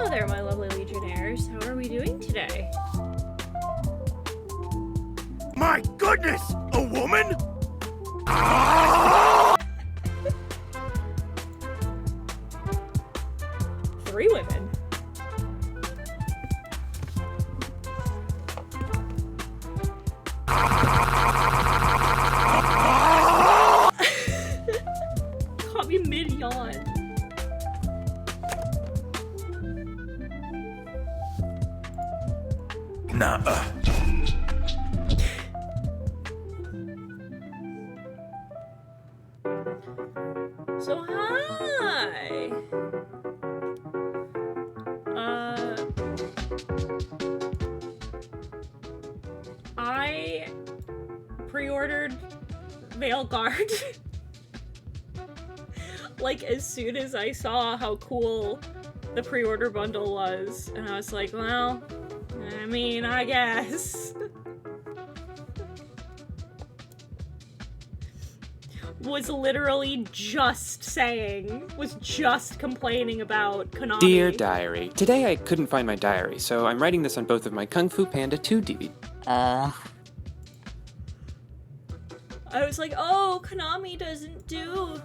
Hello there, my lovely Legionnaires. How are we doing today? My goodness! A woman? Three women. Caught me mid-yawn. Nuh-uh. So, hi! I pre-ordered Veilguard like as soon as I saw how cool the pre-order bundle was, and I was like, well, I mean, I guess. Was literally just complaining about Konami. Dear Diary, today I couldn't find my diary, so I'm writing this on both of my Kung Fu Panda 2 DVD. I was like, oh, Konami doesn't do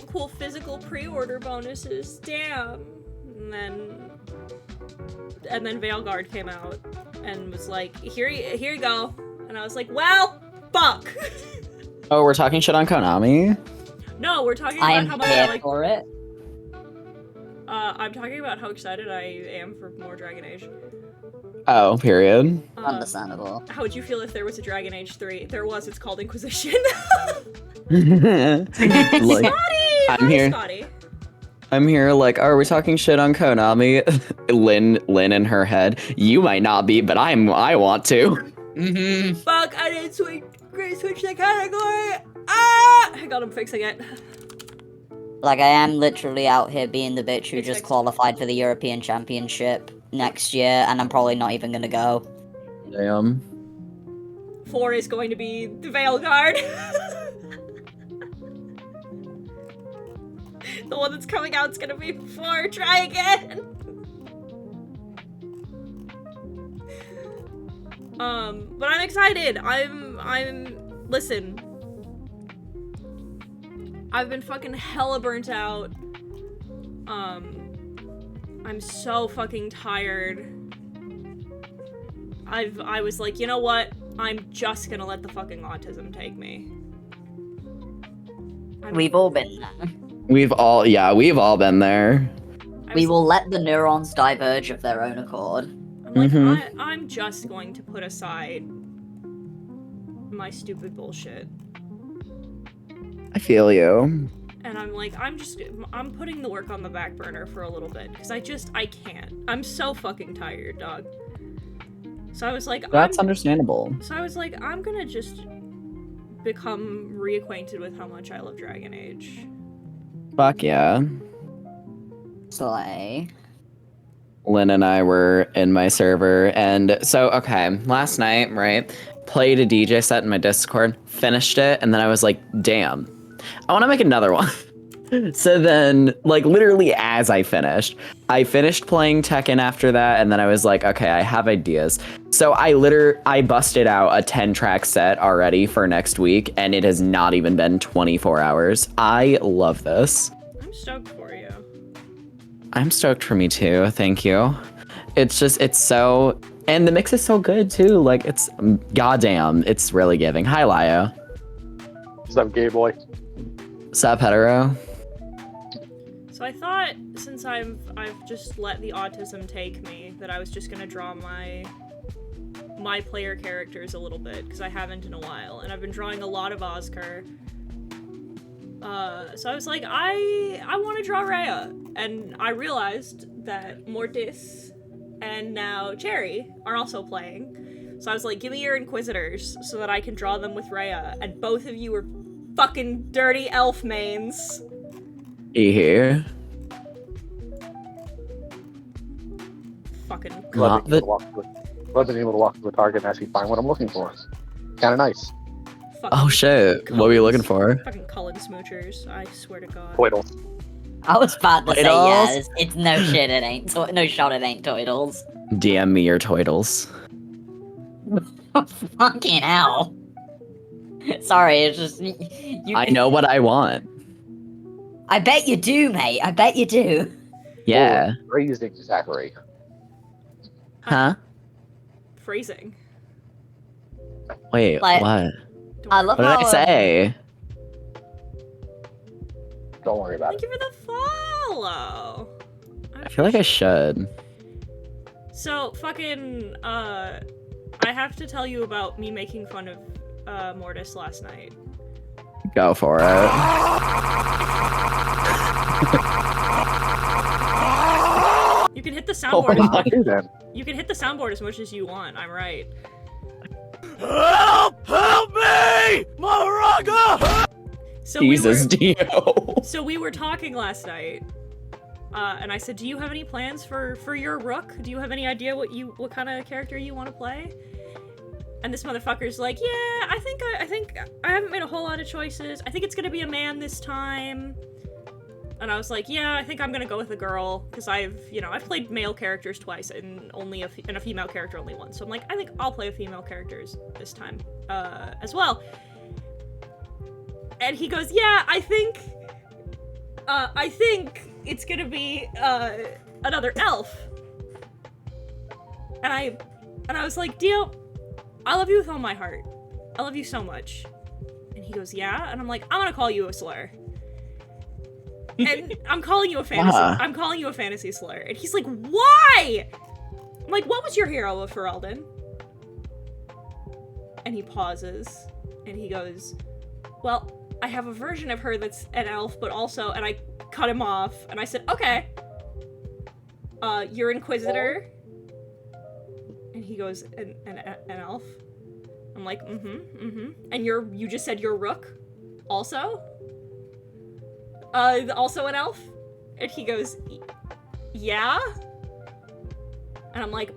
cool physical pre-order bonuses, damn. And then Veilguard came out and was like, here you go. And I was like, well, fuck. Oh, we're talking shit on Konami? No, we're talking about how much I like for it. I'm talking about how excited I am for more Dragon Age. Oh, period. Understandable. How would you feel if there was a Dragon Age 3? There was, it's called Inquisition. Like, Scotty! I'm Hi, here. Scotty. I'm here like, oh, are we talking shit on Konami? Lynn in her head. You might not be, but I want to. Fuck, I didn't switch the category! Ah! Hang on, I'm fixing it. Like, I am literally out here being the bitch who It's just fixed. qualified for the European Championship next year, and I'm probably not even gonna go. Damn. 4 is going to be the Veilguard. The one that's coming out is gonna be 4. Try again. But I'm excited. Listen. I've been fucking hella burnt out. I'm so fucking tired. I was like, you know what? I'm just gonna let the fucking autism take me. We've all been there. We've all been there. We will let the neurons diverge of their own accord. I'm like, Mhm. I'm just going to put aside my stupid bullshit. I feel you. And I'm like, I'm putting the work on the back burner for a little bit, because I can't. I'm so fucking tired, dog. So I was like, That's understandable. So I was like, I'm gonna just become reacquainted with how much I love Dragon Age. Fuck yeah. Slay. Lynn and I were in my server, and so, okay, last night, right, played a DJ set in my Discord, finished it, and then I was like, damn, I want to make another one. So then, like, literally as I finished playing Tekken after that, and then I was like, okay, I have ideas. So I busted out a 10-track set already for next week, and it has not even been 24 hours. I love this. I'm stoked for you. I'm stoked for me too, thank you. It's so, and the mix is so good too, like, it's, goddamn, it's really giving. Hi, Lio. What's up, gay boy? Sup, hetero? So I thought, since I've just let the autism take me, that I was just gonna draw my player characters a little bit, because I haven't in a while, and I've been drawing a lot of Oscar. So I was like, I want to draw Rhea, and I realized that Mortis and now Cherry are also playing. So I was like, give me your Inquisitors so that I can draw them with Rhea, and both of you are fucking dirty elf mains. You here? Fucking Love being able to walk to the target and actually find what I'm looking for. Kind of nice. fucking Oh shit, what were you looking for? Fucking Cullen smoochers, I swear to God. Poidle. I was about to say, Toidles? yeah, it's no shit, it ain't. No shot, it ain't Toidles. DM me your Toidles. Fucking hell. Sorry, it's just you. I know what I want. I bet you do, mate. I bet you do. Yeah. Or raising Zachary. Huh? Phrasing. Wait, Like- what? Don't I worry. love What did I how, say? Don't worry about Thank it. you for the follow. I feel like I should. So, fucking, I have to tell you about me making fun of, Mortis last night. Go for it. You can hit the Oh, soundboard. fuck you then. You can hit the soundboard as much as you want. I'm right. Help! Help me! Moraga! So Jesus, we were, Dio. so we were talking last night, and I said, "Do you have any plans for your rook? Do you have any idea what kind of character you want to play?" And this motherfucker's like, "Yeah, I think I haven't made a whole lot of choices. I think it's gonna be a man this time." And I was like, "Yeah, I think I'm gonna go with a girl because I've played male characters twice and only a female character only once. So I'm like, I think I'll play a female characters this time, as well." And he goes, "Yeah, I think it's gonna be another elf." And I was like, "Dio, I love you with all my heart. I love you so much." And he goes, "Yeah," and I'm like, "I'm gonna call you a slur." And I'm calling you a fantasy. I'm calling you a fantasy slur. And he's like, "Why?" I'm like, "What was your hero of Ferelden?" And he pauses, and he goes, "Well, I have a version of her that's an elf, but also," and I cut him off, and I said, "Okay. You're Inquisitor?" And he goes, an elf?" I'm like, And you just said you're Rook? Also? Also an elf? And he goes, "Yeah?" And I'm like,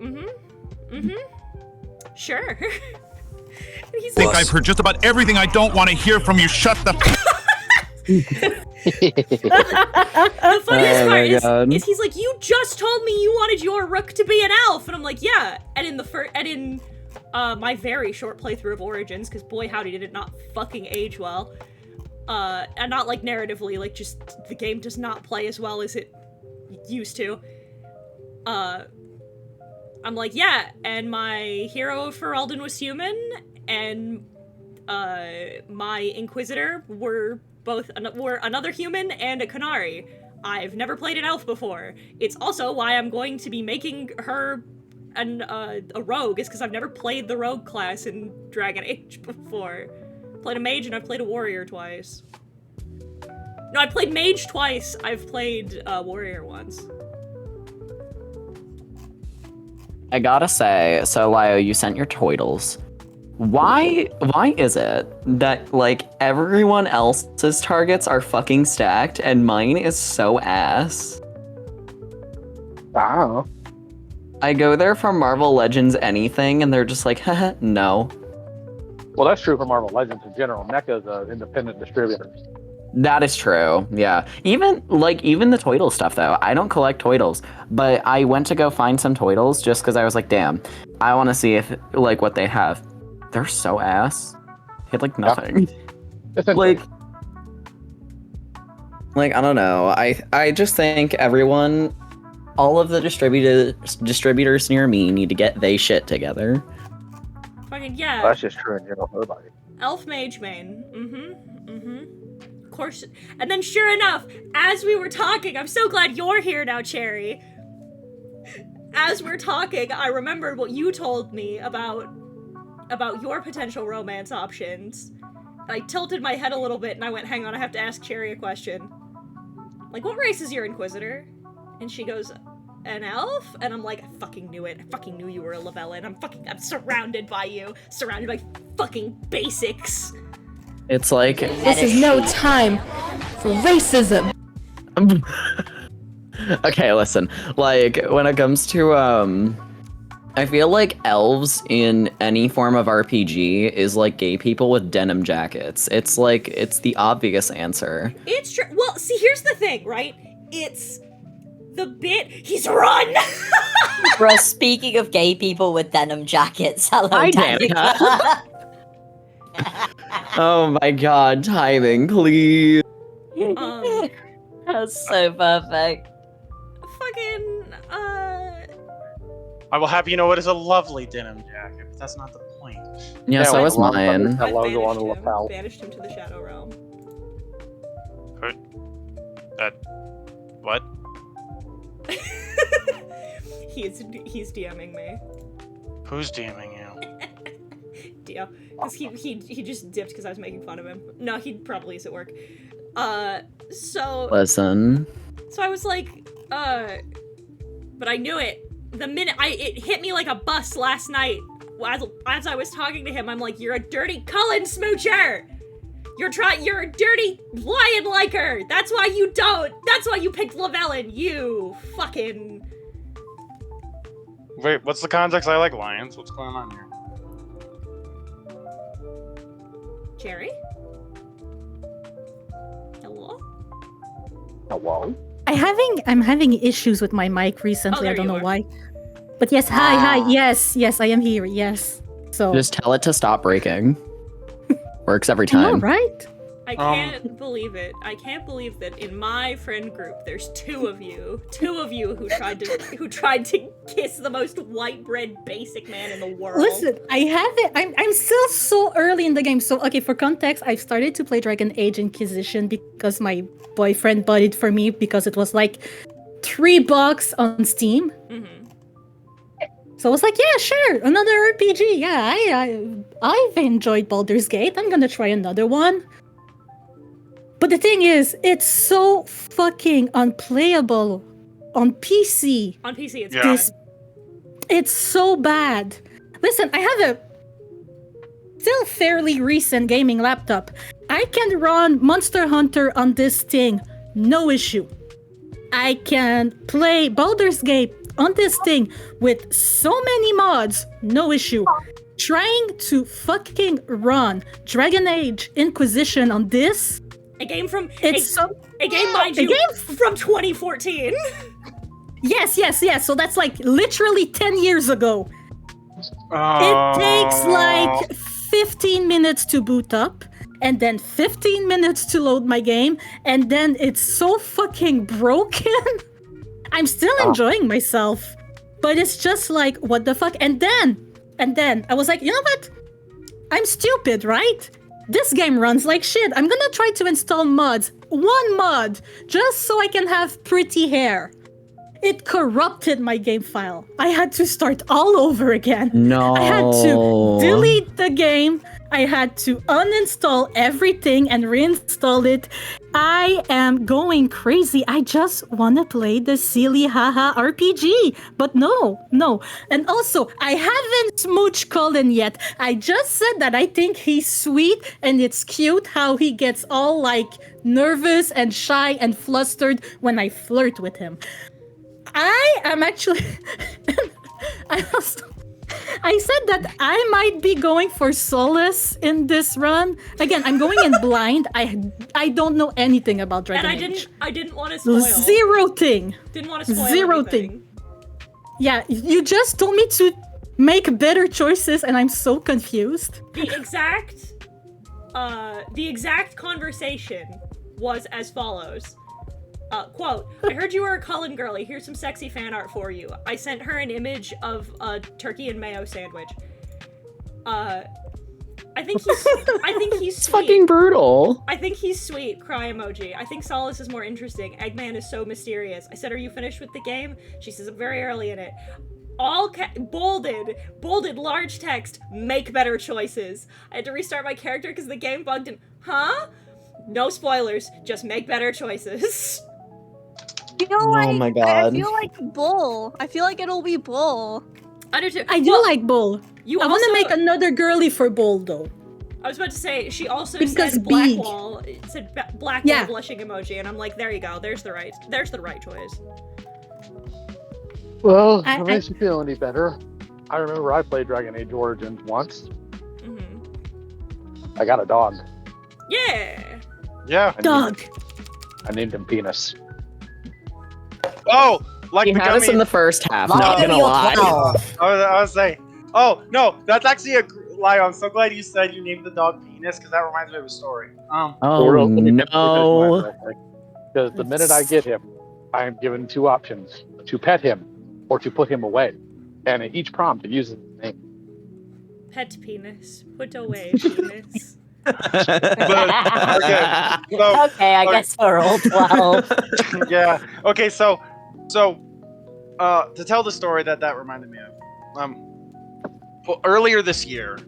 sure. And he's I think like, I've heard just about everything I don't want to hear from you. Shut the the funniest Oh my part God. is he's like, "You just told me you wanted your Rook to be an elf," and I'm like, "Yeah." And in my very short playthrough of Origins, because boy howdy did it not fucking age well, and not like narratively, like just the game does not play as well as it used to. I'm like, "Yeah," and my hero of Ferelden was human, and my Inquisitor were another human and a Canary. I've never played an elf before. It's also why I'm going to be making her a rogue, is because I've never played the rogue class in Dragon Age before. Played a mage and I've played a warrior twice. No, I played mage twice. I've played warrior once. I gotta say, so Lio, you sent your Toidles. Why is it that, like, everyone else's targets are fucking stacked and mine is so ass? I don't know. I go there for Marvel Legends anything and they're just like, haha, no. Well, that's true for Marvel Legends in general. NECA's an independent distributor. That is true, yeah. Even the Toidle stuff, though. I don't collect Toidles, but I went to go find some Toidles just because I was like, damn, I want to see if, like, what they have. They're so ass. Hit, like, nothing. It's like, I don't know. I just think everyone, all of the distributors near me need to get they shit together. Fucking yeah. Well, that's just true in general for everybody. Elf mage main. Of course. And then sure enough, as we were talking, I'm so glad you're here now, Cherry. As we're talking, I remembered what you told me about your potential romance options. I tilted my head a little bit and I went, hang on, I have to ask Cherry a question. Like, what race is your Inquisitor? And she goes, an elf? And I'm like, I fucking knew it. I fucking knew you were a Lavellan. I'm surrounded by you. Surrounded by fucking basics. It's like, This is no time for racism. okay, listen. Like, when it comes to, I feel like elves in any form of RPG is like gay people with denim jackets. It's like, it's the obvious answer. It's true. Well, see, here's the thing, right? It's the bit he's run. Bro, speaking of gay people with denim jackets, hello, Hi, Danica. Oh my god, timing, please. That's so perfect. Fucking I will have you know it is a lovely denim jacket, but that's not the point. Yeah, so with was the long mine. That I logo on the banished him. lapel. Banished him to the Shadow Realm. What? He's DMing me. Who's DMing you? Dio, because he just dipped because I was making fun of him. No, he probably is at work. So Listen. I was like, but I knew it the minute it hit me like a bus last night. As I was talking to him, I'm like, you're a dirty Cullen smoocher. You're a dirty lion liker. That's why you picked Llewellyn. You fucking. Wait, what's the context? I like lions. What's going on here? Jerry? Hello? Hello? I'm having issues with my mic recently. there I don't you know are. why. But yes, hi, yes, I am here. Yes. So Just tell it to stop breaking. Works every I know, time. right? I can't believe it. I can't believe that in my friend group there's two of you who tried to kiss the most white bread basic man in the world. Listen, I have it. I'm still so early in the game. So okay, for context, I've started to play Dragon Age Inquisition because my boyfriend bought it for me because it was like $3 on Steam. Mm-hmm. So I was like, yeah, sure, another RPG. Yeah, I've enjoyed Baldur's Gate. I'm gonna try another one. But the thing is, it's so fucking unplayable on PC. On PC, it's Yeah. bad. It's so bad. Listen, I have a still fairly recent gaming laptop. I can run Monster Hunter on this thing, no issue. I can play Baldur's Gate on this thing with so many mods, no issue. Trying to fucking run Dragon Age Inquisition on this, A game from it's so a game, mind a you, game from 2014. yes. So that's like literally 10 years ago. It takes like 15 minutes to boot up, and then 15 minutes to load my game, and then it's so fucking broken. I'm still enjoying myself, but it's just like, what the fuck? And then I was like, you know what? I'm stupid, right? This game runs like shit. I'm gonna try to install mods. One mod, just so I can have pretty hair. It corrupted my game file. I had to start all over again. No. I had to delete the game. I had to uninstall everything and reinstall it. I am going crazy. I just want to play the silly haha RPG. But no. And also, I haven't smooched Colin yet. I just said that I think he's sweet and it's cute how he gets all like nervous and shy and flustered when I flirt with him. I am actually... I said that I might be going for solace in this run. Again, I'm going in blind. I don't know anything about Dragon Age. I didn't want to spoil. Zero thing. Didn't want to spoil Zero anything. thing. Yeah, you just told me to make better choices and I'm so confused. The exact conversation was as follows. Quote, I heard you were a Cullen girly. Here's some sexy fan art for you. I sent her an image of a turkey and mayo sandwich. I think he's It's sweet. fucking brutal. I think he's sweet. Cry emoji. I think Solace is more interesting. Eggman is so mysterious. I said, are you finished with the game? She says, I'm very early in it. All bolded, large text, make better choices. I had to restart my character because the game bugged and, huh? No spoilers, just make better choices. Oh my god. I feel like Bull. I feel like it'll be Bull. I do too. I do like Bull. You I want also to make another girly for Bull though. I was about to say, she also Because said big. Blackwall. It said Blackwall Yeah. blushing emoji, and I'm like, there you go. There's the right choice. Well, if I- it makes you feel any better, I remember I played Dragon Age Origins once. Mm-hmm. I got a dog. Yeah. Yeah. I Dog. I named him Penis. Oh, like He the had us in gummies. the first half, Why not are gonna you lie. 12? I was saying. Oh no, that's actually a lie. I'm so glad you said you named the dog Penis because that reminds me of a story. Oh Let me finish mine no. real quick. Because the minute I get him, I am given two options: to pet him or to put him away. And at each prompt, it uses his name. Pet penis. Put away penis. Okay, so Okay, I guess we're all 12. yeah. Okay, so to tell the story that reminded me of, well, earlier this year,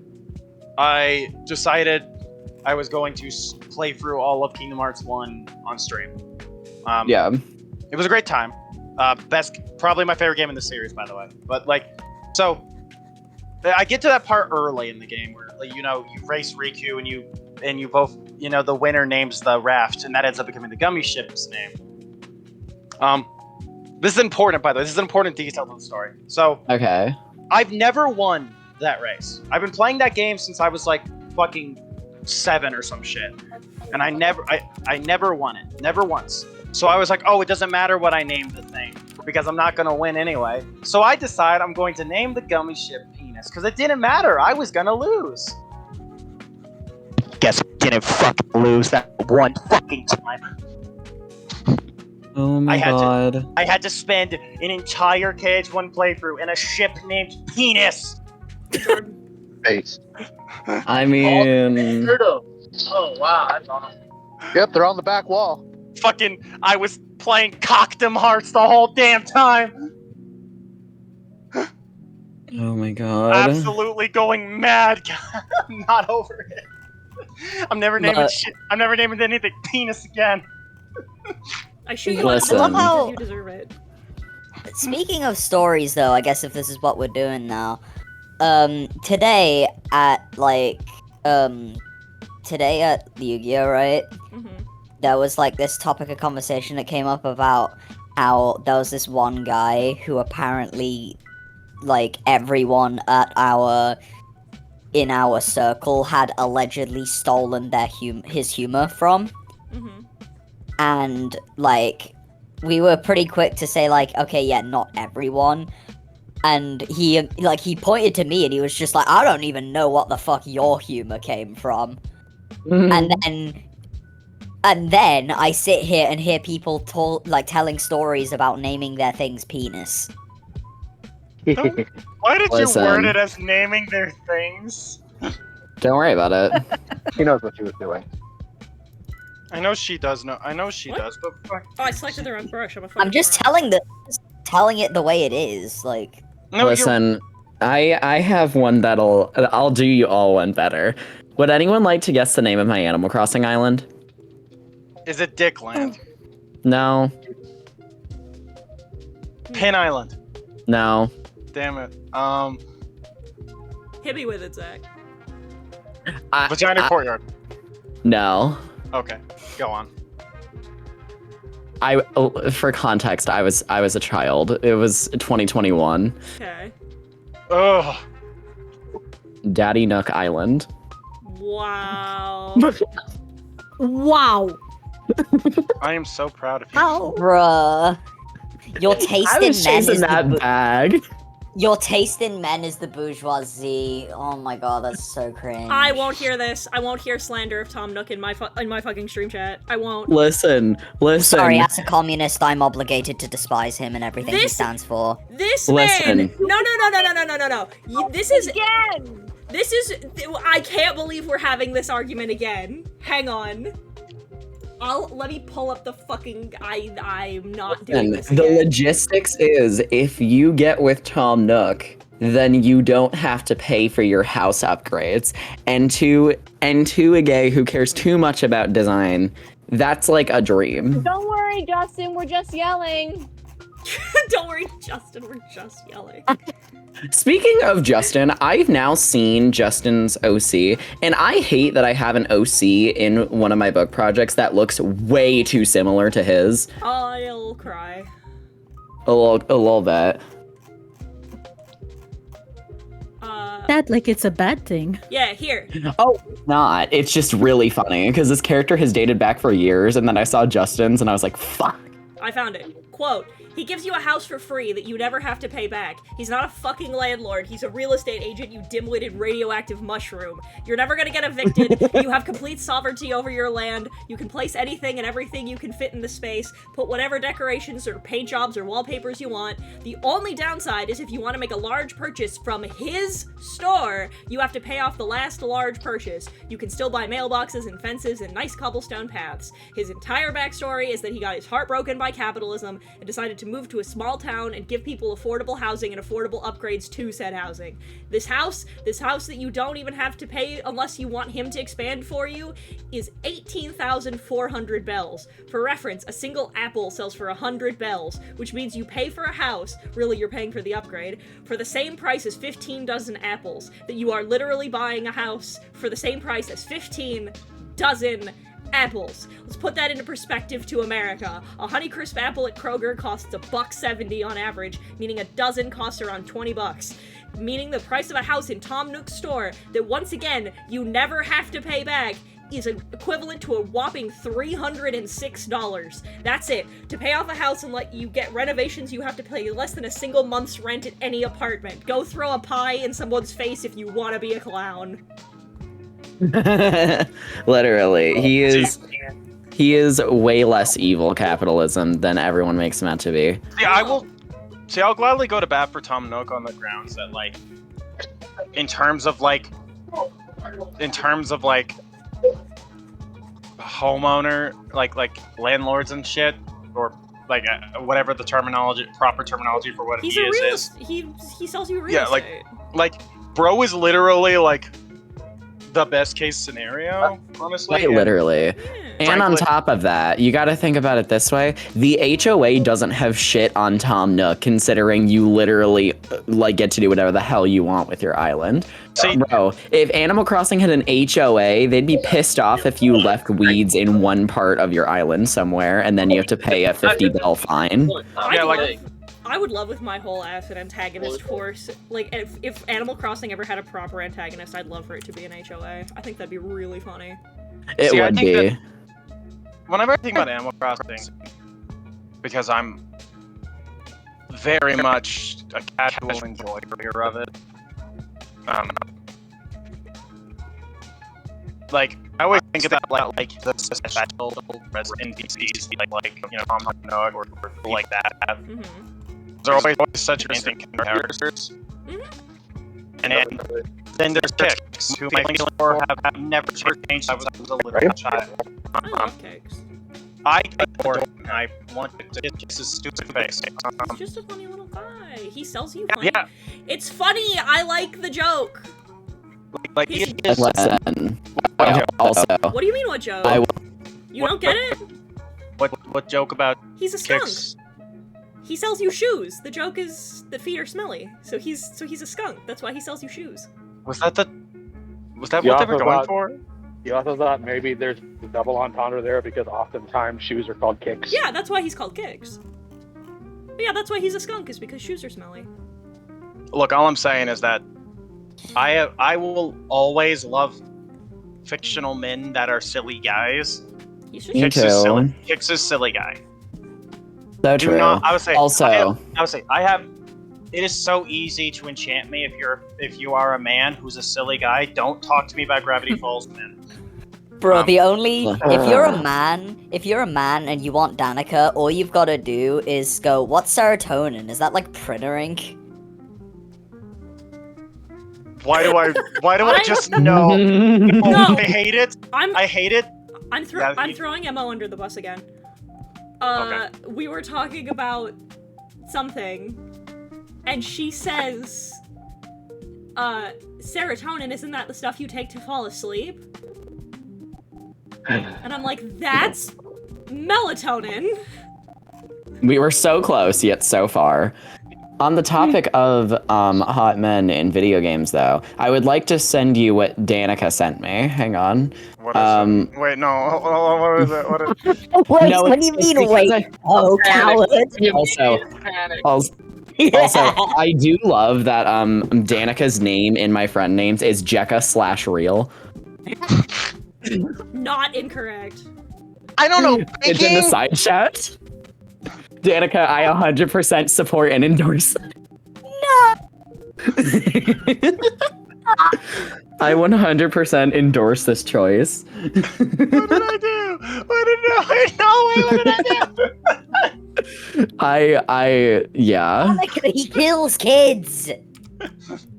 I decided I was going to play through all of Kingdom Hearts 1 on stream. Yeah. It was a great time. Probably my favorite game in the series, by the way. But so I get to that part early in the game where you race Riku and you both the winner names the raft and that ends up becoming the gummy ship's name. This is important, by the way. This is an important detail to the story. So Okay. I've never won that race. I've been playing that game since I was like fucking 7 or some shit, and I never won it, never once. So I was like, oh, it doesn't matter what I name the thing because I'm not gonna win anyway. So I decide I'm going to name the gummy ship Penis because it didn't matter. I was gonna lose. Guess I didn't fucking lose that one fucking time. Oh my I had to- god. I had to spend an entire KH1 playthrough in a ship named Penis. Face. I mean, Oh wow, that's awesome. Yep, they're on the back wall. Fucking, I was playing Cockdom Hearts the whole damn time. oh my god. Absolutely going mad. I'm not over it. I'm never naming shit. I'm never naming anything Penis again. I shoot you Listen. on the Love because how- you deserve it. Speaking of stories, though, I guess if this is what we're doing now, today at the Yu-Gi-Oh, right? Mm-hmm. There was like this topic of conversation that came up about how there was this one guy who apparently, like, everyone in our circle had allegedly stolen his humor from. Mm-hmm. And like we were pretty quick to say like, okay, yeah, not everyone. And he pointed to me and he was just like, I don't even know what the fuck your humor came from. And then I sit here and hear people telling stories about naming their things penis. Why did Listen. you word it as naming their things? Don't worry about it. He knows what she was doing. I know she does know. I know she What? does, but fuck. Oh, I selected the wrong brush. I'm a fucking I'm just moron. telling it the way it is. Like, No, Listen, I have one I'll do you all one better. Would anyone like to guess the name of my Animal Crossing island? is it Dickland? No. Pin Island. No. Damn it. Hit me with it, Zach. Vagina Courtyard. No. Okay, go on. For context, I was a child. It was 2021. Okay. Ugh. Daddy Nook Island. Wow. Wow. I am so proud of you. How? bruh, your taste I in was men chasing is that bag. your taste in men is the bourgeoisie. Oh my god, that's so cringe. I won't hear this. I won't hear slander of Tom Nook in my fucking stream chat. I won't. Listen. Sorry, as a communist, I'm obligated to despise him and everything he This- stands for. This Listen. man. No. This is. Again! This is. I can't believe we're having this argument again. Hang on. Let me pull up the fucking. I'm not doing And this the again. logistics is, if you get with Tom Nook, then you don't have to pay for your house upgrades. And to a gay who cares too much about design, that's like a dream. Don't worry, Justin, we're just yelling. Don't worry, Justin. We're just yelling. Speaking of Justin, I've now seen Justin's OC, and I hate that I have an OC in one of my book projects that looks way too similar to his. I'll cry. A little bit. That like it's a bad thing. Yeah, here. Oh, not. It's just really funny because this character has dated back for years, and then I saw Justin's, and I was like, "Fuck." I found it. Quote, he gives you a house for free that you never have to pay back. He's not a fucking landlord. He's a real estate agent, you dim-witted radioactive mushroom. You're never gonna get evicted. You have complete sovereignty over your land. You can place anything and everything you can fit in the space. Put whatever decorations or paint jobs or wallpapers you want. The only downside is if you want to make a large purchase from his store, you have to pay off the last large purchase. You can still buy mailboxes and fences and nice cobblestone paths. His entire backstory is that he got his heart broken by capitalism and decided to move to a small town and give people affordable housing and affordable upgrades to said housing. This house that you don't even have to pay unless you want him to expand for you, is 18,400 bells. For reference, a single apple sells for 100 bells, which means you pay for a house, really you're paying for the upgrade, for the same price as 15 dozen apples, that you are literally buying a house for the same price as 15 dozen apples. Let's put that into perspective to America. A Honeycrisp apple at Kroger costs $1.70 on average, meaning a dozen costs around $20. Meaning the price of a house in Tom Nook's store, that once again, you never have to pay back, is equivalent to a whopping $306. That's it. To pay off a house and let you get renovations, you have to pay less than a single month's rent at any apartment. Go throw a pie in someone's face if you want to be a clown. Literally, he is way less evil capitalism than everyone makes him out to be. I'll gladly go to bat for Tom Nook on the grounds that, like, in terms of homeowner, like landlords and shit, or like whatever the proper terminology for what He's he a real is. He sells you real estate. like bro is literally like the best case scenario, honestly. Quite literally. And on top of that, you gotta think about it this way. The HOA doesn't have shit on Tom Nook, considering you literally, like, get to do whatever the hell you want with your island. See, bro, if Animal Crossing had an HOA, they'd be pissed off if you left weeds in one part of your island somewhere, and then you have to pay a 50 bell fine. I would love with my whole ass an antagonist force. Like, if Animal Crossing ever had a proper antagonist, I'd love for it to be an HOA. I think that'd be really funny. It would be. Whenever I think about Animal Crossing, because I'm very much a casual enjoyer of it, like, I always think about like the special resident NPCs, like you know, Tom Nook or people like that. Mm-hmm. They're always such interesting characters. Mm-hmm. And then there's Kicks, who my or have never changed. I was a little child. I love Cakes. I adore him, and I want to kiss his stupid face. He's just a funny little guy. He sells you funny. Yeah. It's funny. I like the joke. Like He's- he is. Listen. Also, What do you mean, what joke? You don't get it? What joke about He's a skunk. Kicks? He sells you shoes. The joke is that feet are smelly. So he's a skunk. That's why he sells you shoes. Was that what they were going for? You also thought maybe there's a double entendre there because oftentimes shoes are called kicks. Yeah, that's why he's called Kicks. But yeah, that's why he's a skunk, is because shoes are smelly. Look, all I'm saying is that I will always love fictional men that are silly guys. He's just Kicks is silly guy. So true. I would say also, it is so easy to enchant me if you are a man who's a silly guy. Don't talk to me about Gravity Falls, man. Bro, if you're a man and you want Danica, all you've got to do is go, what's serotonin? Is that like printer ink? Why do I just know? No. I hate it. I hate it. I'm throwing Emma under the bus again. Okay. We were talking about something, and she says, serotonin, isn't that the stuff you take to fall asleep? And I'm like, that's melatonin. we were so close, yet so far. On the topic of hot men in video games, though, I would like to send you what Danica sent me. Hang on. What is it? Wait, no. What is it? What is it? What do you mean, wait? Coward. Also, I do love that Danica's name in my friend names is Jekka/Real. Not incorrect. I don't know. It's in the side chat. Danica, I 100% support and endorse. No. I 100% endorse this choice. What did I do? What did I do? Yeah. Monica, he kills kids.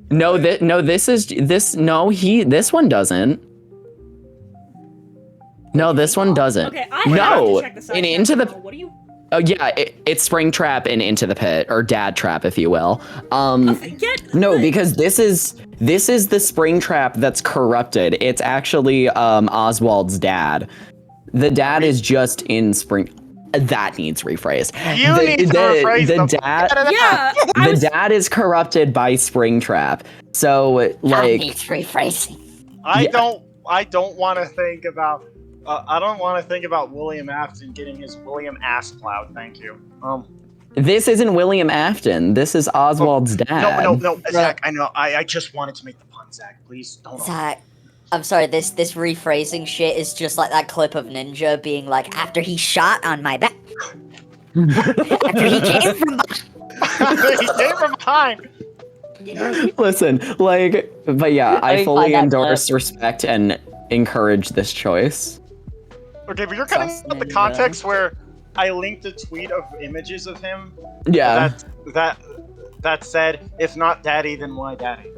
This one doesn't. No, this one doesn't. Okay, I have to check this out. And Into the What do you? Oh yeah, it's Springtrap and Into the Pit, or Dad Trap, if you will. Because this is the Springtrap that's corrupted. It's actually Oswald's dad. The dad is just in Spring. That needs rephrased. Need to rephrase the dad. Yeah, the dad is corrupted by Springtrap. So like. That needs rephrasing. I don't want to think about. I don't want to think about William Afton getting his William ass plowed. Thank you. This isn't William Afton. This is Oswald's dad. No, Zach. I know. I just wanted to make the pun, Zach. Please don't. Zach, I'm sorry. This rephrasing shit is just like that clip of Ninja being like, after he shot on my back. After he came from behind. He came from behind. Listen, but yeah, I fully endorse, respect, and encourage this choice. Okay, but you're cutting out the context where I linked a tweet of images of him. Yeah. That said, if not daddy, then why daddy?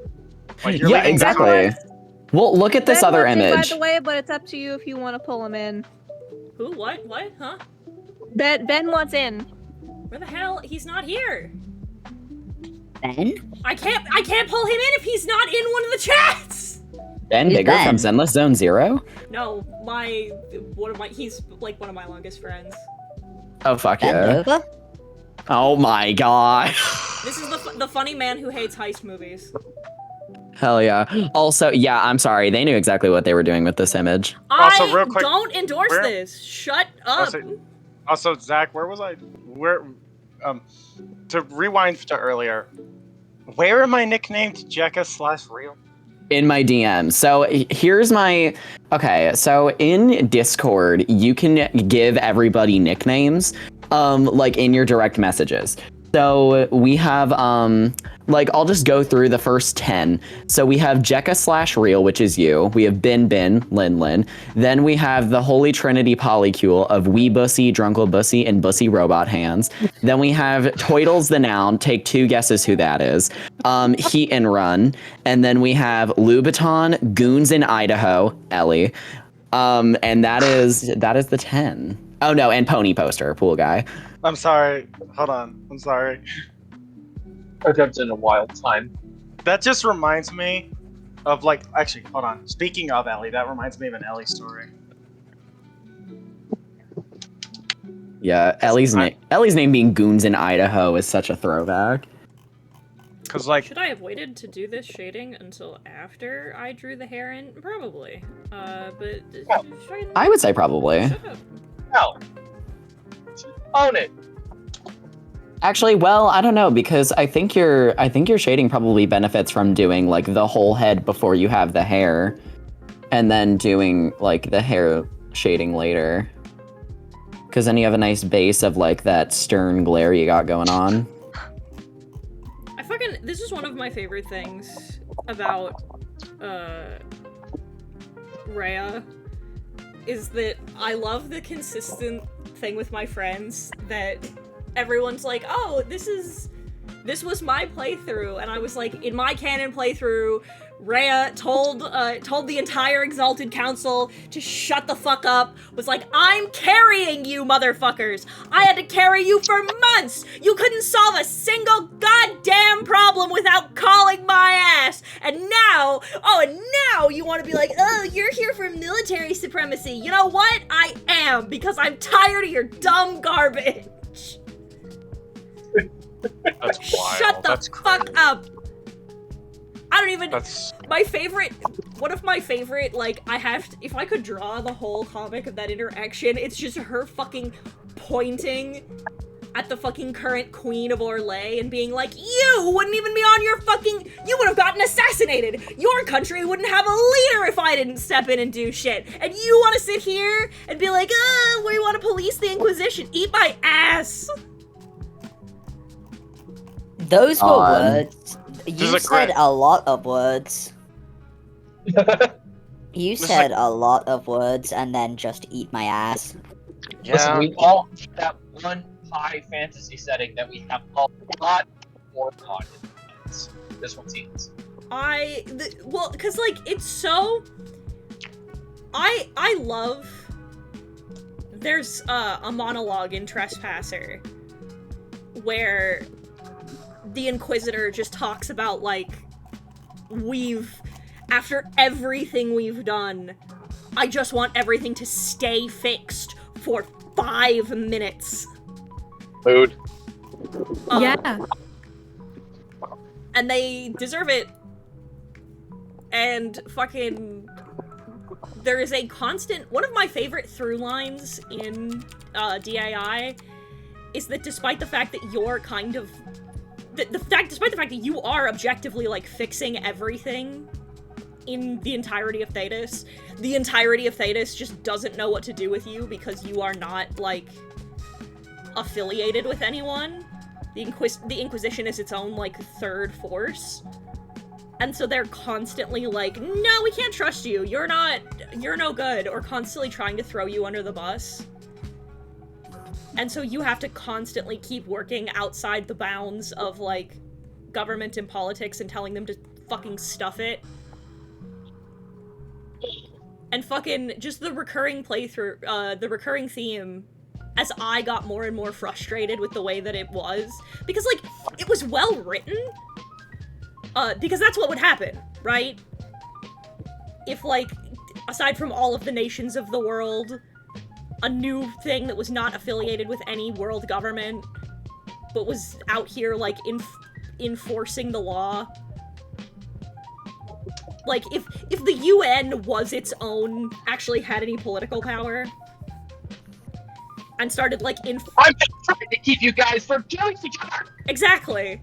Yeah, exactly. Well, look at this other image. By the way, but it's up to you if you want to pull him in. Who? What? What? Huh? Ben wants in. Where the hell? He's not here. Ben? I can't pull him in if he's not in one of the chats. Ben Who's Bigger Ben? from Zenless Zone Zero? No, he's like one of my longest friends. Oh fuck Ben yeah. Nova? Oh my god. This is the funny man who hates heist movies. Hell yeah. Also, yeah, I'm sorry. They knew exactly what they were doing with this image. Also, I real quick, don't endorse this. Shut up. Also, Zach, where was I? To rewind to earlier, where am I nicknamed Jekka/Real? In my DM. So here's my. Okay, so in Discord, you can give everybody nicknames, like in your direct messages. So we have, I'll just go through the first 10. So we have Jekka/Real, which is you. We have Bin, Lin. Then we have the Holy Trinity Polycule of Wee Bussy, Drunkle Bussy, and Bussy Robot Hands. Then we have Toidles the Noun. Take 2 guesses who that is. Heat and Run. And then we have Louboutin, Goons in Idaho, Ellie. And that is the 10. Oh no, and Pony Poster, Pool Guy. I'm sorry. Hold on. I'm sorry. Attempts in a wild time. That just reminds me of actually, hold on. Speaking of Ellie, that reminds me of an Ellie story. Yeah, Ellie's name being Goons in Idaho is such a throwback. Cause should I have waited to do this shading until after I drew the hair in? Probably. But I would say probably. Shut up. No. Own it. Actually, well, I don't know, because I think your shading probably benefits from doing the whole head before you have the hair, and then doing the hair shading later. Because then you have a nice base of that stern glare you got going on. This is one of my favorite things about Rhea, is that I love the consistent thing with my friends that everyone's like, oh, this was my playthrough, and I was like, in my canon playthrough, Rhea told the entire Exalted Council to shut the fuck up, was like, I'm carrying you, motherfuckers! I had to carry you for months! You couldn't solve a single goddamn problem without calling my ass! And now you want to be like, oh, you're here for military supremacy. You know what? I am, because I'm tired of your dumb garbage. That's wild. Shut the fuck up! I don't even. That's One of my favorite, if I could draw the whole comic of that interaction, it's just her fucking pointing at the fucking current Queen of Orlais and being like, you wouldn't even be on your fucking. You would have gotten assassinated! Your country wouldn't have a leader if I didn't step in and do shit! And you want to sit here and be like, we want to police the Inquisition? Eat my ass! Those were God. words. This You is a said crit. a lot of words. You This is said a lot of words and then just eat my ass. Listen, we all have that one high fantasy setting that we have a lot more on. This one's easy. Well, because, like, it's so... I love... There's a monologue in Trespasser where the Inquisitor just talks about, like, after everything we've done, I just want everything to stay fixed for 5 minutes. Mood. Yeah. And they deserve it. And fucking... There is a constant... One of my favorite through lines in DAI is that despite the fact that you're kind of... despite the fact that you are objectively, like, fixing everything in the entirety of Thetis, the entirety of Thetis just doesn't know what to do with you because you are not, like, affiliated with anyone. The Inquisition is its own, like, third force. And so they're constantly like, no, we can't trust you, you're no good, or constantly trying to throw you under the bus. And so you have to constantly keep working outside the bounds of, like, government and politics and telling them to fucking stuff it. And fucking just the recurring playthrough, the recurring theme, as I got more and more frustrated with the way that it was, because, like, it was well written, because that's what would happen, right? If, like, aside from all of the nations of the world, a new thing that was not affiliated with any world government, but was out here, like, enforcing the law. Like, if the UN was its own, actually had any political power, and started, like, I'm just trying to keep you guys from killing each other! Exactly!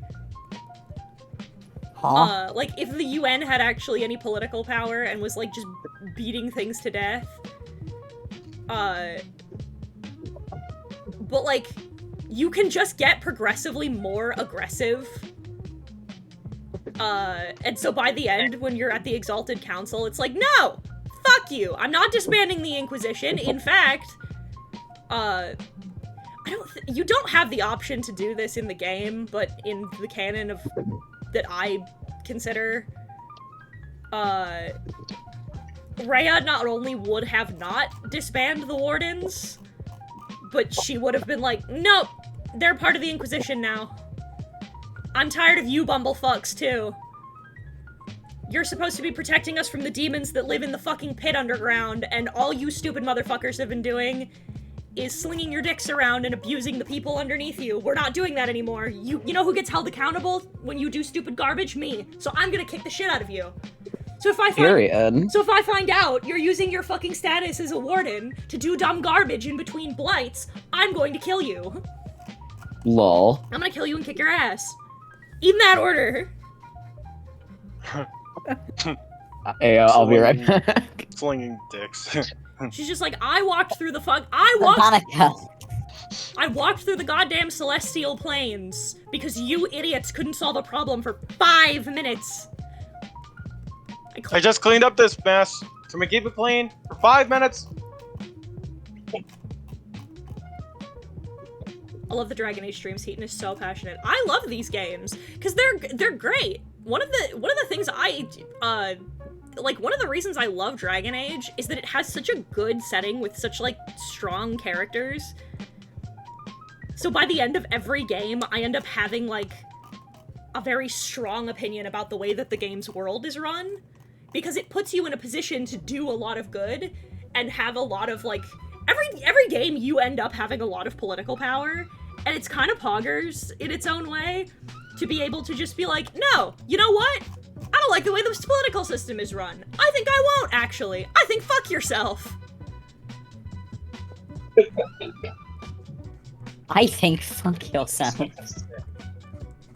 Huh? Like, if the UN had actually any political power and was, like, just beating things to death, but, like, you can just get progressively more aggressive. And so by the end, when you're at the Exalted Council, it's like, no! Fuck you! I'm not disbanding the Inquisition. In fact, you don't have the option to do this in the game, but in the canon of that I consider, Rhea not only would have not disbanded the Wardens, but she would have been like, nope, they're part of the Inquisition now. I'm tired of you bumblefucks, too. You're supposed to be protecting us from the demons that live in the fucking pit underground, and all you stupid motherfuckers have been doing is slinging your dicks around and abusing the people underneath you. We're not doing that anymore. You know who gets held accountable when you do stupid garbage? Me. So I'm gonna kick the shit out of you. So if I find out you're using your fucking status as a warden to do dumb garbage in between blights, I'm going to kill you. Lol. I'm gonna kill you and kick your ass. In that order. Hey, I'll be right back. Slinging dicks. She's just like, I walked through the I walked through the goddamn celestial planes because you idiots couldn't solve a problem for 5 minutes. I just cleaned up this mess. Can we keep it clean for 5 minutes? I love the Dragon Age streams. Heaton is so passionate. I love these games because they're great. One of the things one of the reasons I love Dragon Age is that it has such a good setting with such, like, strong characters. So by the end of every game, I end up having, like, a very strong opinion about the way that the game's world is run, because it puts you in a position to do a lot of good and have a lot of, like, every game you end up having a lot of political power, and it's kind of poggers in its own way to be able to just be like, no, you know what? I don't like the way this political system is run. I think I won't, actually. I think fuck yourself. I think fuck yourself.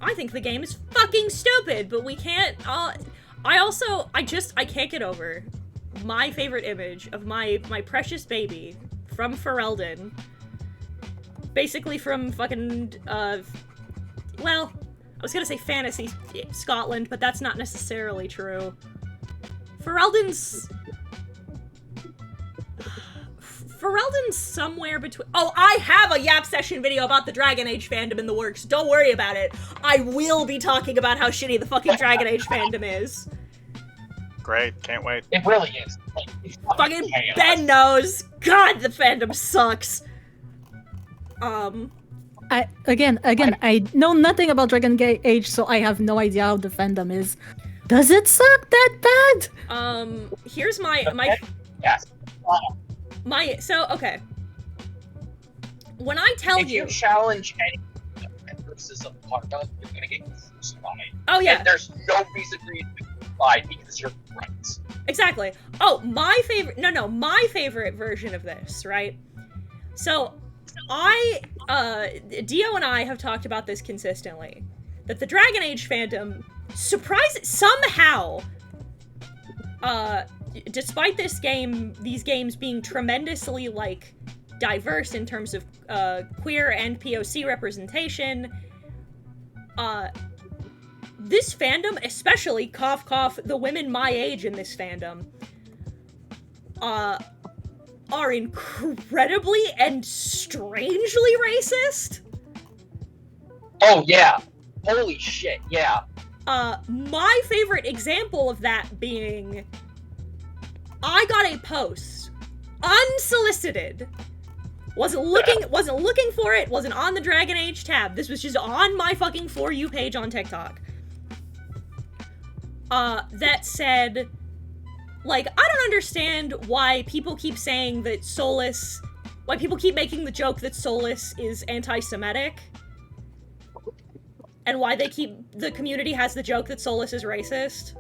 I think the game is fucking stupid, but we can't, I can't get over my favorite image of my precious baby from Ferelden. Basically from fucking, well, I was gonna say fantasy Scotland, but that's not necessarily true. Ferelden's somewhere between. Oh, I have a Yap Session video about the Dragon Age fandom in the works. Don't worry about it. I will be talking about how shitty the fucking Dragon Age fandom is. Great, can't wait. It really is. Like, it's Fucking chaos. Ben knows. God, the fandom sucks. I know nothing about Dragon Age, so I have no idea how the fandom is. Does it suck that bad? Here's my Yes. so okay. When I tell If you challenge any versus a partner, you're gonna get crucified. Oh yeah. And there's no reason for you to be crucified because you're right. Exactly. Oh, my favorite version of this, right? So, Dio and I have talked about this consistently, that the Dragon Age fandom, somehow, despite these games being tremendously, like, diverse in terms of, queer and POC representation, this fandom, especially, cough cough, the women my age in this fandom, are incredibly and strangely racist. Oh yeah. Holy shit, yeah. My favorite example of that being, I got a post, unsolicited, wasn't looking for it, wasn't on the Dragon Age tab, this was just on my fucking For You page on TikTok, that said, like, I don't understand why people keep saying that why people keep making the joke that Solus is anti-Semitic, and why the community has the joke that Solus is racist.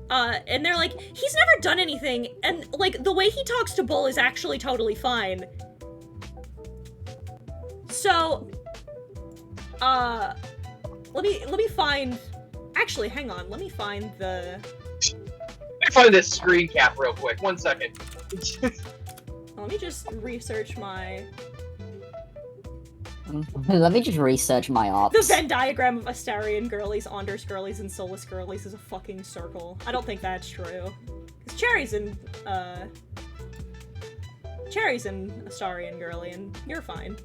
And they're like, he's never done anything, and, like, the way he talks to Bull is actually totally fine. So, let me find, actually, hang on, let me find the... Let me find this screen cap real quick, 1 second. Let me just research my... Let me just research my ops. The Venn diagram of Astarion girlies, Anders girlies, and Solus girlies is a fucking circle. I don't think that's true. Because Cherry's an Astarion girly, and you're fine.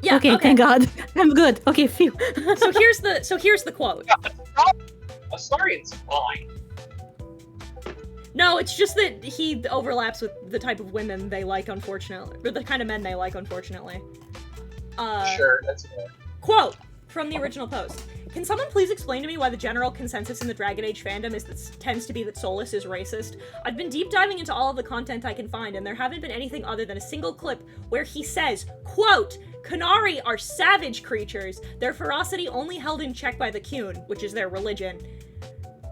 Yeah, okay, thank God. I'm good. Okay, phew. So here's the quote. Astarion's fine. No, it's just that he overlaps with the type of women they like, unfortunately. Or the kind of men they like, unfortunately. Sure, that's fair. Quote from the original post. Can someone please explain to me why the general consensus in the Dragon Age fandom tends to be that Solus is racist? I've been deep diving into all of the content I can find, and there haven't been anything other than a single clip where he says, quote, Qunari are savage creatures, their ferocity only held in check by the Qun, which is their religion.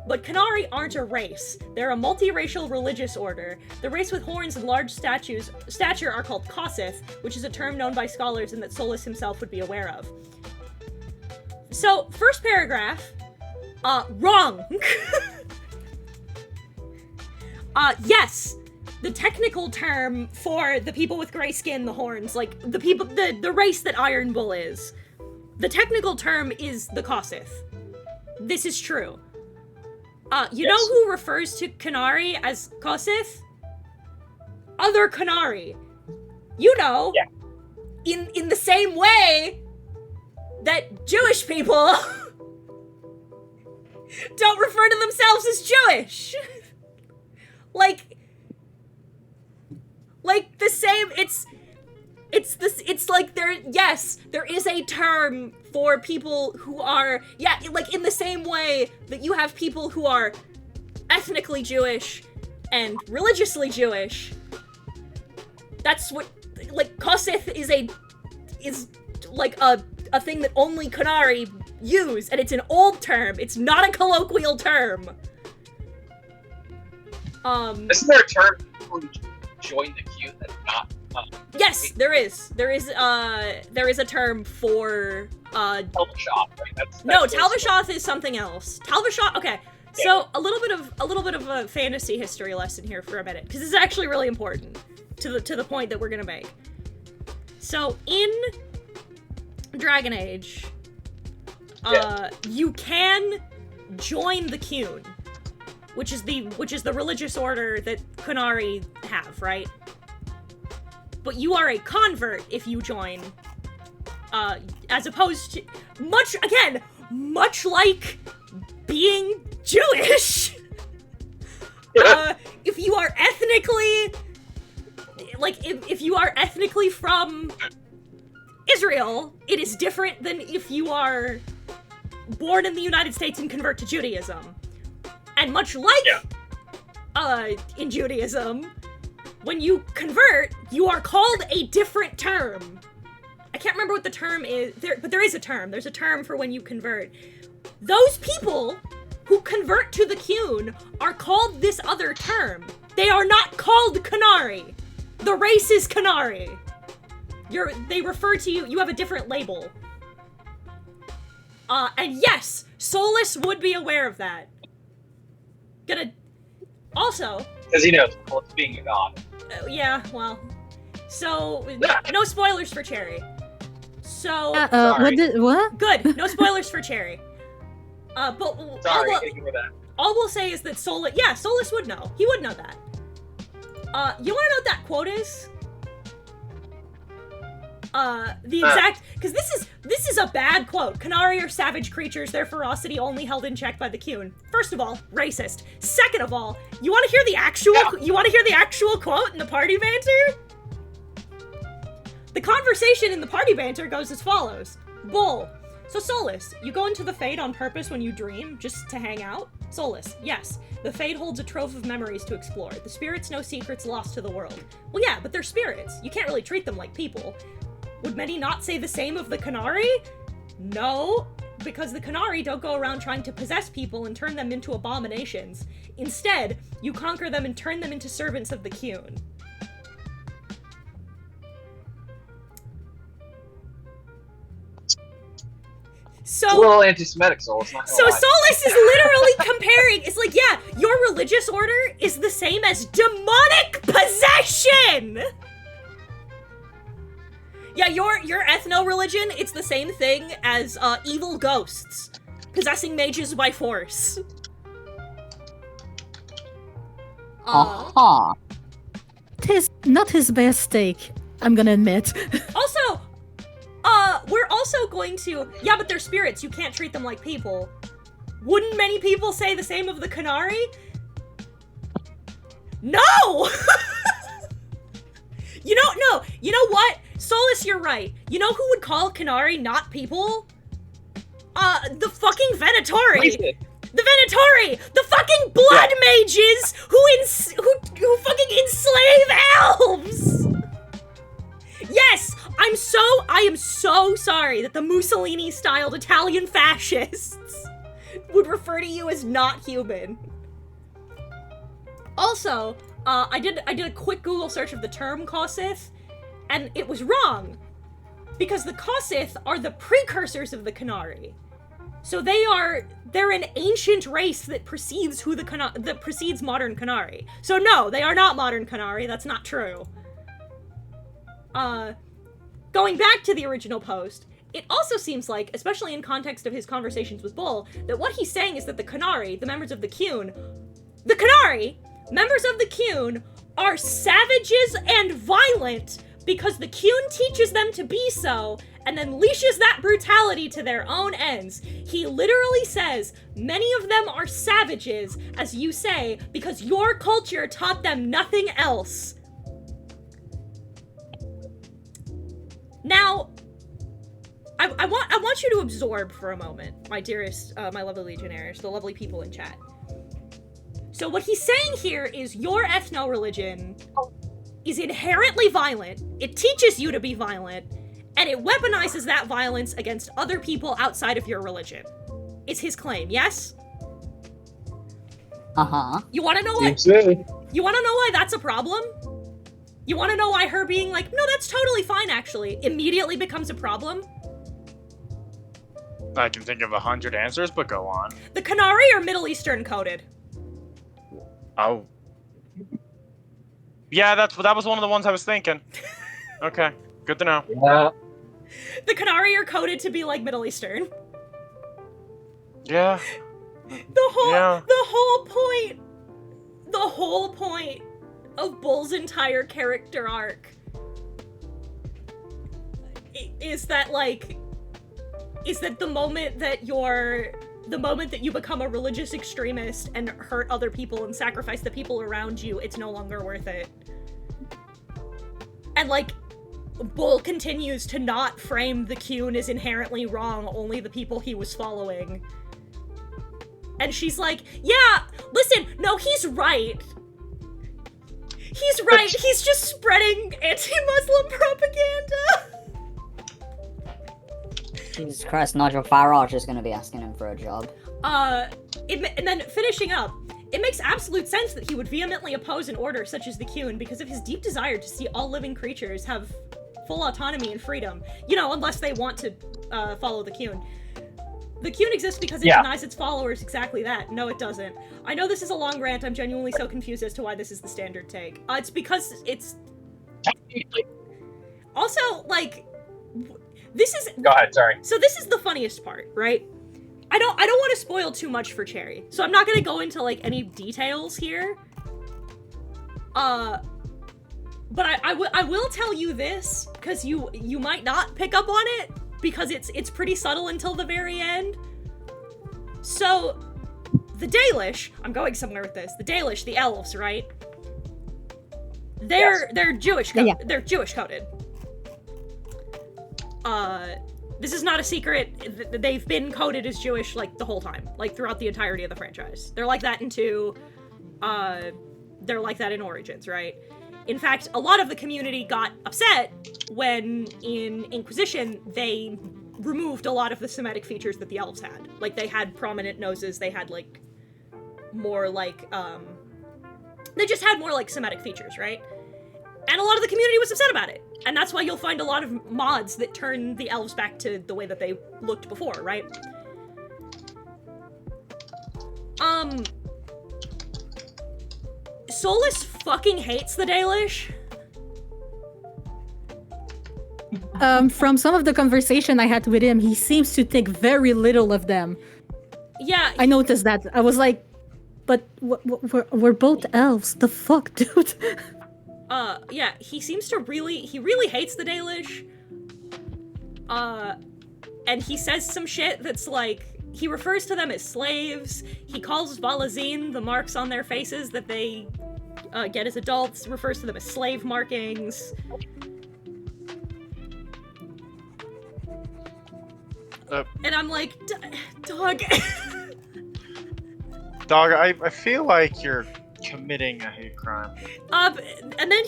But Qunari aren't a race. They're a multiracial religious order. The race with horns and large stature are called Kossith, which is a term known by scholars and that Solus himself would be aware of. So, first paragraph, wrong. Yes, the technical term for the people with gray skin, the horns, like, the race that Iron Bull is, the technical term is the Kossith. This is true. You know who refers to Qunari as Kossith? Other Qunari. You know, in the same way that Jewish people don't refer to themselves as Jewish. like the same, it's like there is a term for people who are, like in the same way that you have people who are ethnically Jewish and religiously Jewish. That's what, like, Kossith is like a thing that only Qunari use, and it's an old term. It's not a colloquial term. Isn't there a term for join the queue that's not? Yes, there is. There is a term for Talbashot, right? That's no, Talbashot is something else. Talbashot. Okay, so a little bit of a fantasy history lesson here for a minute, because this is actually really important to the point that we're gonna make. So in Dragon Age, you can join the Qun, which is the religious order that Qunari have, right? But you are a convert if you join, as opposed to much like being Jewish. If you are ethnically, if you are ethnically from Israel, it is different than if you are born in the United States and convert to Judaism. And much like in Judaism, when you convert, you are called a different term. I can't remember what the term is, but there is a term. There's a term for when you convert. Those people who convert to the Qun are called this other term. They are not called Qunari. The race is Qunari. They refer to you have a different label. And yes, Solus would be aware of that. Also... Because he knows, well, it's being a god. Yeah, well... So, no spoilers for Cherry. So... what? Good, no spoilers for Cherry. But... Sorry, ignore that. All we'll say is that Solus... Yeah, Solus would know. He would know that. You wanna know what that quote is? The exact... Because this is a bad quote. Qunari are savage creatures, their ferocity only held in check by the Qun. First of all, racist. Second of all, you wanna hear the actual quote in the party banter? The conversation in the party banter goes as follows. Bull. So Solus, you go into the Fade on purpose when you dream, just to hang out? Solus, yes. The Fade holds a trove of memories to explore. The spirits know secrets lost to the world. Well, yeah, but they're spirits. You can't really treat them like people. Would many not say the same of the Qunari? No, because the Qunari don't go around trying to possess people and turn them into abominations. Instead, you conquer them and turn them into servants of the Qun. So, it's a little anti-Semitic, Solus. So Solus is literally comparing. It's like, yeah, your religious order is the same as demonic possession. Yeah, your ethno-religion, it's the same thing as evil ghosts possessing mages by force. Tis not his best steak, I'm gonna admit. Also, we're also going to... Yeah, but they're spirits. You can't treat them like people. Wouldn't many people say the same of the Qunari? No! You know what? Solus, you're right. You know who would call Qunari not people? The fucking Venatori! The Venatori! The fucking blood mages who fucking enslave elves! Yes! I am so sorry that the Mussolini-styled Italian fascists would refer to you as not human. Also, I did a quick Google search of the term Kossith, and it was wrong. Because the Kossith are the precursors of the Qunari. So they're an ancient race that precedes modern Qunari. So no, they are not modern Qunari, that's not true. Going back to the original post, it also seems like, especially in context of his conversations with Bull, that what he's saying is that the Qunari, the members of the Qun, members of the Qun are savages and violent because the Qun teaches them to be so, and then leashes that brutality to their own ends. He literally says, many of them are savages, as you say, because your culture taught them nothing else. Now, I want you to absorb for a moment, my dearest, my lovely legionnaires, the lovely people in chat. So what he's saying here is your ethno-religion is inherently violent, it teaches you to be violent, and it weaponizes that violence against other people outside of your religion. Is his claim, yes? Uh-huh. You wanna know why that's a problem? You wanna know why her being like, no, that's totally fine actually, immediately becomes a problem? I can think of 100 answers, but go on. The Qunari are Middle Eastern coded. Oh. Yeah, that was one of the ones I was thinking. Okay, good to know. Yeah. The Qunari are coded to be like Middle Eastern. Yeah. The whole Yeah. point of Bull's entire character arc is that the moment that you become a religious extremist and hurt other people and sacrifice the people around you, it's no longer worth it. And like, Bull continues to not frame the Qun as inherently wrong, only the people he was following. And she's like, yeah, listen, no, he's right. He's right, he's just spreading anti-Muslim propaganda. Jesus Christ, Nigel Farage is gonna be asking him for a job. And then finishing up, it makes absolute sense that he would vehemently oppose an order such as the Qun because of his deep desire to see all living creatures have full autonomy and freedom. You know, unless they want to follow the Qun. The Qun exists because it denies its followers exactly that. No, it doesn't. I know this is a long rant. I'm genuinely so confused as to why this is the standard take. It's because it's... Also, like... This is... Go ahead, sorry. So this is the funniest part, right? I don't want to spoil too much for Cherry, so I'm not gonna go into, like, any details here. But I will tell you this, because you might not pick up on it, because it's pretty subtle until the very end. So, the Dalish, I'm going somewhere with this, the Dalish, the Elves, right? They're Jewish, they're Jewish coded. This is not a secret. They've been coded as Jewish, like, the whole time. Like, throughout the entirety of the franchise. They're like that in 2. They're like that in Origins, right? In fact, a lot of the community got upset when, in Inquisition, they removed a lot of the Semitic features that the Elves had. Like, they had prominent noses, they had, like, more, like, they just had more, like, Semitic features, right? And a lot of the community was upset about it. And that's why you'll find a lot of mods that turn the Elves back to the way that they looked before, right? Solus fucking hates the Dalish. From some of the conversation I had with him, he seems to think very little of them. Yeah. I noticed that. I was like, but we're both elves. The fuck, dude? Yeah, he seems to really hates the Dalish. And he says some shit that's like, he refers to them as slaves. He calls Valazine the marks on their faces that they get as adults, refers to them as slave markings. And I'm like, dog. Dog, I feel like you're committing a hate crime. And then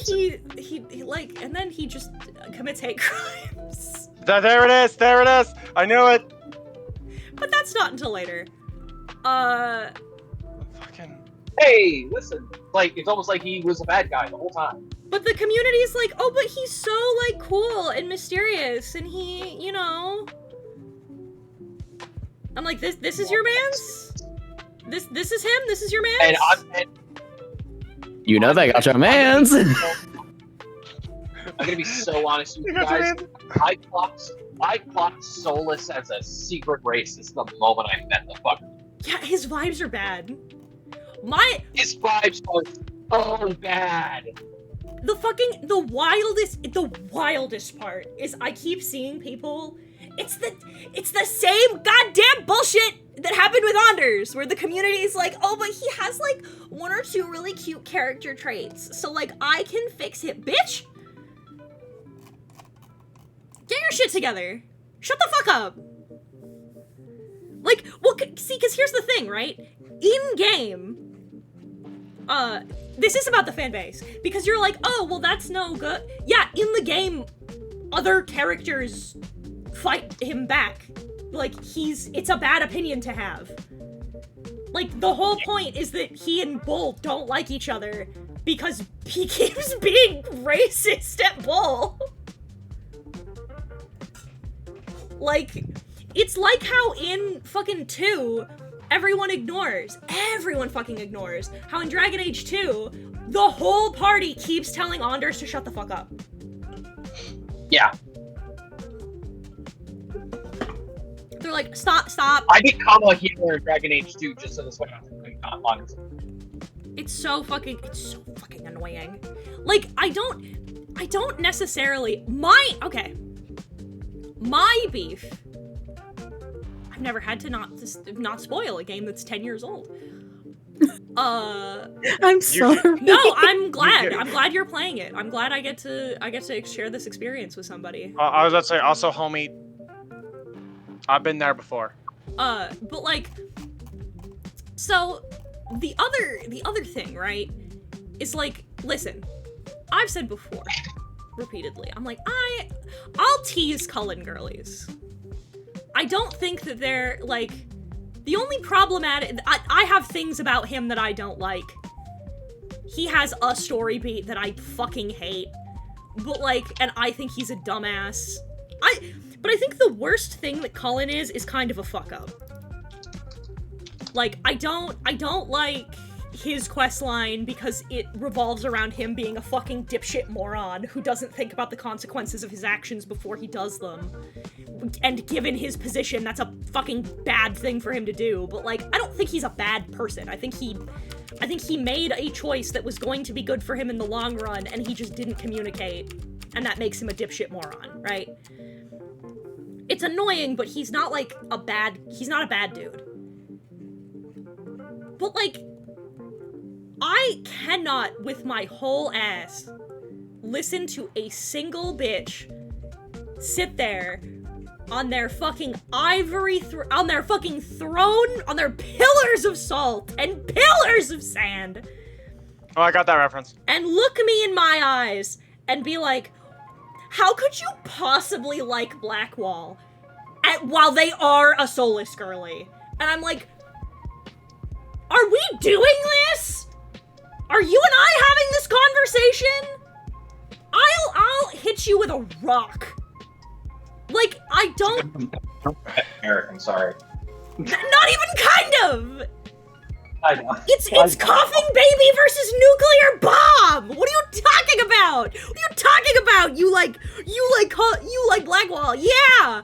he just commits hate crimes. There it is! There it is! I knew it! But that's not until later. Fucking... Hey, listen. Like, it's almost like he was a bad guy the whole time. But the community's like, oh, but he's so, like, cool and mysterious, and he, you know... I'm like, this is your man's? This is him? This is your man's? You know they got your mans. I'm gonna be so honest with you guys. I clocked Solus as a secret racist the moment I met the fucker. Yeah, his vibes are bad. His vibes are so bad. The wildest part is I keep seeing people. It's the same goddamn bullshit that happened with Anders, where the community is like, oh, but he has like 1 or 2 really cute character traits, so like I can fix it, bitch. Get your shit together. Shut the fuck up. Like, well, see, because here's the thing, right? In game, this is about the fan base, because you're like, oh, well, that's no good. Yeah, in the game, other characters fight him back. Like, it's a bad opinion to have. Like, the whole point is that he and Bull don't like each other because he keeps being racist at Bull. Like, it's like how in fucking 2, everyone fucking ignores how in Dragon Age 2, the whole party keeps telling Anders to shut the fuck up. Yeah. like, stop. I become a healer in Dragon Age 2 just so this way I'm not honest. It's so fucking annoying. Like, I don't necessarily, my beef, I've never had to not spoil a game that's 10 years old. I'm sorry. No, I'm glad you're playing it. I'm glad I get to share this experience with somebody. I was about to say, also, homie, I've been there before. But like, so the other thing, right, is like, listen, I've said before, repeatedly, I'm like, I'll tease Cullen girlies. I don't think that they're, like, the only problematic, I have things about him that I don't like. He has a story beat that I fucking hate. But, like, and I think he's a dumbass. But I think the worst thing that Cullen is kind of a fuck up. Like, I don't like his questline because it revolves around him being a fucking dipshit moron who doesn't think about the consequences of his actions before he does them. And given his position, that's a fucking bad thing for him to do. But, like, I don't think he's a bad person. I think he made a choice that was going to be good for him in the long run, and he just didn't communicate. And that makes him a dipshit moron, right? It's annoying, but he's not, like, he's not a bad dude. But, like, I cannot, with my whole ass, listen to a single bitch sit there on their fucking on their fucking throne, on their pillars of salt and pillars of sand. Oh, I got that reference. And look me in my eyes and be like, how could you possibly like Blackwall while they are a soulless girly? And I'm like, are we doing this? Are you and I having this conversation? I'll hit you with a rock. Like, I don't... Eric, I'm sorry. Not even kind of! I know. It's coughing baby versus nuclear bomb! What are you talking about? What are you talking about? You like Blackwall, yeah!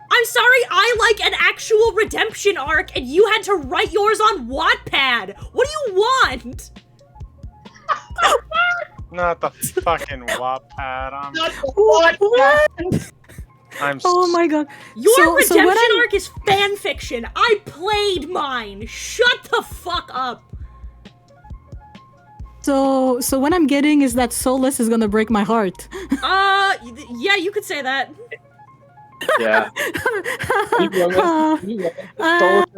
I'm sorry, I like an actual redemption arc and you had to write yours on Wattpad! What do you want? Not the fucking Wattpad. What? Oh my god. Your redemption arc is fanfiction. I played mine. Shut the fuck up. So what I'm getting is that Soulless is gonna break my heart. Yeah, you could say that. Yeah.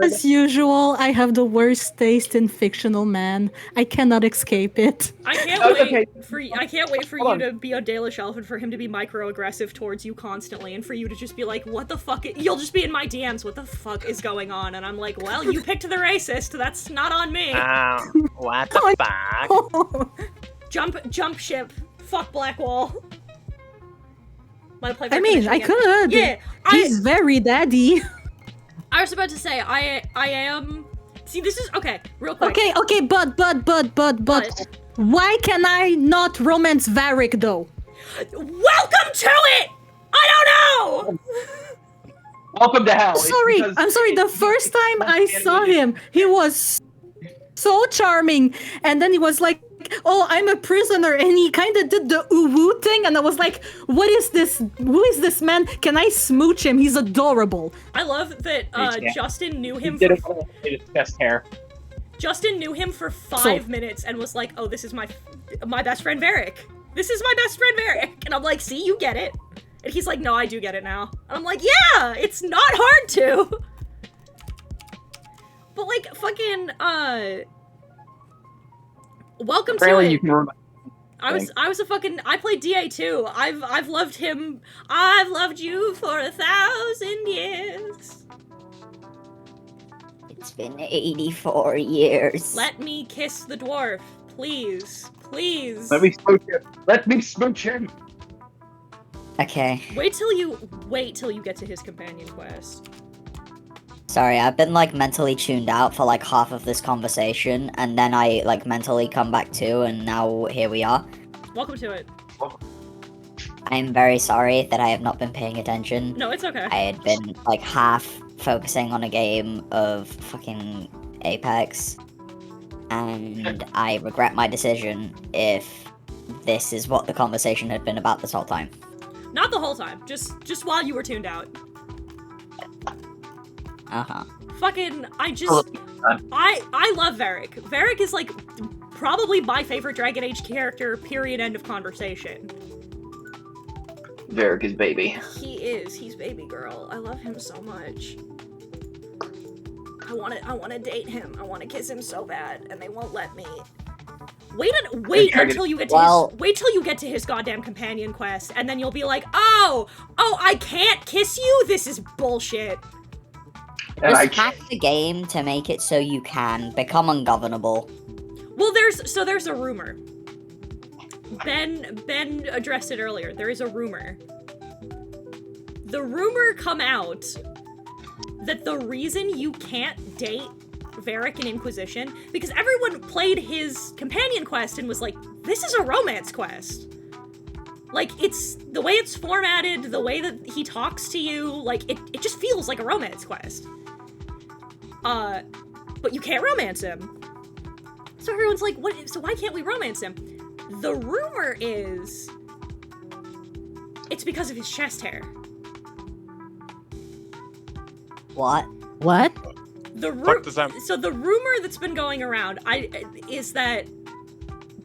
As usual, I have the worst taste in fictional man. I cannot escape it. I can't wait for you to be a Dalish elf and for him to be microaggressive towards you constantly, and for you to just be like, "What the fuck?" You'll just be in my DMs. What the fuck is going on? And I'm like, "Well, you picked the racist. That's not on me." What the fuck? Jump ship. Fuck Blackwall. I mean, I could. Yeah, he's very daddy. I was about to say, I am. See, this is okay. Real quick. Okay, but why can I not romance Varric though? Welcome to it. I don't know. Welcome to hell. I'm sorry. The first time I saw him, he was so charming, and then he was like, "Oh, I'm a prisoner," and he kind of did the uwu thing, and I was like, "What is this? Who is this man? Can I smooch him? He's adorable." I love that Justin knew him. Justin knew him for 5 minutes and was like, "Oh, this is my best friend Varric. This is my best friend Varric," and I'm like, "See, you get it." And he's like, "No, I do get it now." And I'm like, "Yeah, it's not hard to." But like, fucking welcome to it. I played DA too. I've loved him. I've loved you for 1,000 years. It's been 84 years. Let me kiss the dwarf, please, please. Let me smooch him. Okay. Wait till you get to his companion quest. Sorry, I've been like mentally tuned out for like half of this conversation, and then I like mentally come back to, and now here we are. Welcome to it. I'm very sorry that I have not been paying attention. No, it's okay. I had been like half focusing on a game of fucking Apex, and I regret my decision if this is what the conversation had been about this whole time. Not the whole time. Just while you were tuned out. Uh-huh. Fucking, I love Varric. Varric is like probably my favorite Dragon Age character, period, end of conversation. Varric is baby. He is. He's baby girl. I love him so much. I wanna date him. I wanna kiss him so bad, and they won't let me. Wait until you get to wait till you get to his goddamn companion quest, and then you'll be like, oh, I can't kiss you? This is bullshit. Just hack the game to make it so you can become ungovernable. Well, there's a rumor. Ben addressed it earlier. There is a rumor. The rumor come out that the reason you can't date Varric in Inquisition, because everyone played his companion quest and was like, this is a romance quest. Like, it's the way it's formatted, the way that he talks to you, like, it just feels like a romance quest. But you can't romance him. So everyone's like, what? So why can't we romance him? The rumor is it's because of his chest hair. What? What? So the rumor that's been going around is that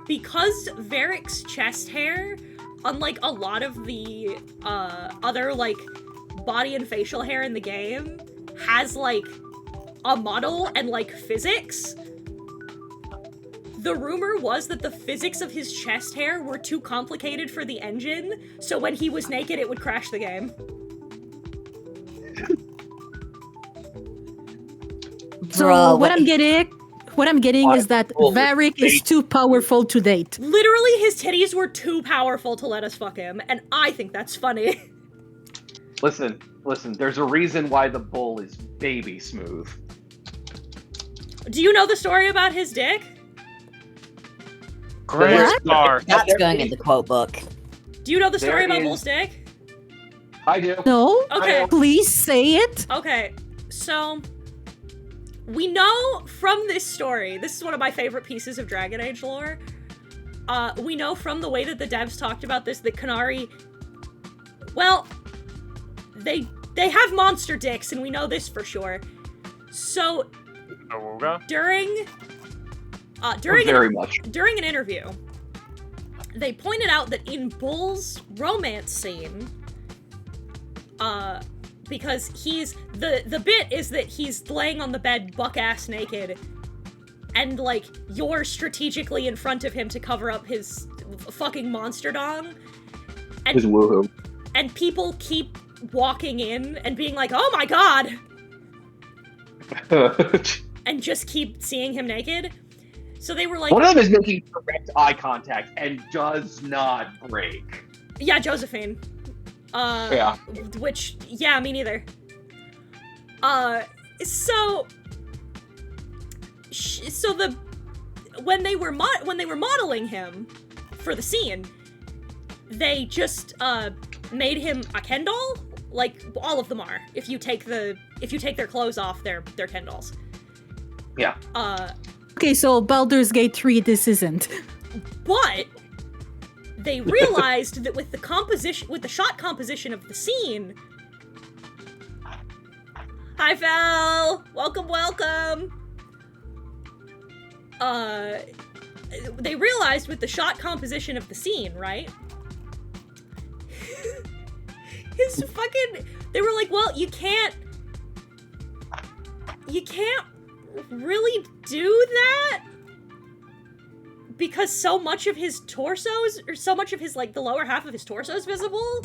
because Varric's chest hair, unlike a lot of the other like body and facial hair in the game, has like a model and like physics. The rumor was that the physics of his chest hair were too complicated for the engine, so when he was naked it would crash the game. So Bro, what I'm getting is that Varric is too powerful to date. Literally, his titties were too powerful to let us fuck him, and I think that's funny. Listen, there's a reason why the bull is baby smooth. Do you know the story about his dick? Great star. That's going in the quote book. Do you know the story There about is- Bull's dick? I do. No? Okay. Please say it. Okay, so we know from this story, this is one of my favorite pieces of Dragon Age lore, we know from the way that the devs talked about this that Qunari, well, they have monster dicks, and we know this for sure. So, during an interview, they pointed out that in Bull's romance scene, because he's the bit is that he's laying on the bed buck-ass naked, and like you're strategically in front of him to cover up his fucking monster dong, and His woohoo. and people keep walking in and being like, oh my god, and just keep seeing him naked. So they were like, One of them is making direct eye contact and does not break. yeah, Josephine. Yeah. Which, yeah, me neither. So when they were modeling him for the scene, they just made him a Ken doll. Like all of them are. If you take their clothes off, they're Ken dolls. Yeah. Okay, so Baldur's Gate 3, this isn't. But they realized that with the shot composition of the scene. Hi, Val! Welcome! They realized with the shot composition of the scene, right? They were like, well, you can't really do that because so much of his torso's, or so much of his, like, the lower half of his torso is visible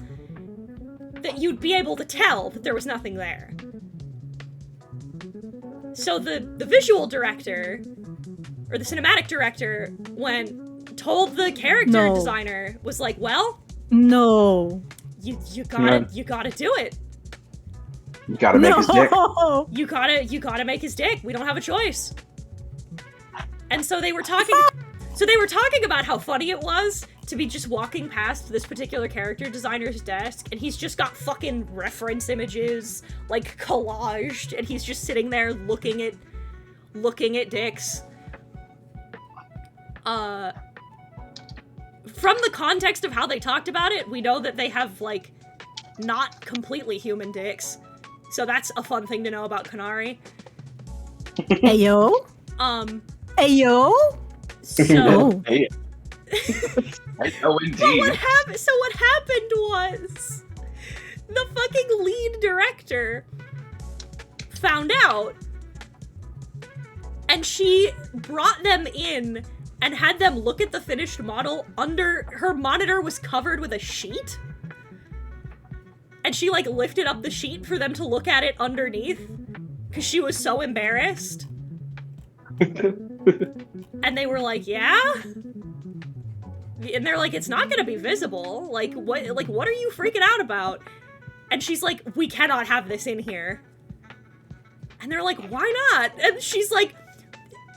that you'd be able to tell that there was nothing there. So the visual director, or the cinematic director, told the character designer, was like, well, no, you gotta do it. You gotta make his dick. You gotta make his dick. We don't have a choice. And so they were talking about how funny it was to be just walking past this particular character designer's desk, and he's just got fucking reference images, like, collaged, and he's just sitting there looking at dicks. From the context of how they talked about it, we know that they have, like, not completely human dicks. So that's a fun thing to know about Kanari. Ayo? Ayo? So... Hey. I know indeed. So what happened was... the fucking lead director found out, and she brought them in and had them look at the finished model under... her monitor was covered with a sheet. And she, like, lifted up the sheet for them to look at it underneath. Because she was so embarrassed. And they were like, yeah? And they're like, it's not gonna be visible. Like, what are you freaking out about? And she's like, we cannot have this in here. And they're like, why not? And she's like,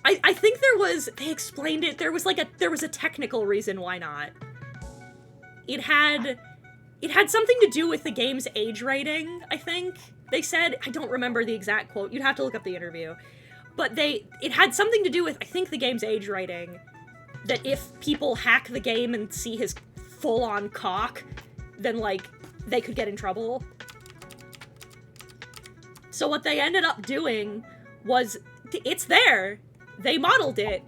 I think they explained it, there was a technical reason why not. It had something to do with the game's age rating, I think. They said, I don't remember the exact quote, you'd have to look up the interview. But it had something to do with, I think, the game's age rating. That if people hack the game and see his full-on cock, then, like, they could get in trouble. So what they ended up doing was, it's there. They modeled it,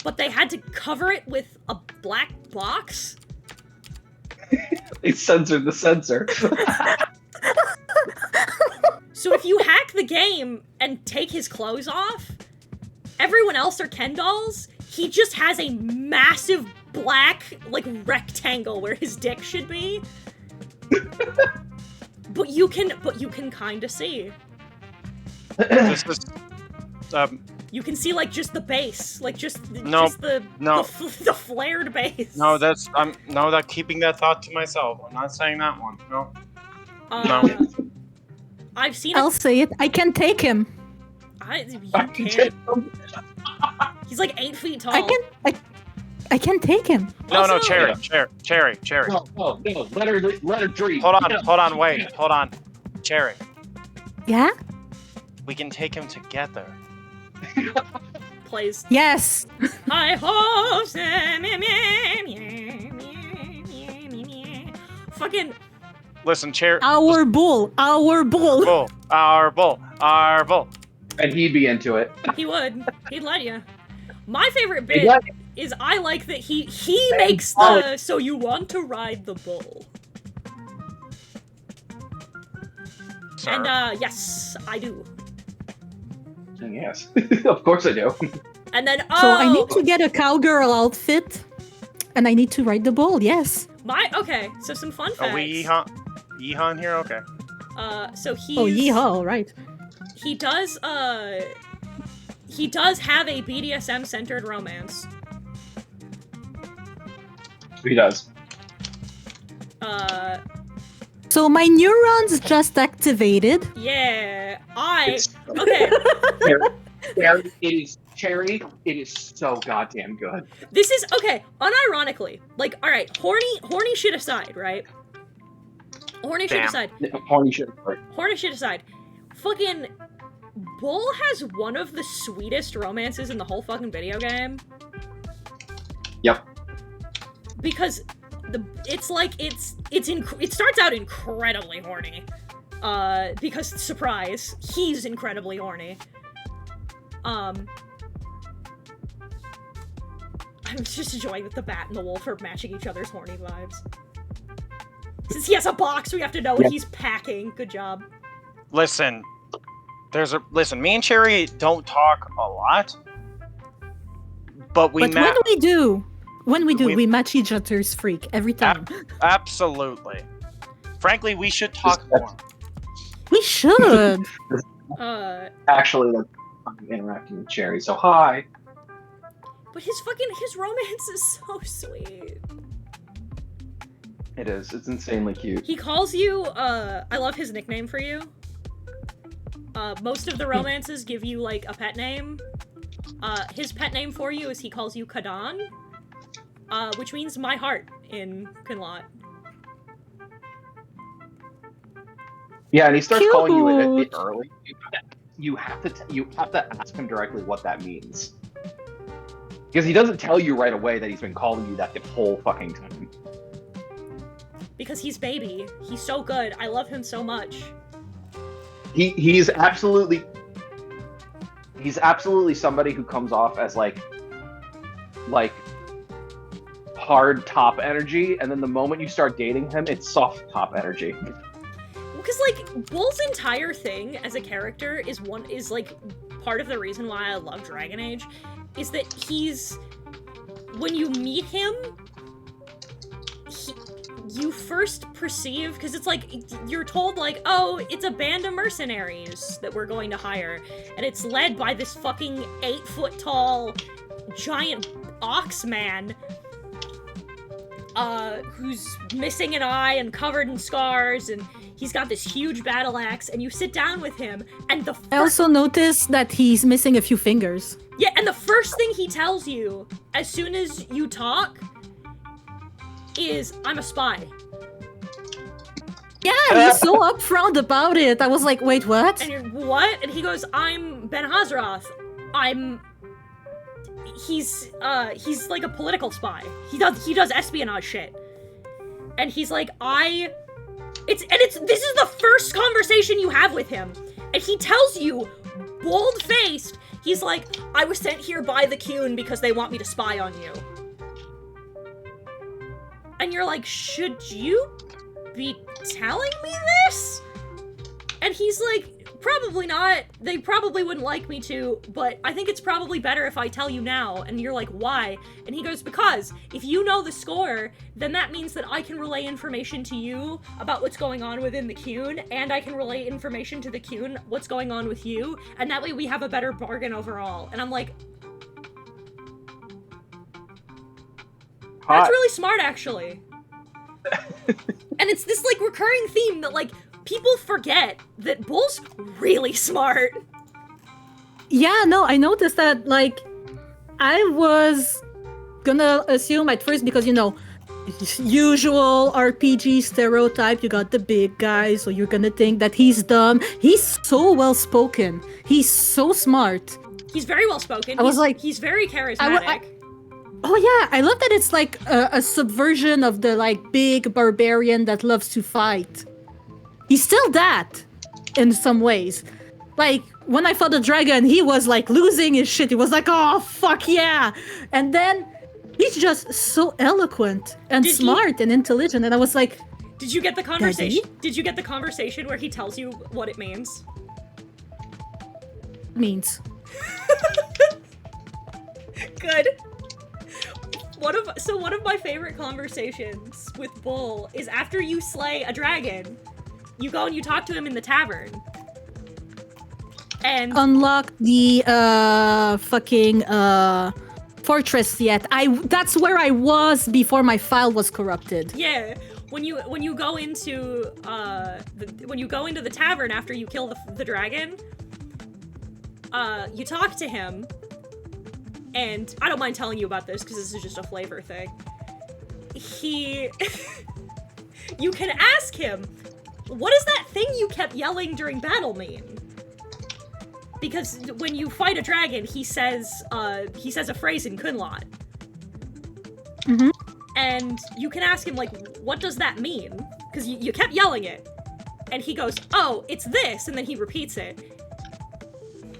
but they had to cover it with a black box. They censored the censor. So if you hack the game and take his clothes off, everyone else are Ken dolls. He just has a massive black, like, rectangle where his dick should be. But you can kind of see. This is, You can see, like, just the base, like, just the flared base. No, I'm keeping that thought to myself. I'm not saying that one. No. No. I've seen I'll say it. I can take him. You can't. He's like 8 feet tall. I can take him. No, Also, Cherry. No, let her dream. Hold on, wait. Cherry, Yeah? we can take him together. Plays. Yes. High hopes. Fucking. Listen, Cherry. Our bull. Our bull. And he'd be into it. He would. He'd let you. My favorite bit is I like that he makes the so you want to ride the bull. Sir. And yes, I do. Yes, of course I do. And then So I need to get a cowgirl outfit, and I need to ride the bull. Yes. Okay, so some fun facts. Are we yeehaw here? Okay. So he's... Oh, yeehaw! All right. He does have a BDSM-centered romance. He does. So my neurons just activated. Yeah, okay. Cherry, it is so goddamn good. This is, okay, unironically, like, alright, horny shit aside, right? Horny shit aside. Horny shit aside. Fucking Bull has one of the sweetest romances in the whole fucking video game. Yep. Because it starts out incredibly horny. Because surprise, he's incredibly horny. I'm just enjoying that the bat and the wolf are matching each other's horny vibes. Since he has a box, we have to know what he's packing. Good job. Listen, me and Cherry don't talk a lot, but when we do, we match each other's freak every time. Absolutely. Frankly, we should talk more. We should. Actually, I'm interacting with Cherry, so hi. But his romance is so sweet. It is. It's insanely cute. He calls you, I love his nickname for you. Most of the romances give you, like, a pet name. His pet name for you is he calls you Kadan. which means my heart in Kunlot. Yeah, and he starts calling you a bit Cute. early. You have to ask him directly what that means. Because he doesn't tell you right away that he's been calling you that the whole fucking time. Because he's baby. He's so good. I love him so much. He's absolutely somebody who comes off as like hard top energy, and then the moment you start dating him, it's soft top energy. Because like Bull's entire thing as a character is like part of the reason why I love Dragon Age, is that when you meet him, you first perceive, because it's like, you're told like, oh, it's a band of mercenaries that we're going to hire, and it's led by this fucking 8-foot-tall giant ox man, who's missing an eye and covered in scars, and he's got this huge battle axe, and you sit down with him, and I also noticed that he's missing a few fingers. Yeah, and the first thing he tells you, as soon as you talk, is, I'm a spy. Yeah, he's so upfront about it. I was like, wait, what? And you're, what? And he goes, I'm Ben Hazaroth. He's like a political spy. He does espionage shit. And he's like, this is the first conversation you have with him. And he tells you, bold-faced, he's like, I was sent here by the Qun because they want me to spy on you. And you're like, should you be telling me this? And he's like, probably not. They probably wouldn't like me to, but I think it's probably better if I tell you now. And you're like, why? And he goes, because if you know the score, then that means that I can relay information to you about what's going on within the Qun, and I can relay information to the Qun what's going on with you, and that way we have a better bargain overall. And I'm like, that's really smart, actually. And it's this, like, recurring theme that, like, people forget that Bull's really smart. Yeah, no, I noticed that, like, I was gonna assume at first, because, you know, usual RPG stereotype, you got the big guy, so you're gonna think that he's dumb. He's so well-spoken. He's so smart. He's very well-spoken. I was like... He's very charismatic. Oh yeah, I love that it's like a subversion of the like big barbarian that loves to fight. He's still that, in some ways. Like, when I fought the dragon, he was like losing his shit. He was like, oh, fuck yeah. And then he's just so eloquent and smart and intelligent. And I was like, did you get the conversation? Did you get the conversation where he tells you what it means? Means. Good. One of my favorite conversations with Bull is after you slay a dragon, you go and you talk to him in the tavern. And unlock the fucking fortress yet. That's where I was before my file was corrupted. Yeah, when you go into the tavern after you kill the dragon, you talk to him. And I don't mind telling you about this because this is just a flavor thing. You can ask him, what does that thing you kept yelling during battle mean? Because when you fight a dragon, he says a phrase in Kunlot. Mm-hmm. And you can ask him, like, what does that mean? Because you kept yelling it. And he goes, oh, it's this, and then he repeats it.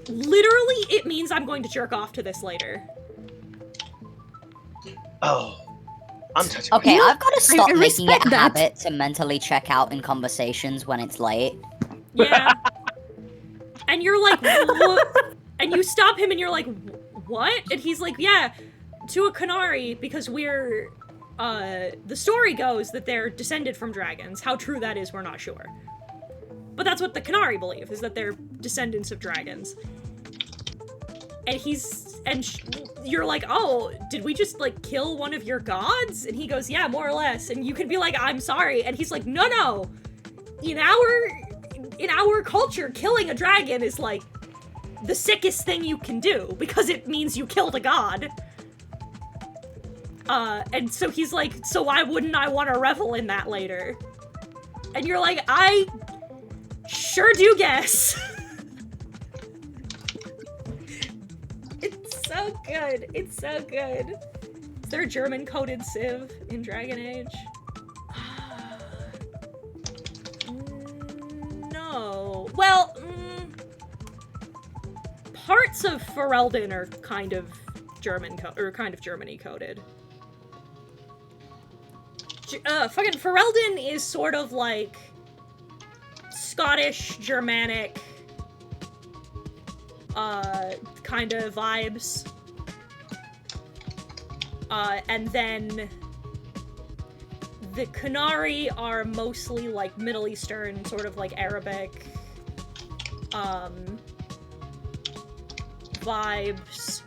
Literally, it means I'm going to jerk off to this later. Oh, I'm touching. Okay, I've got to stop I making it a that. habit to mentally check out in conversations when it's late. Yeah. And you're like, what? And you stop him and you're like, what? And he's like, yeah, to a Canary, because we're, the story goes that they're descended from dragons. How true that is, we're not sure. But that's what the Canary believe, is that they're descendants of dragons. And you're like, oh, did we just, like, kill one of your gods? And he goes, yeah, more or less. And you can be like, I'm sorry. And he's like, no. In our culture, killing a dragon is, like, the sickest thing you can do, because it means you killed a god. And so he's like, so why wouldn't I want to revel in that later? And you're like, I sure do guess. It's so good. It's so good. Is there a German-coded Civ in Dragon Age? No. Well, parts of Ferelden are kind of Germany coded. Fucking Ferelden is sort of like Scottish, Germanic, kind of vibes. And then the Qunari are mostly like Middle Eastern, sort of like Arabic, vibes.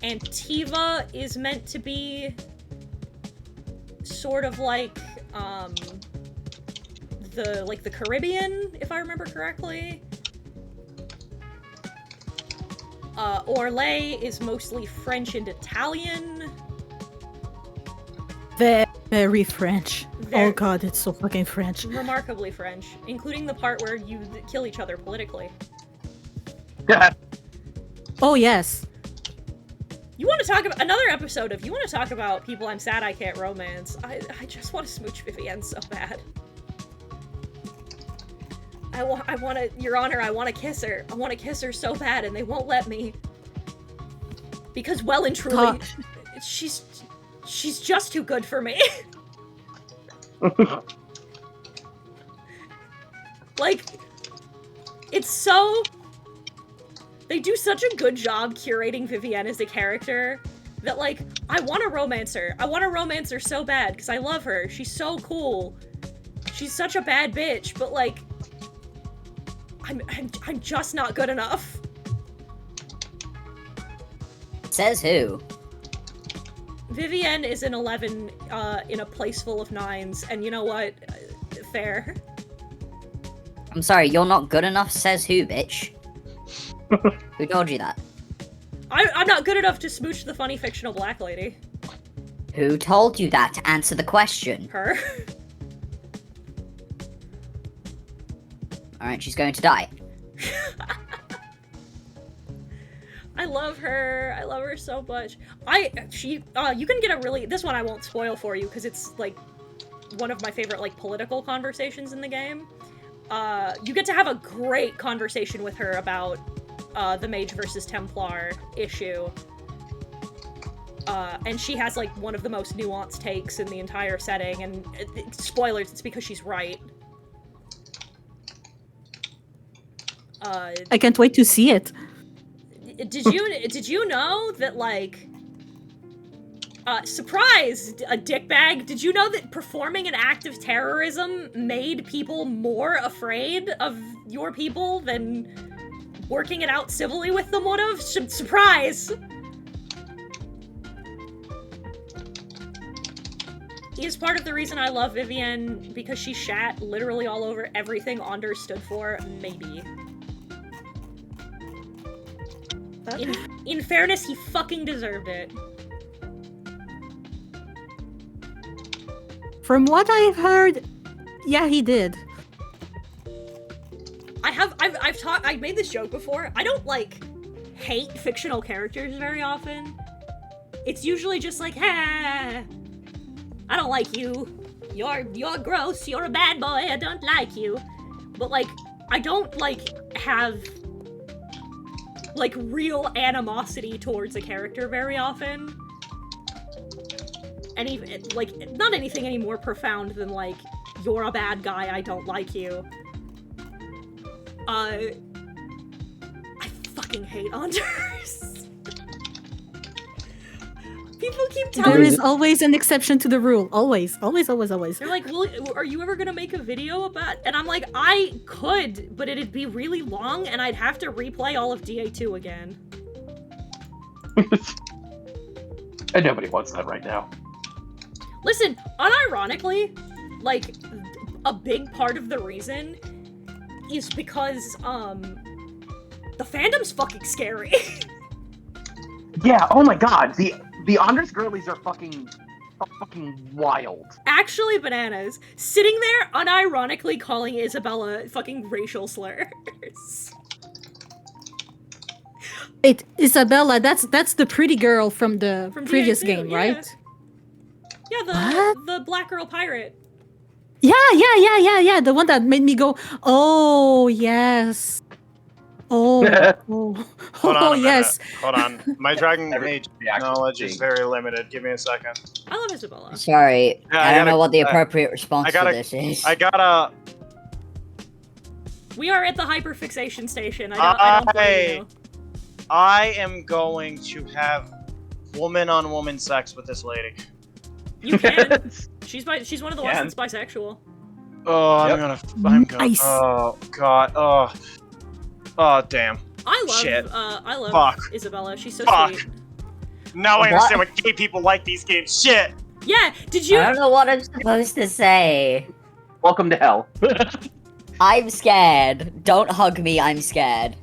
Antiva is meant to be sort of like, the Caribbean, if I remember correctly. Orlais is mostly French and Italian. Very French. Oh god, it's so fucking French. Remarkably French, including the part where you kill each other politically. Oh yes. You want to talk about another episode of you want to talk about people I'm sad I can't romance. I just want to smooch Vivienne so bad. I want to, Your Honor, I want to kiss her. I want to kiss her so bad and they won't let me. Because well and truly, she's just too good for me. Like, it's so... They do such a good job curating Vivienne as a character that, like, I want to romance her. I want to romance her so bad because I love her. She's so cool. She's such a bad bitch, but, like, I'm just not good enough. Says who? Vivienne is an 11 in a place full of 9s, and you know what? Fair. I'm sorry, you're not good enough, says who, bitch? Who told you that? I'm not good enough to smooch the funny fictional black lady. Who told you that? To answer the question. Her. Alright, she's going to die. I love her. I love her so much. You can get a really, this one I won't spoil for you because it's like one of my favorite like political conversations in the game. You get to have a great conversation with her about the Mage versus Templar issue. And she has like one of the most nuanced takes in the entire setting, and spoilers, it's because she's right. I can't wait to see it. Did you know that, like, surprise, a dickbag, did you know that performing an act of terrorism made people more afraid of your people than working it out civilly with them would've? Surprise! He is part of the reason I love Vivienne, because she shat literally all over everything Onder stood for, maybe. In fairness, he fucking deserved it. From what I've heard, yeah, he did. I've made this joke before. I don't, like, hate fictional characters very often. It's usually just like, hey, I don't like you. You're gross. You're a bad boy. I don't like you. But, like, I don't, like, have, like, real animosity towards a character very often. And even, like, not anything any more profound than, like, you're a bad guy, I don't like you. I fucking hate Anders. People keep telling me. There is always an exception to the rule. Always. Always, always, always. They're like, well, are you ever gonna make a video about... And I'm like, I could, but it'd be really long, and I'd have to replay all of DA2 again. And nobody wants that right now. Listen, unironically, like, a big part of the reason is because, the fandom's fucking scary. Yeah, oh my god, the The honors girlies are fucking wild. Actually bananas. Sitting there unironically calling Isabella fucking racial slurs. Wait, Isabella, that's the pretty girl from the previous DA2, game, yeah. right? Yeah, the black girl pirate. Yeah. The one that made me go, oh yes. Oh, Hold on a minute. yes. Hold on. My Dragon Age reaction knowledge is thing. very limited. Give me a second. I love Isabella. Sorry, Yeah, I don't gotta- know what the appropriate response I gotta- to this is. I gotta. We are at the hyperfixation station. I don't blame you. I am going to have woman-on-woman sex with this lady. You can. She's one of the ones Can. that's bisexual. Oh, I'm Nice. gonna. Oh God. Oh damn. I love Shit. I love Fuck. Isabella. She's so Fuck. sweet. Now I understand why gay people like these games. Shit. Yeah, did you I don't know what I'm supposed to say. Welcome to hell. I'm scared. Don't hug me, I'm scared.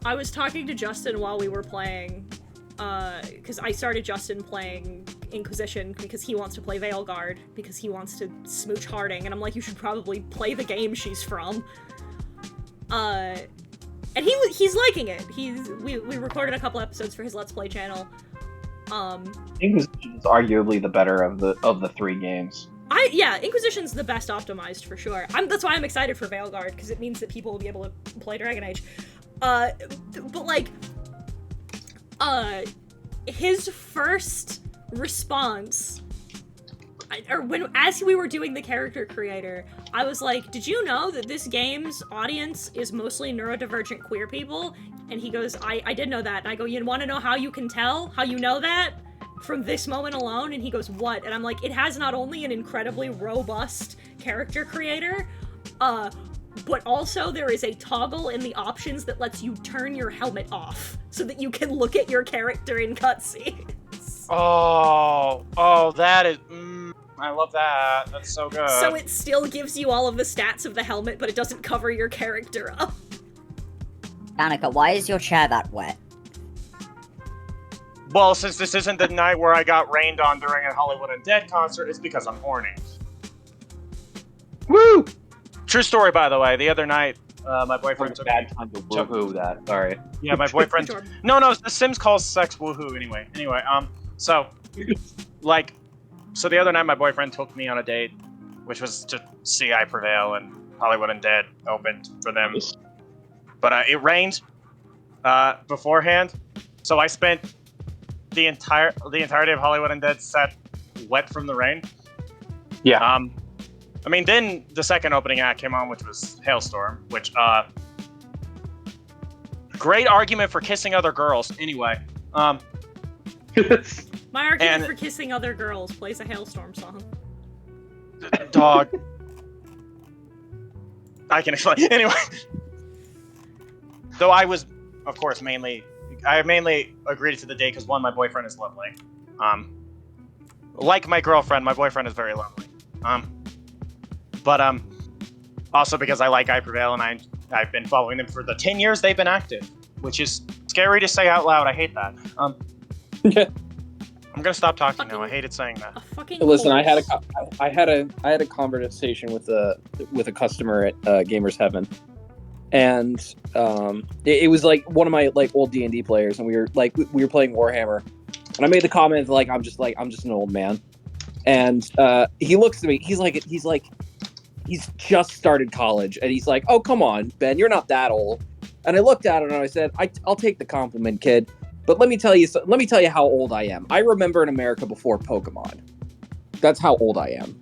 I was talking to Justin while we were playing, because I started Justin playing Inquisition because he wants to play Veilguard, because he wants to smooch Harding, and I'm like, you should probably play the game she's from. And he's liking it. We recorded a couple episodes for his Let's Play channel. Inquisition is arguably the better of the three games. Inquisition's the best optimized for sure. That's why I'm excited for Veilguard, because it means that people will be able to play Dragon Age. But like, his first response, as we were doing the character creator, I was like, did you know that this game's audience is mostly neurodivergent queer people? And he goes, I did know that. And I go, you want to know how you can tell? How you know that? From this moment alone? And he goes, what? And I'm like, it has not only an incredibly robust character creator, but also there is a toggle in the options that lets you turn your helmet off so that you can look at your character in cutscenes. Oh, that is. I love that. That's so good. So it still gives you all of the stats of the helmet, but it doesn't cover your character up. Danica, why is your chair that wet? Well, since this isn't the night where I got rained on during a Hollywood Undead concert, it's because I'm horny. Woo! True story, by the way. The other night, my boyfriend took Bad time to woohoo that. Sorry. Yeah, my boyfriend. No, The Sims calls sex woohoo anyway. So the other night my boyfriend took me on a date, which was to see I Prevail and Hollywood Undead opened for them. But it rained beforehand, so I spent the entirety of Hollywood Undead set wet from the rain. Yeah. Then the second opening act came on, which was Hailstorm, which great argument for kissing other girls. Anyway, My argument for kissing other girls plays a Hailstorm song. Dog. I can explain. Anyway. Though I was, of course, mainly agreed to the date because one, my boyfriend is lovely. Like my girlfriend, my boyfriend is very lovely. But also because I like I Prevail and I've been following them for the 10 years they've been active, which is scary to say out loud. I hate that. I'm gonna stop talking now. I hated saying that. Listen, I had a conversation with a customer at Gamers Heaven, and it was like one of my old D&D players, and we were playing Warhammer, and I made the comment like I'm just an old man, and he looks at me. He's just started college, and he's like, "Oh, come on, Ben, you're not that old." And I looked at him and I said, "I'll take the compliment, kid. But let me tell you how old I am. I remember in America before Pokemon. That's how old I am."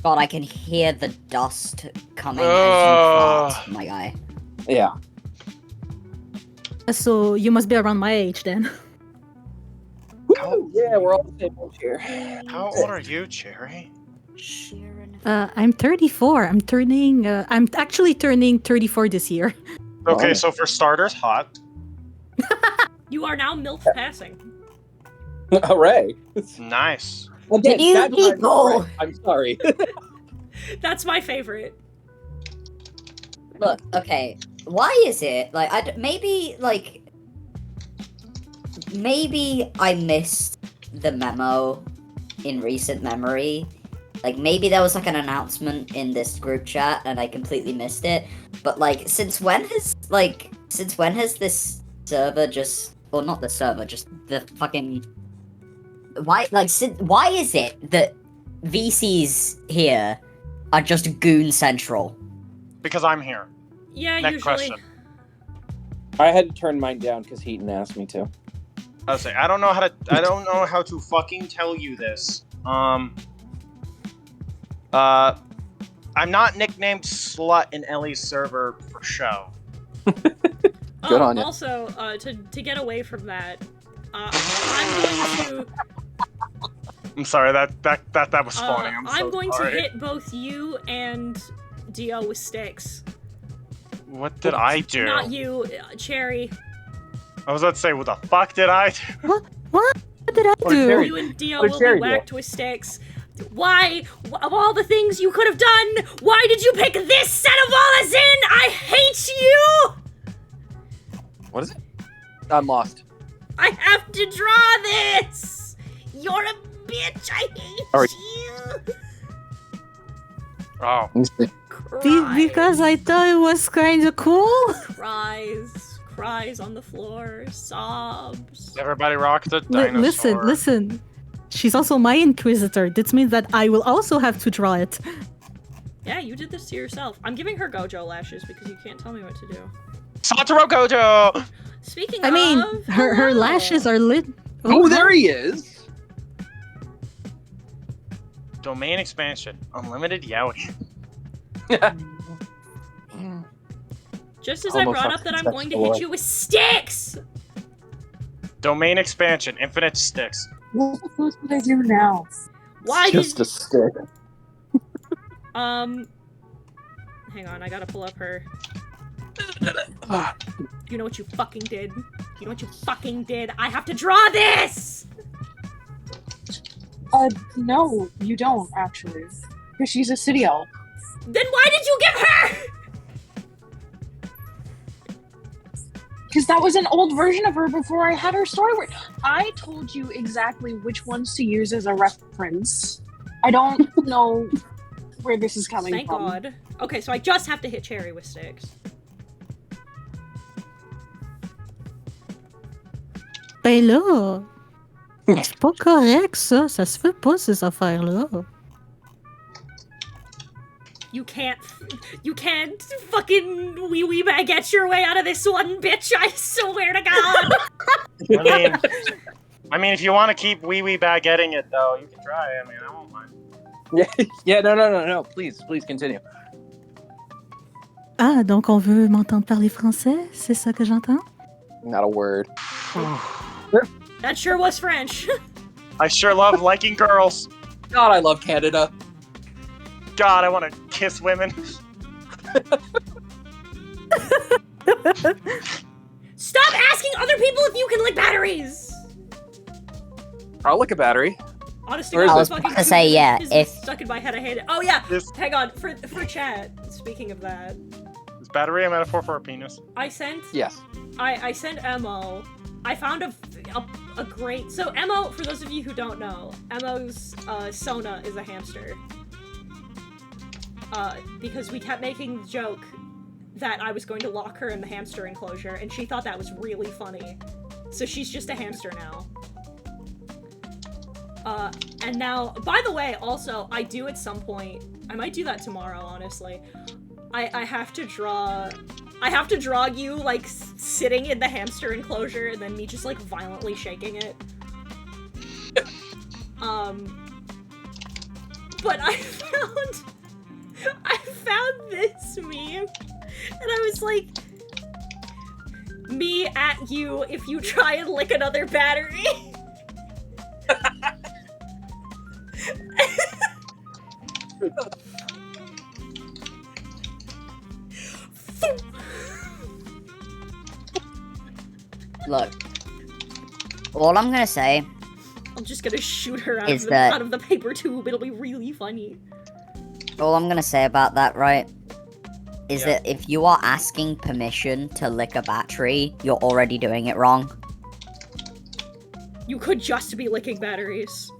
God, I can hear the dust coming as you fart, my guy. Yeah. So you must be around my age then. Yeah, we're all the same age here. How old are you, Cherry? I'm 34. I'm actually turning 34 this year. Okay, so for starters, hot. You are now MILF passing. Hooray! Nice. Did you people? I'm sorry. That's my favorite. Look, okay. Why is it maybe maybe I missed the memo in recent memory. Like, maybe there was, like, an announcement in this group chat and I completely missed it. But, like, since when has this server just... Or not the server, just the fucking... Why is it that VCs here are just goon central? Because I'm here. Yeah, Next usually. question. I had to turn mine down because Heaton asked me to. I was saying, I don't know how to fucking tell you this. I'm not nicknamed Slut in Ellie's server for show. Good on you. Also, to get away from that, I'm going to... I'm sorry, that was funny. I'm going sorry. to hit both you and Dio with sticks. What did I do? Not you, Cherry. I was about to say, what the fuck did I do? What did I do? You and Dio will be whacked with sticks. Why? Of all the things you could have done, why did you pick this set of Wallace in? I hate you! What is it? I'm lost. I have to draw this! You're a bitch, I hate you! Oh. Because I thought it was kind of cool? Cries on the floor, sobs. Everybody rock the dinosaur. Listen. She's also my Inquisitor. This means that I will also have to draw it. Yeah, you did this to yourself. I'm giving her Gojo lashes because you can't tell me what to do. Satoru Gojo! Speaking I mean, her lashes are lit. Oh, there he is! Domain expansion. Unlimited yaoi. Just as I brought up that I'm going to hit you with sticks! Domain expansion. Infinite sticks. What the fuck would I do now? Why Just a stick. Hang on, I gotta pull up her. You know what you fucking did? You know what you fucking did? I have to draw this! No, you don't, actually. Because she's a city elf. Then why did you give her? Because that was an old version of her before I had her story. I told you exactly which ones to use as a reference. I don't know where this is coming Thank from. God. Okay, so I just have to hit Cherry with sticks. Ben là, c'est pas correct ça se fait pas ces affaires-là. You can't fucking wee baguette your way out of this one, bitch, I swear to God! I mean, if you want to keep wee baguetting it, though, you can try. I mean, I won't mind. Yeah, no, please continue. Ah, donc on veut m'entendre parler français? C'est ça que j'entends? Not a word. That sure was French. I sure love liking girls. God, I love Canada. God, I want to kiss women. Stop asking other people if you can lick batteries! I'll lick a battery. Honestly, I was about to say, yeah, if... stuck in my head, I hate it. Oh yeah, hang on, for chat, speaking of that. Is battery a metaphor for a penis? I sent... Yes. I sent Emo. I found a great... So Emo, for those of you who don't know, Emo's Sona is a hamster. Because we kept making the joke that I was going to lock her in the hamster enclosure, and she thought that was really funny. So she's just a hamster now. And now, by the way, also, I do at some point, I might do that tomorrow, honestly. I have to draw you, like, sitting in the hamster enclosure, and then me just, like, violently shaking it. But I found this meme, and I was like, me at you if you try and lick another battery. Look, all I'm gonna say... I'm just gonna shoot her out of the paper tube. It'll be really funny. All I'm gonna say about that, right, is that if you are asking permission to lick a battery, you're already doing it wrong. You could just be licking batteries.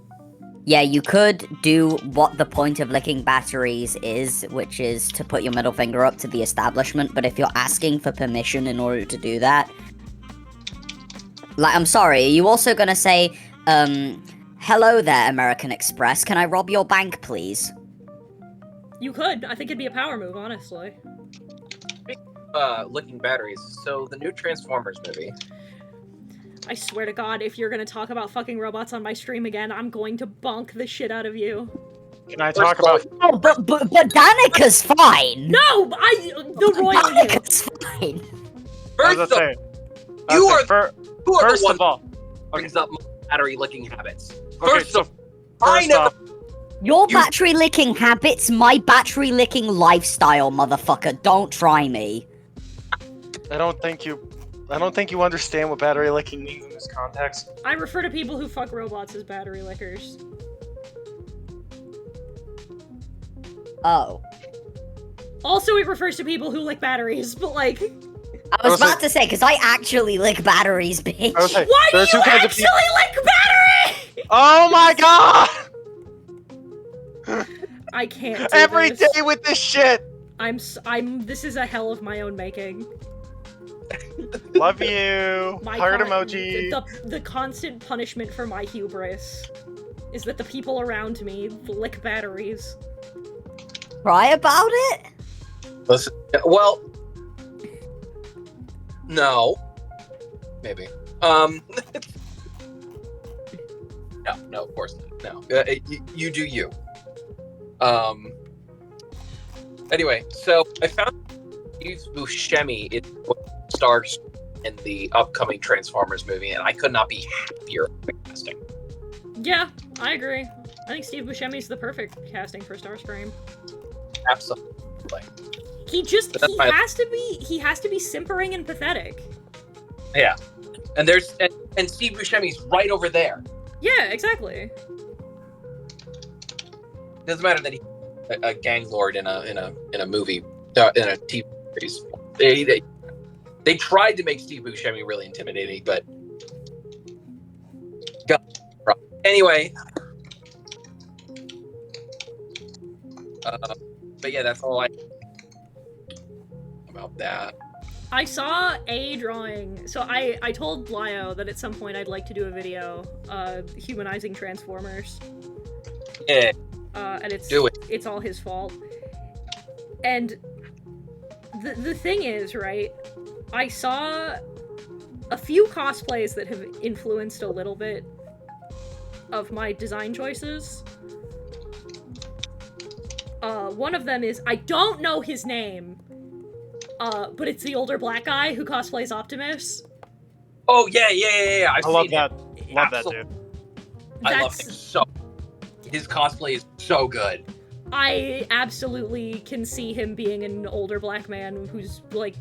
Yeah, you could do what the point of licking batteries is, which is to put your middle finger up to the establishment, but if you're asking for permission in order to do that... Like, I'm sorry, are you also gonna say, hello there, American Express, can I rob your bank, please? You could. I think it'd be a power move, honestly. Licking batteries. So the new Transformers movie. I swear to God, if you're gonna talk about fucking robots on my stream again, I'm going to bonk the shit out of you. Can I talk about? Oh, but Danica's fine. No, the royal Danica's fine. First of First of all, brings up battery licking habits. Okay, First off, Your battery licking habits, my battery licking lifestyle, motherfucker. Don't try me. I don't think you understand what battery licking means in this context. I refer to people who fuck robots as battery lickers. Oh. Also, it refers to people who lick batteries, but like... I was about to say, because I actually lick batteries, bitch. Why do you actually lick batteries? Oh my god! I can't do Every this. day with this shit! This is a hell of my own making. Love you. Heart emoji. The constant punishment for my hubris is that the people around me lick batteries. Cry about it? Listen, well, no, maybe. No, of course not. No, you do you. Anyway, so I found Steve Buscemi is stars in the upcoming Transformers movie, and I could not be happier with the casting. Yeah, I agree. I think Steve Buscemi's the perfect casting for Starscream. Absolutely. He has to be simpering and pathetic. Yeah, and and Steve Buscemi's right over there. Yeah, exactly. Doesn't matter that he's a gang lord in a movie, in a TV series. They tried to make Steve Buscemi really intimidating, but anyway. But yeah, that's all I about that. I saw a drawing. So I told Lyo that at some point I'd like to do a video humanizing Transformers. Yeah. And Do it. It's all his fault. And the thing is, right, I saw a few cosplays that have influenced a little bit of my design choices. One of them is, I don't know his name, but it's the older black guy who cosplays Optimus. Oh, yeah. I love that. Love that dude. I love him so. His cosplay is so good. I absolutely can see him being an older black man who's, like,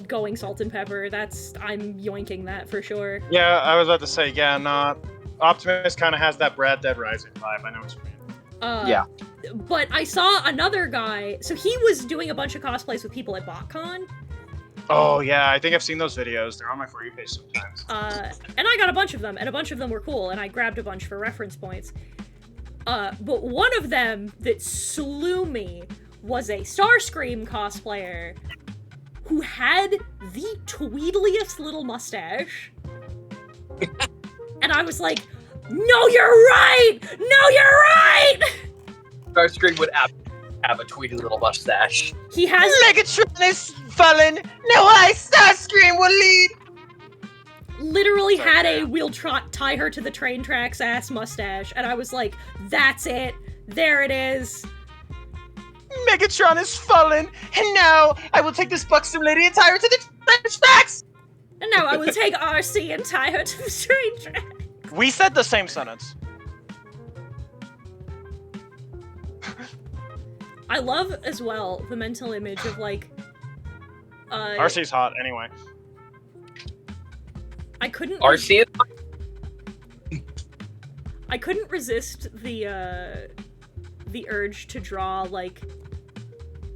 going salt and pepper. I'm yoinking that for sure. Yeah, I was about to say, Optimus kind of has that Brad Dead Rising vibe, I know what you mean. Yeah. But I saw another guy, so he was doing a bunch of cosplays with people at BotCon. Oh yeah, I think I've seen those videos. They're on my For You page sometimes. And I got a bunch of them, and a bunch of them were cool, and I grabbed a bunch for reference points. But one of them that slew me was a Starscream cosplayer who had the tweedliest little mustache. And I was like, no, you're right! No, you're right! Starscream would have a tweedy little mustache. He has Megatron is fallen. No, I Starscream will lead. Literally had a we'll tie her to the train tracks ass mustache, and I was like, that's it. There it is. Megatron is fallen, and now I will take this buxom lady and tie her to the train tracks. And now I will take RC and tie her to the train tracks. We said the same sentence. I love, as well, the mental image of, like... RC's hot, anyway. I couldn't... RC I couldn't resist the urge to draw, like,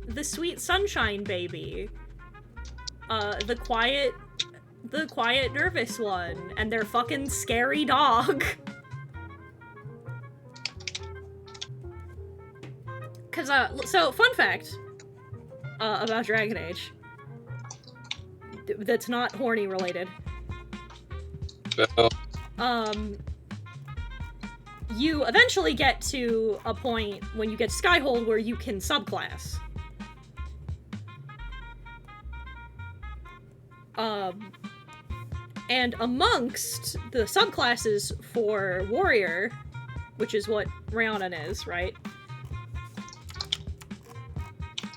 the sweet sunshine baby. The quiet the quiet, nervous one, and their fucking scary dog. Cause, so, fun fact, about Dragon Age. That's not horny related. You eventually get to a point when you get Skyhold where you can subclass. And amongst the subclasses for Warrior, which is what Rhiannon is, right?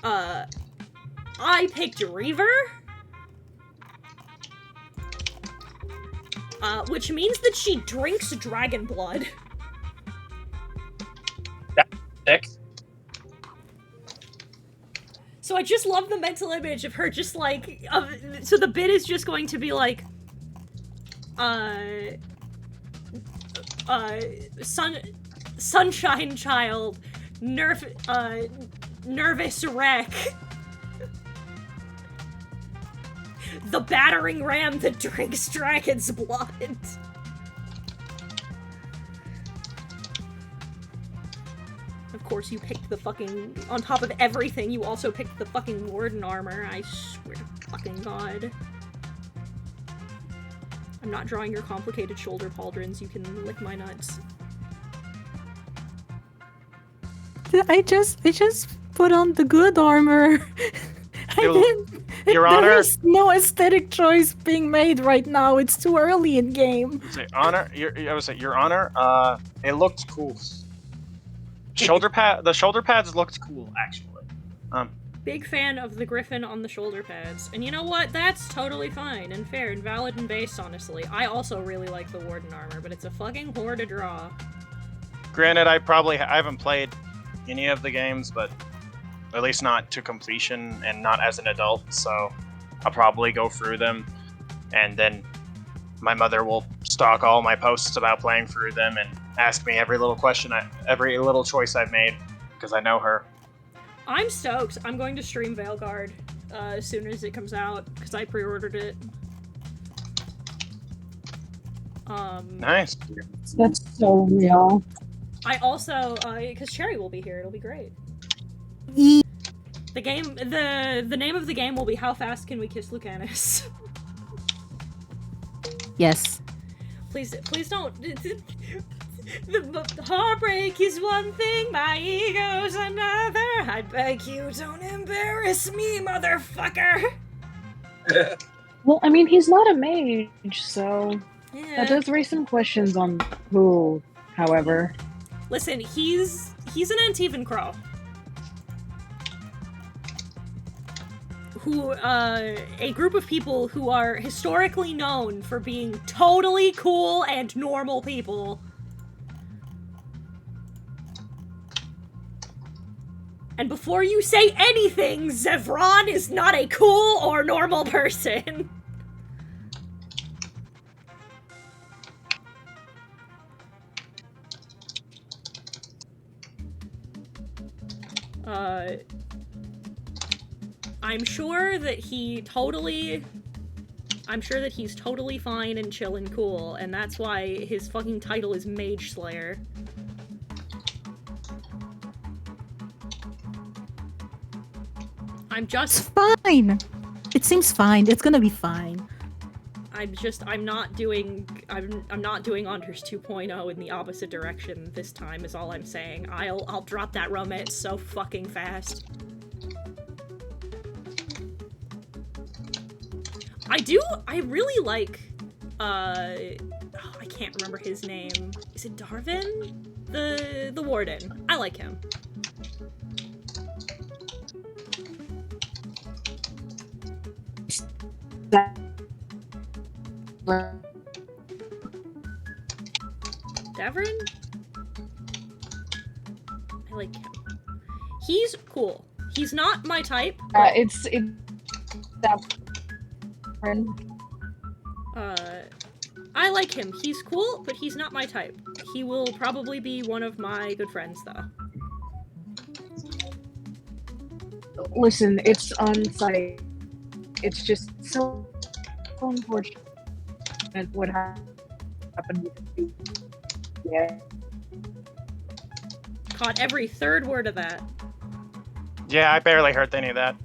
I picked Reaver. Which means that she drinks dragon blood. Sick. So I just love the mental image of her just like, so the bit is just going to be like, sunshine child, nervous wreck, the battering ram that drinks dragon's blood. Of course you picked the fucking, on top of everything, you also picked the fucking warden armor, I swear to fucking god. I'm not drawing your complicated shoulder pauldrons, you can lick my nuts. I just put on the good armor. Your Honor. There's no aesthetic choice being made right now. It's too early in game. I would say, Your Honor. It looked cool. The shoulder pads looked cool, actually. Big fan of the griffin on the shoulder pads, and you know what? That's totally fine and fair and valid and based. Honestly, I also really like the warden armor, but it's a fucking whore to draw. Granted, I haven't played any of the games, but at least not to completion and not as an adult, so I'll probably go through them, and then my mother will stalk all my posts about playing through them and ask me every little question, every little choice I've made, because I know her. I'm stoked. I'm going to stream Veilguard as soon as it comes out, because I pre-ordered it. Nice. That's so real. I also, because Cherry will be here, it'll be great. The name of the game will be How Fast Can We Kiss Lucanus? Yes. Please don't. The heartbreak is one thing, my ego's another. I beg you, don't embarrass me, motherfucker. Well, I mean, he's not a mage, so Yeah. that does raise some questions on who, however. Listen, he's an Antivan Crow. Who, a group of people who are historically known for being totally cool and normal people. And before you say anything, Zevron is not a cool or normal person. I'm sure that he's totally fine and chill and cool, and that's why his fucking title is Mage Slayer. I'm just fine. It seems fine. It's gonna be fine. I'm not doing Anders 2.0 in the opposite direction this time is all I'm saying. I'll drop that romance so fucking fast. I really like, I can't remember his name. Is it Darvin? The warden. I like him. Davrin? I like him. He's cool. He's not my type. It's that friend. I like him. He's cool, but he's not my type. He will probably be one of my good friends, though. Listen, it's on site. It's just so unfortunate what happened with you. Yeah. Caught every third word of that. Yeah, I barely heard any of that.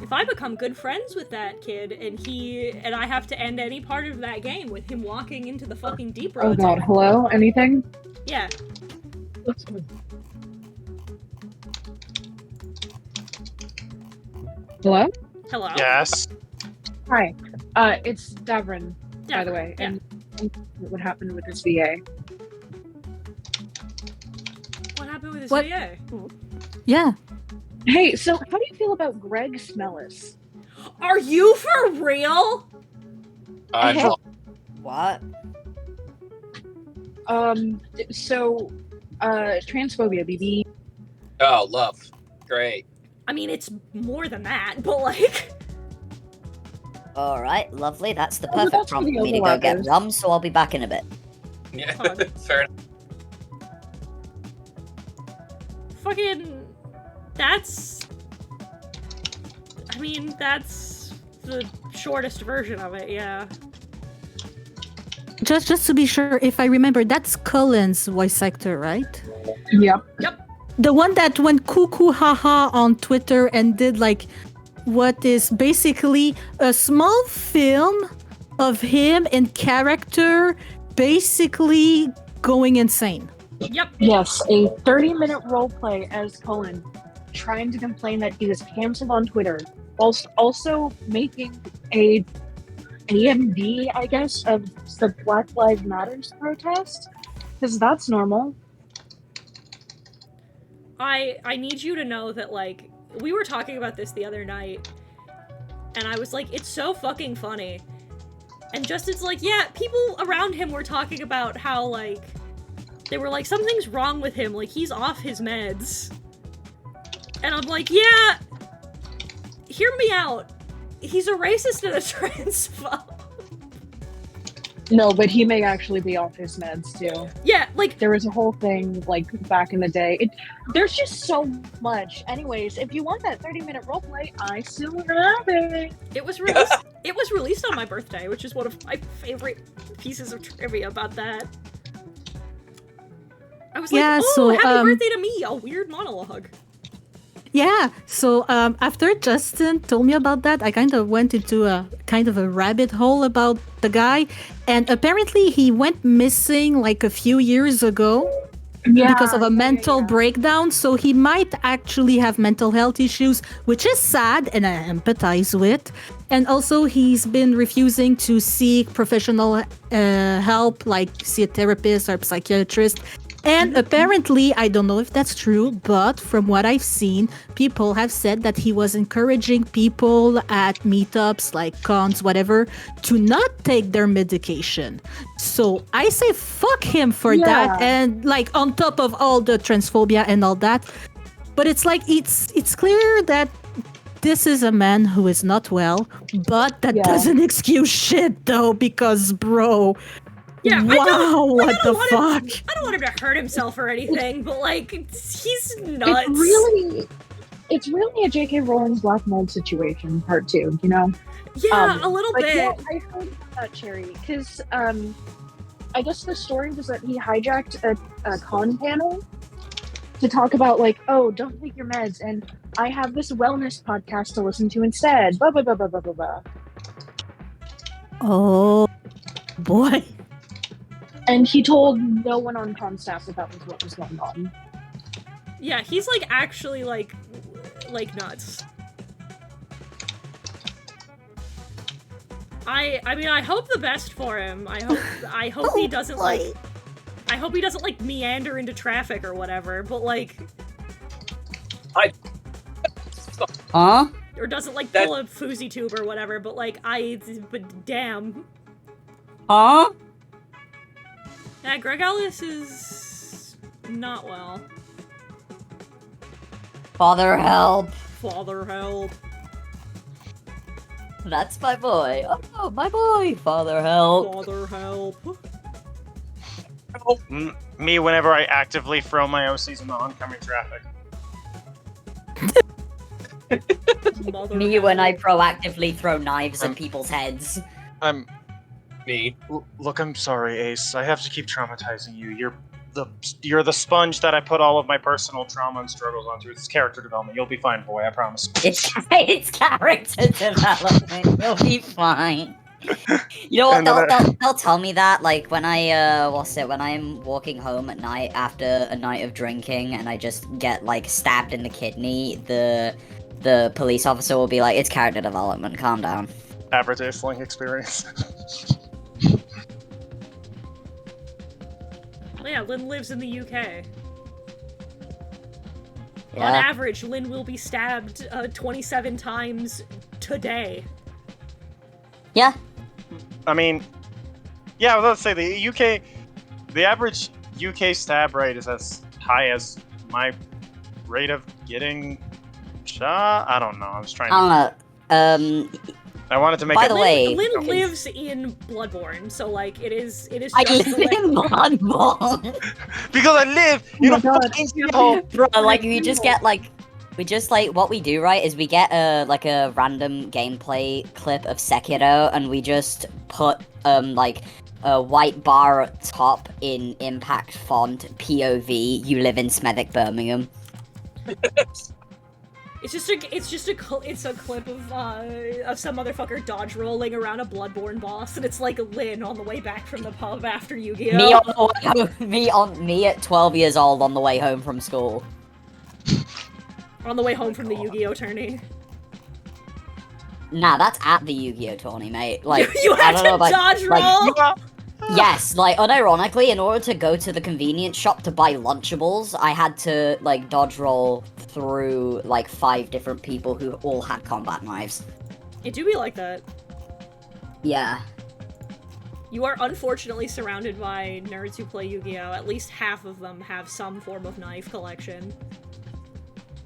If I become good friends with that kid and I have to end any part of that game with him walking into the fucking deep Oh road. god, hello? Anything? Yeah. Hello? Hello? Yes. Hi. It's Davrin, by the way. Yeah. And what happened with this VA? What happened with his What? VA? Yeah. Hey, so how do you feel about Greg Smellis? Are you for real? What? So, transphobia, BB. Oh, love. Great. I mean, it's more than that, but like... Alright, lovely. That's the Well, perfect that's prompt what for the me to go get overlap is. rum, so I'll be back in a bit. Yeah, fair enough. Fucking... That's... I mean, that's the shortest version of it, yeah. Just to be sure, if I remember, that's Cullen's voice actor, right? Yep. Yep. The one that went cuckoo haha on Twitter and did like what is basically a small film of him in character basically going insane. Yep. Yes, a 30-minute roleplay as Cullen, trying to complain that he was cancelled on Twitter, whilst also making a AMV, I guess, of the Black Lives Matters protest, because that's normal. I need you to know that, like, we were talking about this the other night, and I was like, it's so fucking funny. And Justin's like, yeah, people around him were talking about how, like, they were like, something's wrong with him, like, he's off his meds. And I'm like, yeah, hear me out. He's a racist and a transphobe. No, but he may actually be off his meds too. Yeah, like there was a whole thing like back in the day. There's just so much. Anyways, if you want that 30-minute roleplay, I still have it. It was released. It was released on my birthday, which is one of my favorite pieces of trivia about that. I was like, oh, so, happy birthday to me! A weird monologue. Yeah, so after Justin told me about that, I kind of went into a kind of a rabbit hole about the guy, and apparently he went missing like a few years ago because of a mental breakdown, so he might actually have mental health issues, which is sad, and I empathize with. And also he's been refusing to seek professional help, like see a therapist or a psychiatrist. And apparently, I don't know if that's true, but from what I've seen, people have said that he was encouraging people at meetups, like cons, whatever, to not take their medication. So I say fuck him for that, and like on top of all the transphobia and all that. But it's like, it's clear that this is a man who is not well, but that doesn't excuse shit though, because bro... Yeah, wow, what the fuck? I don't want him to hurt himself or anything, but like, he's nuts. It's really a J.K. Rowling's Black Mold situation, part 2, you know? Yeah, a little but bit. Yeah, I heard about that, Cherry, because I guess the story was that he hijacked a con panel to talk about, like, oh, don't take your meds, and I have this wellness podcast to listen to instead, blah, blah, blah, blah, blah, blah, blah. Oh, boy. And he told no one on con staff that was what was going on. Yeah, he's like actually like nuts. I mean, I hope the best for him. I hope he doesn't like. I hope he doesn't like meander into traffic or whatever. But like, huh? Or doesn't like pull a fousey tube or whatever. But like, but damn. Huh? Yeah, Greg Ellis is not well. Father help. Father help. That's my boy. Oh, my boy. Father help. Father help. Me whenever I actively throw my OCs into oncoming traffic. Me when I proactively throw knives at people's heads. I'm me. Look, I'm sorry, Ace. I have to keep traumatizing you. You're the sponge that I put all of my personal trauma and struggles onto. It's character development. You'll be fine, boy. I promise. It's character development. You'll be fine. You know what? They'll tell me that like when when I'm walking home at night after a night of drinking and I just get like stabbed in the kidney. The police officer will be like, "It's character development. Calm down." Average sling experience. Yeah, Lynn lives in the UK. Yeah. On average, Lynn will be stabbed 27 times today. Yeah. I mean, yeah, I was about to say the average UK stab rate is as high as my rate of getting shot. I don't know. I was trying. I don't know. I wanted to make. By the way, Lynn lives in Bloodborne, so like it is. I live in Bloodborne. Because I live in a fucking hole. Bro, like we just what we do, right, is we get a random gameplay clip of Sekiro and we just put like a white bar at top in impact font POV. You live in Smethwick, Birmingham. It's a clip of some motherfucker dodge rolling around a Bloodborne boss, and it's like Lynn on the way back from the pub after Yu-Gi-Oh. Me at 12 years old on the way home from school. On the way home from the Yu-Gi-Oh tourney. Nah, that's at the Yu-Gi-Oh tourney, mate. Like you had to dodge roll. Yes, like unironically, in order to go to the convenience shop to buy Lunchables, I had to like dodge roll through like 5 different people who all had combat knives. It do be like that. Yeah. You are unfortunately surrounded by nerds who play Yu-Gi-Oh! At least half of them have some form of knife collection.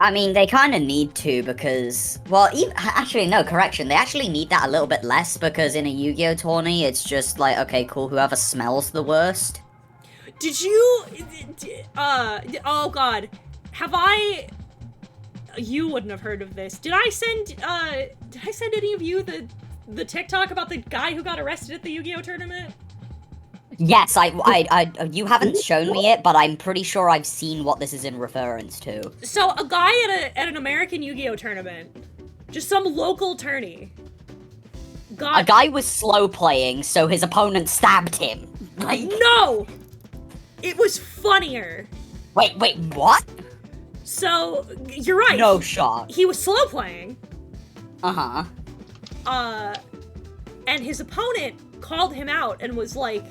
I mean, they kind of need to because, well, actually, no, correction. They actually need that a little bit less because in a Yu-Gi-Oh! Tourney, it's just like, okay, cool, whoever smells the worst. Did you, oh god, you wouldn't have heard of this. Did I send any of you the TikTok about the guy who got arrested at the Yu-Gi-Oh! Tournament? Yes, you haven't shown me it, but I'm pretty sure I've seen what this is in reference to. So, a guy at an American Yu-Gi-Oh! Tournament, just some local tourney, A guy was slow playing, so his opponent stabbed him. Like... No! It was funnier. Wait, what? So, you're right. No shot. He was slow playing. Uh-huh. And his opponent called him out and was like,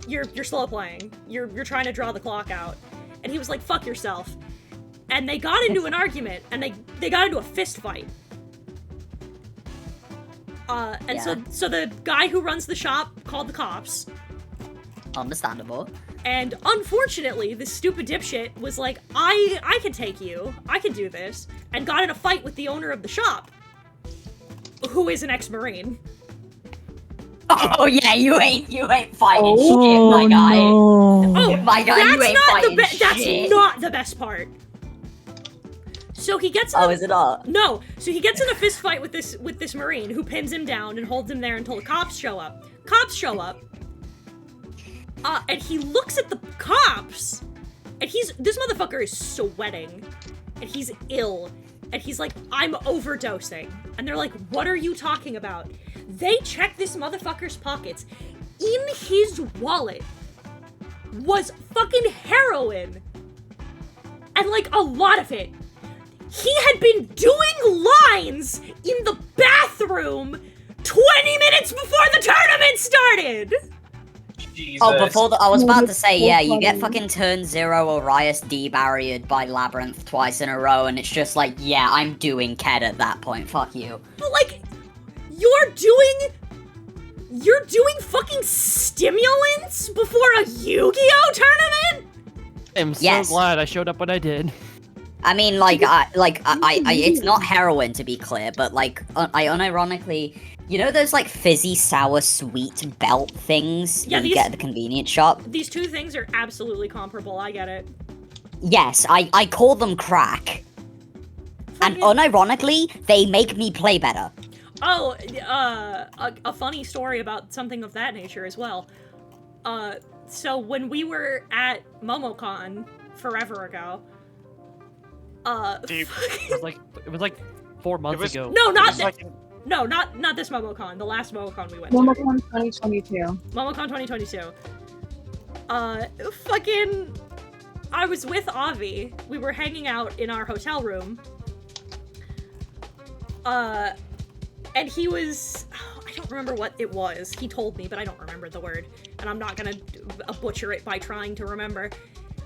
You're slow playing. You're trying to draw the clock out. And he was like, fuck yourself. And they got into an argument, and they got into a fist fight. So the guy who runs the shop called the cops. Understandable. And unfortunately, this stupid dipshit was like, I can take you. I can do this. And got in a fight with the owner of the shop, who is an ex-Marine. Oh yeah, you ain't fighting shit, my guy. No. Oh my guy, you ain't fighting shit. That's not the best part. So he gets is it not? No. So he gets in a fist fight with this Marine who pins him down and holds him there until the cops show up. And he looks at the cops, and this motherfucker is sweating, and he's ill, and he's like, I'm overdosing. And they're like, what are you talking about? They check this motherfucker's pockets. In his wallet was fucking heroin. And like a lot of it. He had been doing lines in the bathroom 20 minutes before the tournament started! Jesus. Oh, I was about to say, yeah, you get fucking turn 0 Orias debarriered by Labyrinth twice in a row, and it's just like, yeah, I'm doing Ked at that point, fuck you. But like, you're doing fucking stimulants before a Yu-Gi-Oh! Tournament? I'm so glad I showed up when I did. I mean, it's not heroin to be clear, but like, I unironically, You know those like fizzy sour sweet belt things Yeah, that you get at the convenience shop? These two things are absolutely comparable. I get it. Yes, I call them crack. And unironically, they make me play better. Oh, a funny story about something of that nature as well. So when we were at MomoCon forever ago, it was like 4 months ago. No, not this MomoCon. The last MomoCon we went to. MomoCon 2022. MomoCon 2022. Fucking, I was with Avi. We were hanging out in our hotel room. And he was, I don't remember what it was. He told me, but I don't remember the word. And I'm not gonna butcher it by trying to remember.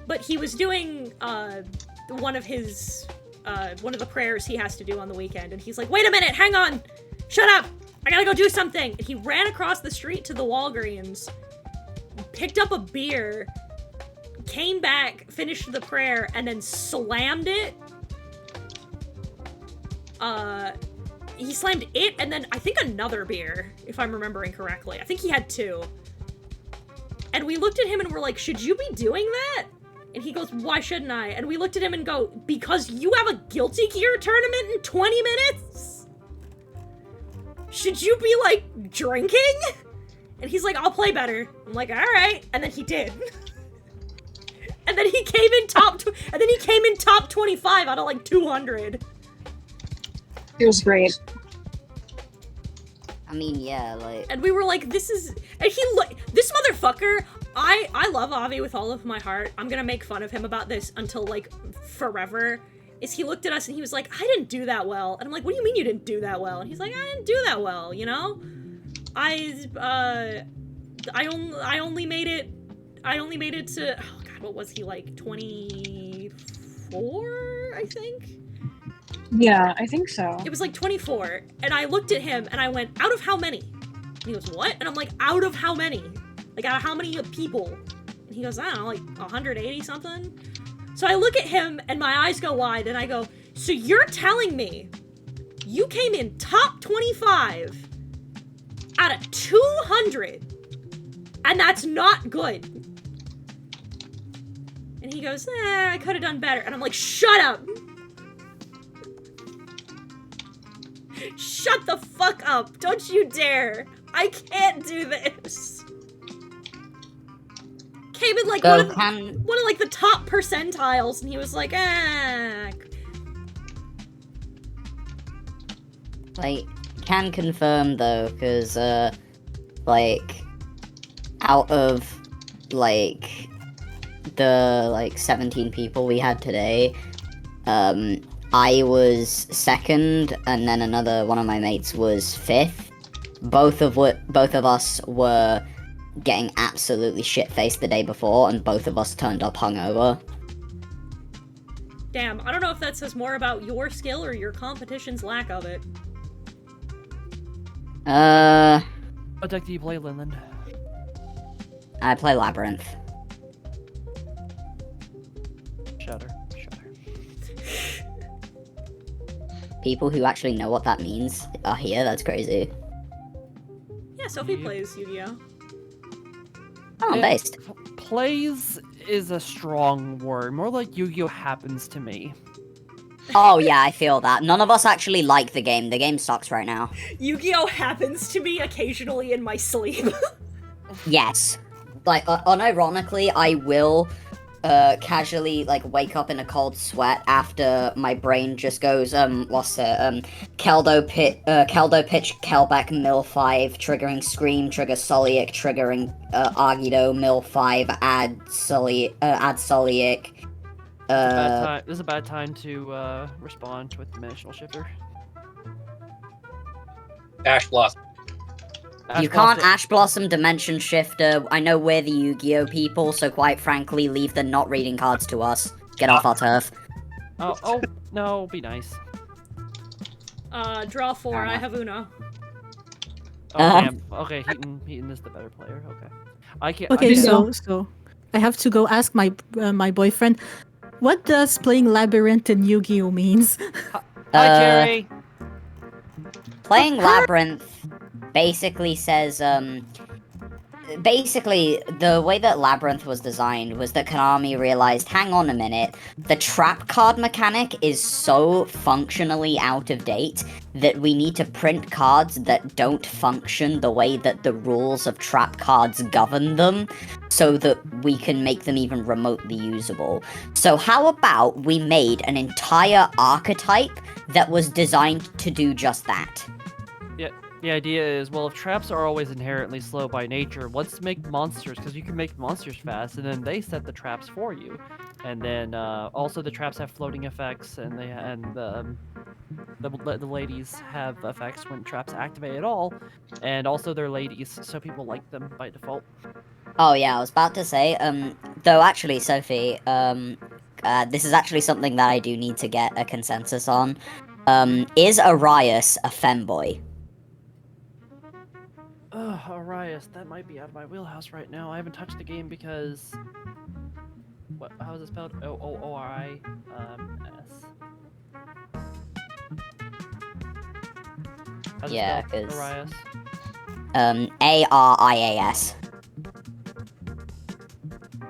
But he was doing, one of the prayers he has to do on the weekend. And he's like, wait a minute, hang on! Shut up! I gotta go do something! And he ran across the street to the Walgreens, picked up a beer, came back, finished the prayer, and then slammed it. He slammed it, and then I think another beer, if I'm remembering correctly. I think he had 2. And we looked at him and we're like, should you be doing that? And he goes, why shouldn't I? And we looked at him and go, because you have a Guilty Gear tournament in 20 minutes? Should you be, like, drinking? And he's like, I'll play better. I'm like, alright. And then he did. And then he came in top 25 out of, like, 200. It was great. I mean, yeah, like... And we were like, this motherfucker, I love Avi with all of my heart. I'm gonna make fun of him about this until, like, forever. He looked at us and he was like, I didn't do that well. And I'm like, what do you mean you didn't do that well? And he's like, I didn't do that well, you know? I only made it to, oh god, what was he, like, 24, I think? Yeah, I think so. It was like 24, and I looked at him and I went, out of how many? And he goes, what? And I'm like, out of how many? Like, out of how many people? And he goes, I don't know, like 180 something? So I look at him and my eyes go wide and I go, so you're telling me you came in top 25 out of 200 and that's not good? And he goes, I could have done better. And I'm like, shut up! Shut the fuck up! Don't you dare! I can't do this! Came in like one of like the top percentiles, and he was like, Like, can confirm though, because, like, out of, like, the, like, 17 people we had today, I was second, and then another one of my mates was 5th. Both of us were getting absolutely shit-faced the day before, and both of us turned up hungover. damn, I don't know if that says more about your skill or your competition's lack of it. What deck do you play, Linland? I play Labyrinth. Shudder. People who actually know what that means are here, that's crazy. Yeah, Sophie plays Yu-Gi-Oh! Oh, based. Plays is a strong word. More like Yu-Gi-Oh! Happens to me. Oh yeah, I feel that. None of us actually like the game. The game sucks right now. Yu-Gi-Oh! Happens to me occasionally in my sleep. Yes. Like, unironically, I will casually, like, wake up in a cold sweat after my brain just goes, Keldo pitch, Kelbeck, mill 5, triggering Scream, trigger Solic, triggering, Agido, mill 5, add Solic. This is a bad time to, respond with Dimensional Shifter. Ash Blossom. You can't Ash Blossom Dimension Shifter. I know we're the Yu-Gi-Oh! People, so quite frankly, leave the not reading cards to us. Get off our turf. Oh, no, be nice. Draw 4, I have Uno. Oh, damn. Okay, Heaton is the better player. Okay. I can't. Okay, so I have to go ask my my boyfriend, what does playing Labyrinth in Yu-Gi-Oh! Means? Hi, Carrie! Playing Labyrinth basically says, basically, the way that Labyrinth was designed was that Konami realized, hang on a minute, the trap card mechanic is so functionally out of date that we need to print cards that don't function the way that the rules of trap cards govern them, so that we can make them even remotely usable. So how about we made an entire archetype that was designed to do just that? Yeah, the idea is, well, if traps are always inherently slow by nature, let's make monsters, because you can make monsters fast, and then they set the traps for you. And then also the traps have floating effects, and the ladies have effects when traps activate at all, and also they're ladies, so people like them by default. Oh yeah, I was about to say, though actually, Sophie, this is actually something that I do need to get a consensus on. Is Arias a femboy? Ugh, Arias, that might be out of my wheelhouse right now. I haven't touched the game because... What? How is it spelled? O-O-R-I-S. How's it Yeah, spelled, because... Arias? A-R-I-A-S.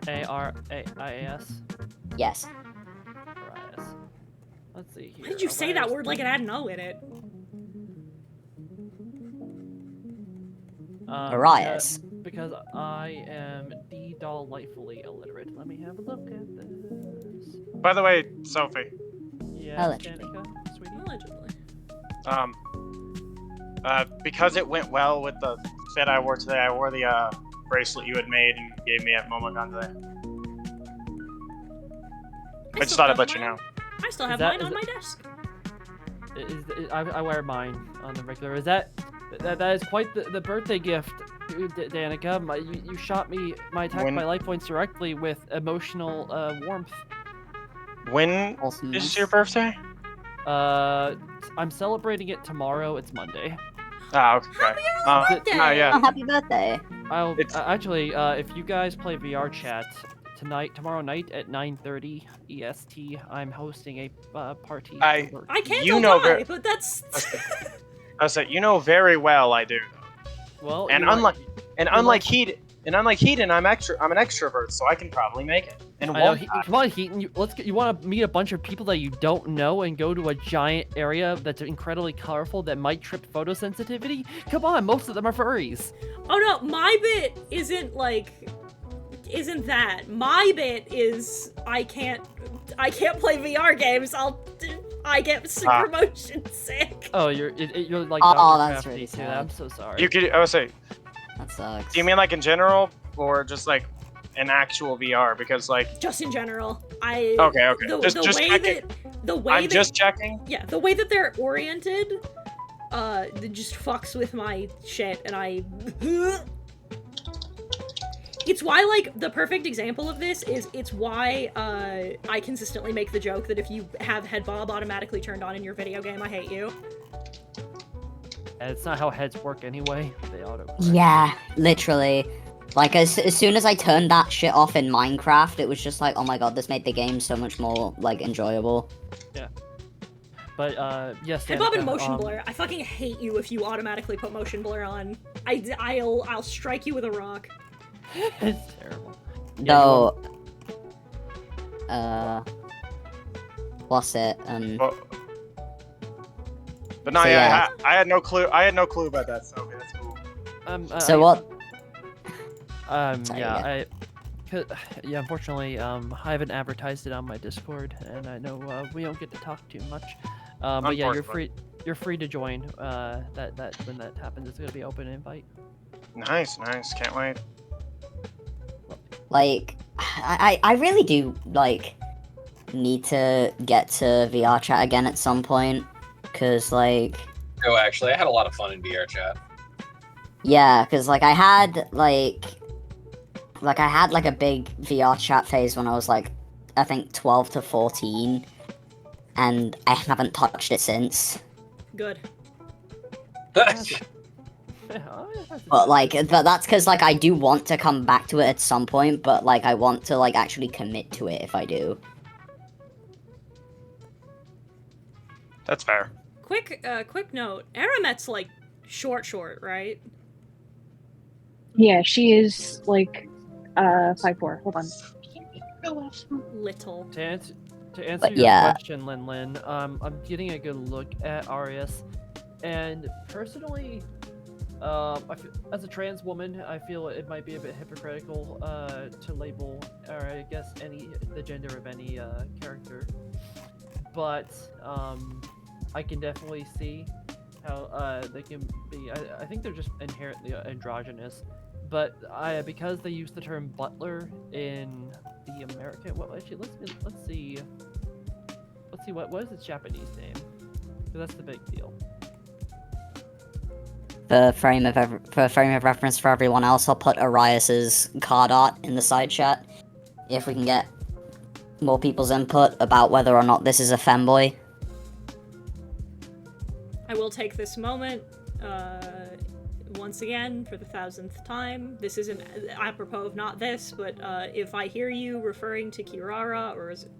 A-R-A-I-A-S? Yes. Arias. Let's see here. Why did you say that word like it had an O in it? Arias. Because I am delightfully illiterate. Let me have a look at this. By the way, Sophie. Yeah, Allegedly. Danica, sweetie. Allegedly. Because it went well with the fit I wore today, I wore the bracelet you had made and gave me at MomoCon today. I just thought I'd let you know. I still have that- mine is on that- my desk. I wear mine on the regular. Is that is quite the birthday gift, Danica. You shot me my attack When- my life points directly with emotional warmth. When is your birthday? I'm celebrating it tomorrow. It's Monday. Ah, okay. Oh, yeah. happy birthday. I'll actually, if you guys play VR chat tomorrow night at 9:30 EST, I'm hosting a party. I can't you go know by, very- but that's... I said, you know very well I do. Well, And unlike Heaton, I'm an extrovert, so I can probably make it. And I know, one come on, Heaton. You want to meet a bunch of people that you don't know and go to a giant area that's incredibly colorful that might trip photosensitivity? Come on, most of them are furries. Oh no, my bit isn't that. My bit is I can't play VR games. I get super motion sick. Oh, you're like Oh, Dr. that's Crafty really too. sad. I'm so sorry. You could, I would say, That sucks. do you mean like in general, or just like an actual VR? Because like, Just in general, okay. Just way checking. that Just checking. Yeah, the way that they're oriented, it just fucks with my shit, and I. It's why, like, the perfect example of this is it's why I consistently make the joke that if you have head bob automatically turned on in your video game, I hate you. And it's not how heads work anyway. They auto. Yeah, literally. Like, as soon as I turned that shit off in Minecraft, it was just like, oh my god, this made the game so much more, like, enjoyable. Yeah. But, yes, Head bob and Danica, motion blur. I fucking hate you if you automatically put motion blur on. I'll strike you with a rock. It's terrible. Though, what's it? But no, So, yeah, yeah. I had no clue. I had no clue about that. So okay, that's cool. So what? Sorry, Yeah, yeah, unfortunately, I haven't advertised it on my Discord, and I know we don't get to talk too much. But yeah, you're free to join. That when that happens, it's gonna be open invite. Nice. Can't wait. Like, I really do, like, need to get to VR chat again at some point, because, like... Oh, actually, I had a lot of fun in VR chat. Yeah, because, like, I had, like, a big VR chat phase when I was, like, I think 12 to 14, and I haven't touched it since. Good. But, like, that's because, like, I do want to come back to it at some point, but, like, I want to, like, actually commit to it if I do. That's fair. Quick note. Aramet's, like, short, right? Yeah, she is like 5'4". Hold on. Little. To answer But your yeah. question, Lin, I'm getting a good look at Arius, and personally, as a trans woman, I feel it might be a bit hypocritical to label, or I guess the gender of any character, but I can definitely see how they can be. I think they're just inherently androgynous, but because they use the term butler in the American. Well, actually, let's see what is its Japanese name? 'Cause that's the big deal. For frame of reference for everyone else, I'll put Arias's card art in the side chat. If we can get more people's input about whether or not this is a femboy. I will take this moment, once again, for the 1000th time. This isn't apropos of not this, but if I hear you referring to Kirara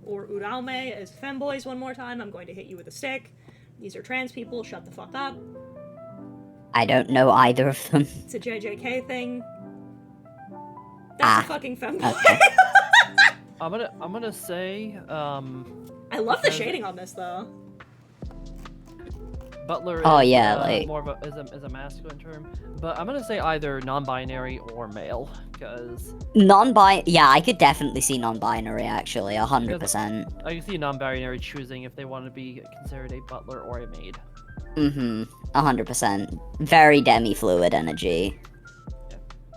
or Uraume as femboys one more time, I'm going to hit you with a stick. These are trans people, shut the fuck up. I don't know either of them. It's a JJK thing. That's a fucking femboy. Okay. I'm gonna say I love the shading on this though. Butler Oh, is yeah, like- more of a masculine term, but I'm gonna say either non-binary or male, because Yeah, I could definitely see non-binary actually, 100%. I can see non-binary choosing if they want to be considered a butler or a maid. 100%. Very demi-fluid energy.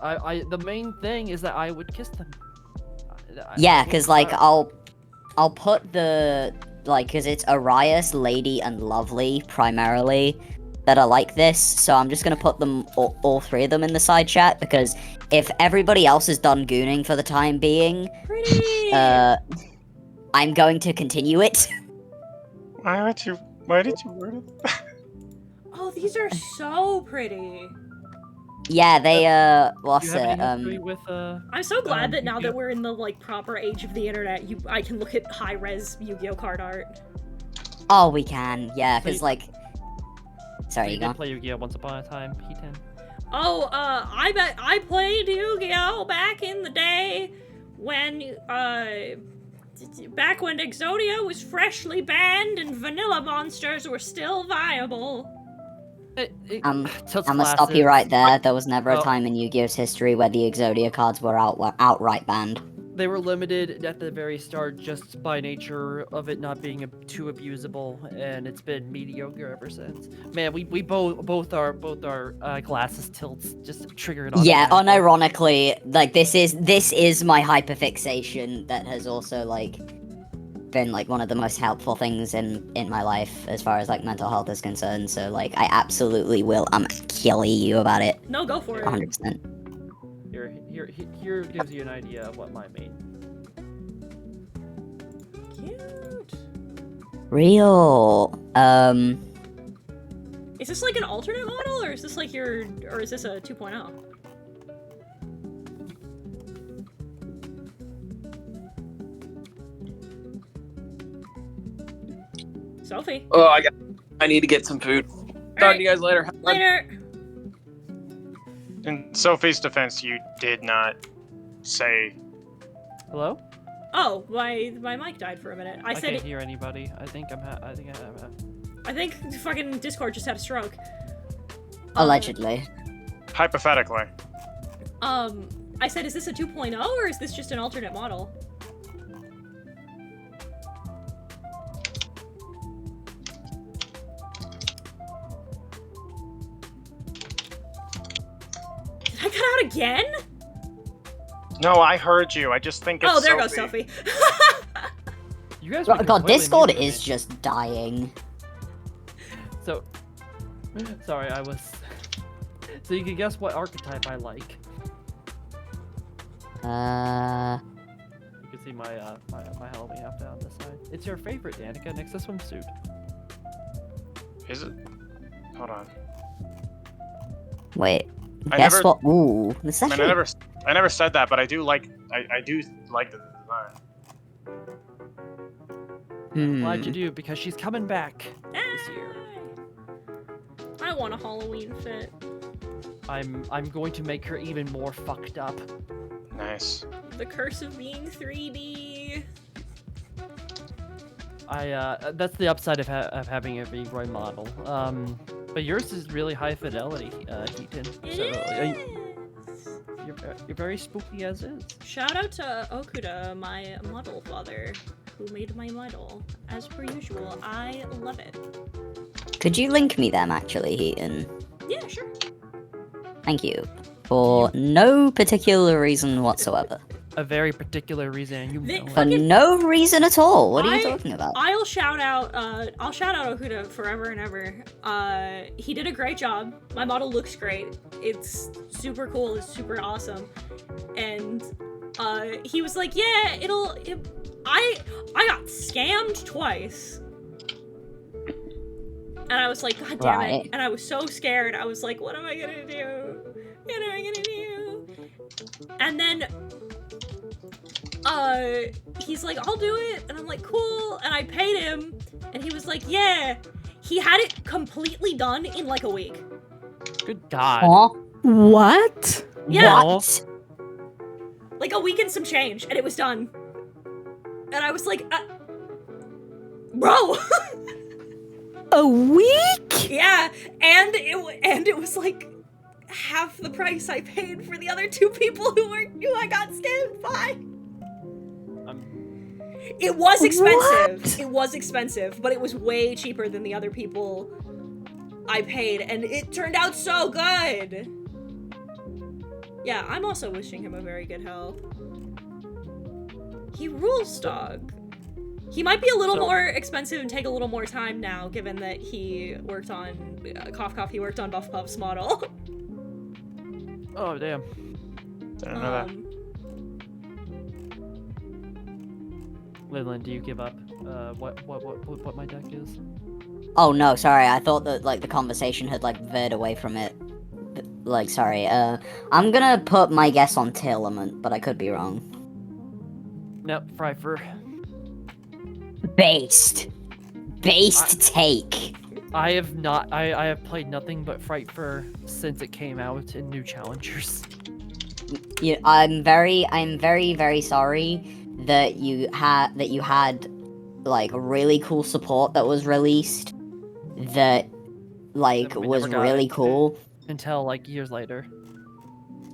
The main thing is that I would kiss them. Yeah, because like I'll put the because it's Arias, Lady, and Lovely primarily that are like this. So I'm just gonna put them all three of them in the side chat because if everybody else is done gooning for the time being, I'm going to continue it. Why did you word it? Oh, these are so pretty. Yeah, they what's Do you have it? any history with I'm so glad that now that we're in the like proper age of the internet, I can look at high-res Yu-Gi-Oh card art. Oh, we can, yeah, So because you- like. Sorry, you you did go. play Yu-Gi-Oh once upon a time, P10. Oh, I bet I played Yu-Gi-Oh back in the day when back when Exodia was freshly banned and vanilla monsters were still viable. I'm gonna stop you right there. There was never a Oh. time in Yu-Gi-Oh's history where the Exodia cards were outright banned. They were limited at the very start just by nature of it not being too abusable, and it's been mediocre ever since. Man, we both our glasses tilts just triggered on. Yeah, unironically, like this is my hyperfixation that has also like been like one of the most helpful things in my life as far as like mental health is concerned. So like I absolutely will kill you about it. No, go for it. 100%. Here gives you an idea of what mine mean. Cute. Real. Is this like an alternate model, or is this like or is this a 2.0? Sophie. Oh, I need to get some food. Talk to you guys later. Later. In Sophie's defense, you did not say. Hello? Oh, my mic died for a minute. I said can't hear anybody. I think I have. I think fucking Discord just had a stroke. Allegedly. Hypothetically. I said, is this a 2.0 or is this just an alternate model? Did I cut out again? No, I heard you. I just think it's Oh, there goes Sophie. You guys. God, Discord is just dying. So, sorry, I was. So you can guess what archetype I like. You can see my Halloween outfit on this side. It's your favorite, Danica, next to swimsuit. Is it? Hold on. Wait. I Guess never- what? Ooh, this I actually. never said that, but I do like the design. Glad you do, because she's coming back this year. I want a Halloween fit. I'm going to make her even more fucked up. Nice. The curse of being 3D. That's the upside of having a Veilguard model. But yours is really high fidelity, Heaton. You're very spooky as is. Shout out to Okuda, my model father, who made my model. As per usual, I love it. Could you link me them, actually, Heaton? Yeah, sure. Thank you. For no particular reason whatsoever. A very particular reason, you know. For no reason at all. What are you talking about? I'll shout out Okuda forever and ever. He did a great job. My model looks great. It's super cool. It's super awesome. And he was like, yeah, I got scammed twice. And I was like, God damn it. And I was so scared. I was like, what am I gonna do? What am I gonna do? And then he's like, I'll do it. And I'm like, cool. And I paid him. And he was like, yeah. He had it completely done in like a week. Good God. Huh? What? Yeah. What? Like a week and some change. And it was done. And I was like, bro. A week? Yeah. And it was like half the price I paid for the other two people who I got scammed by. It was expensive. What? It was expensive, but it was way cheaper than the other people I paid, and it turned out so good. Yeah, I'm also wishing him a very good health. He rules, dog. He might be a little more expensive and take a little more time now, given that he worked on cough cough. He worked on Buff Puff's model. Oh damn. Didn't know that. Leyland, do you give up? What my deck is? Oh no, sorry. I thought that like the conversation had like veered away from it. Like, sorry. I'm gonna put my guess on Tearlament, but I could be wrong. Nope, Fryfer. Based take. I have played nothing but Frightfur since it came out in New Challengers. Yeah, I'm very, very sorry that you had like really cool support that was released that like was really cool until like years later.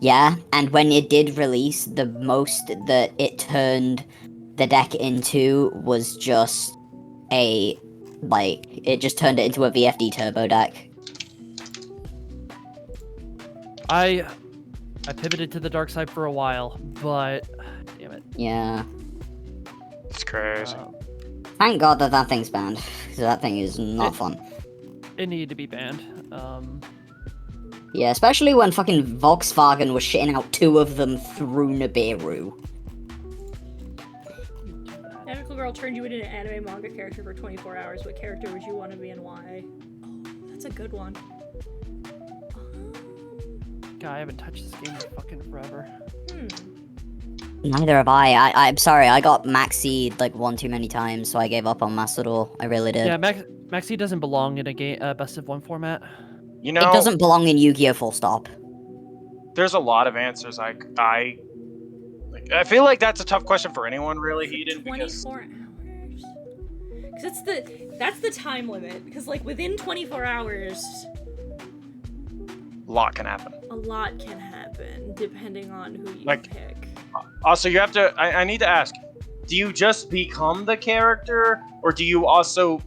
Yeah, and when it did release, the most that it turned the deck into was just it just turned it into a VFD turbo deck. I pivoted to the dark side for a while, but damn it. Yeah. It's crazy. Thank God that thing's banned, because that thing is not fun. It needed to be banned. Yeah, especially when fucking Volkswagen was shitting out 2 of them through Nibiru. Magical Girl turned you into an anime manga character for 24 hours. What character would you want to be and why? Oh, that's a good one. God, I haven't touched this game in fucking forever. Neither have I. I'm sorry, I got Maxi like one too many times, so I gave up on Master Duel. I really did. Yeah, Maxi doesn't belong in a game best of 1 format. You know, it doesn't belong in Yu-Gi-Oh! Full stop. There's a lot of answers. I feel like that's a tough question for anyone, really, Heaton. 24 hours? Because that's the time limit. Because like within 24 hours, a lot can happen. A lot can happen depending on who you pick. Also, you have to. I need to ask: do you just become the character, or do you also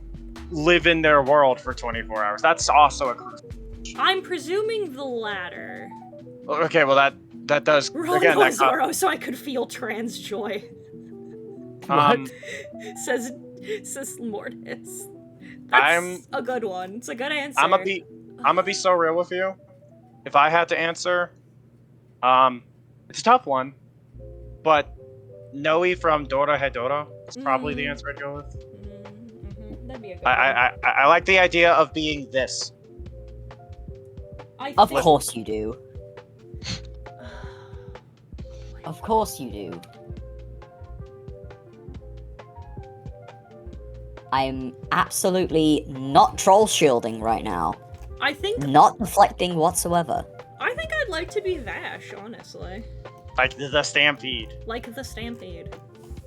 live in their world for 24 hours? That's also a crucial. I'm presuming the latter. Okay, well that does again. Zoro, so I could feel trans joy. says Mortis. That's a good one. It's a good answer. I'm gonna be so real with you. If I had to answer, it's a tough one, but Noe from Dora Hedora is probably the answer I'd go with. That'd be a good I like the idea of being this. Of course you do. Of course you do. I'm absolutely not troll shielding right now. I think Not deflecting whatsoever. I think I'd like to be Vash, honestly. Like the Stampede. Like the Stampede.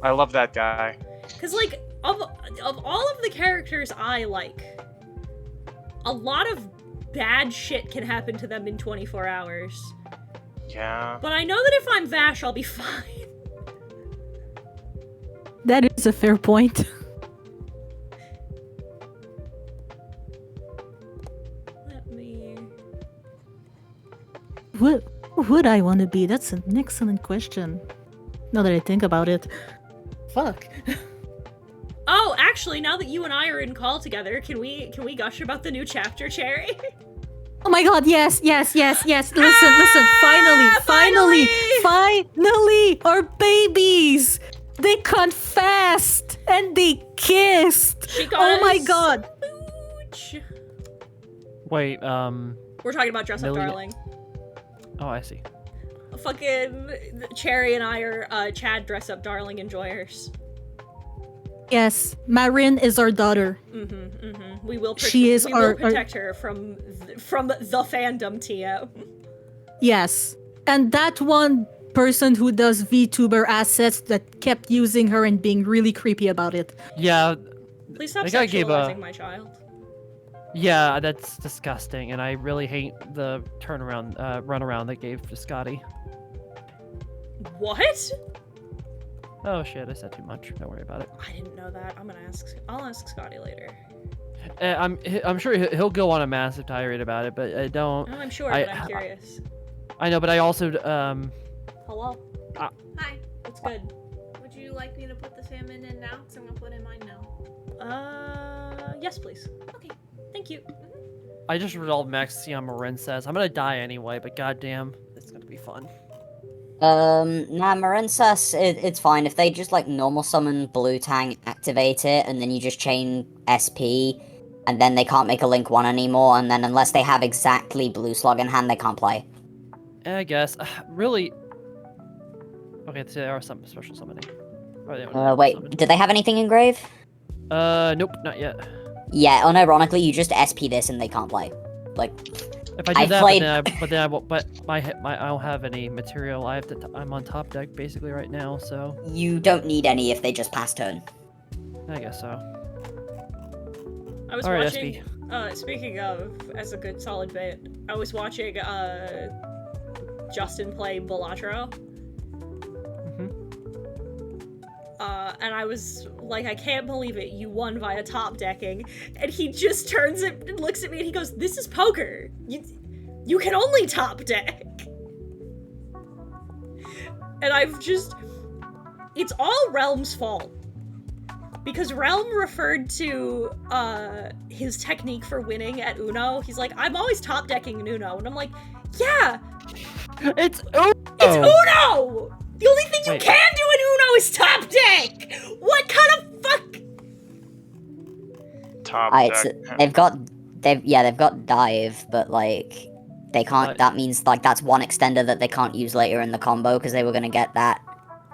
I love that guy. Cause like of all of the characters I like, a lot of bad shit can happen to them in 24 hours. Yeah. But I know that if I'm Vash, I'll be fine. That is a fair point. Let me... What would I want to be? That's an excellent question. Now that I think about it. Fuck. Oh, actually, now that you and I are in call together, can we gush about the new chapter, Cherry? Oh my god, yes. Listen, finally, our babies! They confessed and they kissed! Oh my god! Smooch. Wait, We're talking about Dress Up Millie- Darling. Oh, I see. Fucking Cherry and I are Chad Dress Up Darling enjoyers. Yes, Marin is our daughter. We will She is we our- will protect her from the fandom, Tio. Yes. And that one person who does VTuber assets that kept using her and being really creepy about it. Yeah. Please stop I think I gave sexualizing my child. Yeah, that's disgusting, and I really hate the runaround they gave to Scotty. What? Oh shit, I said too much. Don't worry about it. I didn't know that. I'll ask Scotty later. I'm sure he'll go on a massive tirade about it, but I don't. Oh, I'm sure, but I'm curious. I know, but I also Hello. Hi. What's good? Would you like me to put the salmon in now? Because I'm going to put in mine now. Yes, please. Okay. Thank you. I just resolved Max to see how Marin says. I'm gonna die anyway, but goddamn, it's gonna be fun. Nah, Marincess, it's fine. If they just, like, normal summon Blue Tang, activate it, and then you just chain SP, and then they can't make a Link 1 anymore, and then unless they have exactly Blue Slug in hand, they can't play. I guess. Really. Okay, so there are some special summoning. Wait, do they have anything in Grave? Nope, not yet. Yeah, unironically, you just SP this and they can't play. Like, If I do I that, played... but then I won't. But I don't have any material. I'm on top deck basically right now, so. You don't need any if they just pass turn. I guess so. I was All right, watching. Speaking of, as a good solid bit, I was watching Justin play Balatro. And I was like, I can't believe it, you won via top decking. And he just turns it and looks at me and he goes, this is poker. You can only top deck. And it's all Realm's fault. Because Realm referred to his technique for winning at Uno. He's like, I'm always top decking in Uno. And I'm like, yeah! It's Uno! It's Uno! The only thing you Wait. can do in Uno is top deck! What kind of fuck? Top Alright, so they've got dive, but like they can't. That means like that's one extender that they can't use later in the combo because they were gonna get that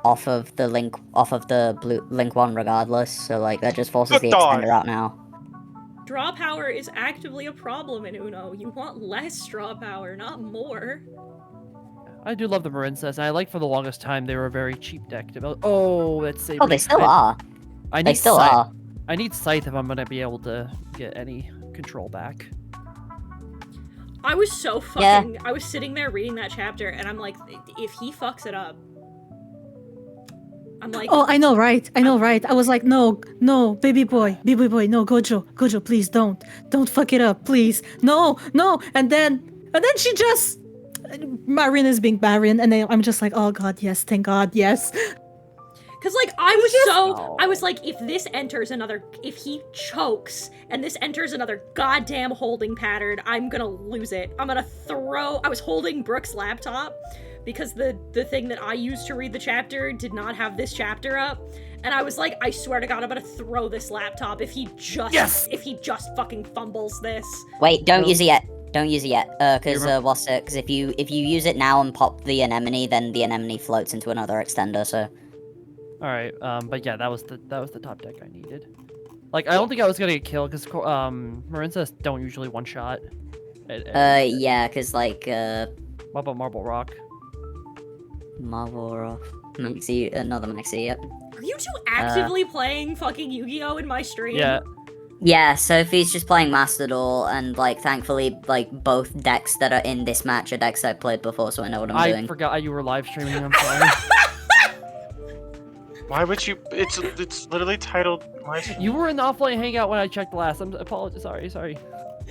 off of the blue Link 1 regardless. So like that just forces the extender out now. Draw power is actively a problem in Uno. You want less draw power, not more. I do love the Marincess, and I like for the longest time they were a very cheap deck. Oh, let's say. Oh, they still are. I They need still Scythe. are. I need Scythe if I'm gonna be able to get any control back. I was so fucking. I was sitting there reading that chapter, and I'm like, if he fucks it up, I'm like. Oh, I know, right? I was like, no, baby boy, no, Gojo, please don't fuck it up, please, no, and then she just, Marin is being Marin, and then I'm just like, oh god, yes, thank god, yes. Cause like I was like, if he chokes and this enters another goddamn holding pattern, I'm gonna lose it. I was holding Brooke's laptop because the thing that I used to read the chapter did not have this chapter up, and I was like, I swear to god, I'm gonna throw this laptop if he just fucking fumbles this. Wait, don't use it yet. Don't use it yet, because if you use it now and pop the anemone, then the anemone floats into another extender. So. All right, but yeah, that was the top deck I needed. Like, I don't think I was gonna get killed because Marincess don't usually one shot. Yeah, cause like What about Marble Rock? Marvel Rock, Maxi, another Maxi. Yep. Are you two actively playing fucking Yu-Gi-Oh in my stream? Yeah. Yeah, Sophie's just playing Master Duel, and like thankfully, like both decks that are in this match are decks I've played before, so I know what I'm doing. I forgot you were live streaming. I'm sorry. Why would you? It's literally titled live stream. You were in the offline hangout when I checked last. I'm apologize. Sorry.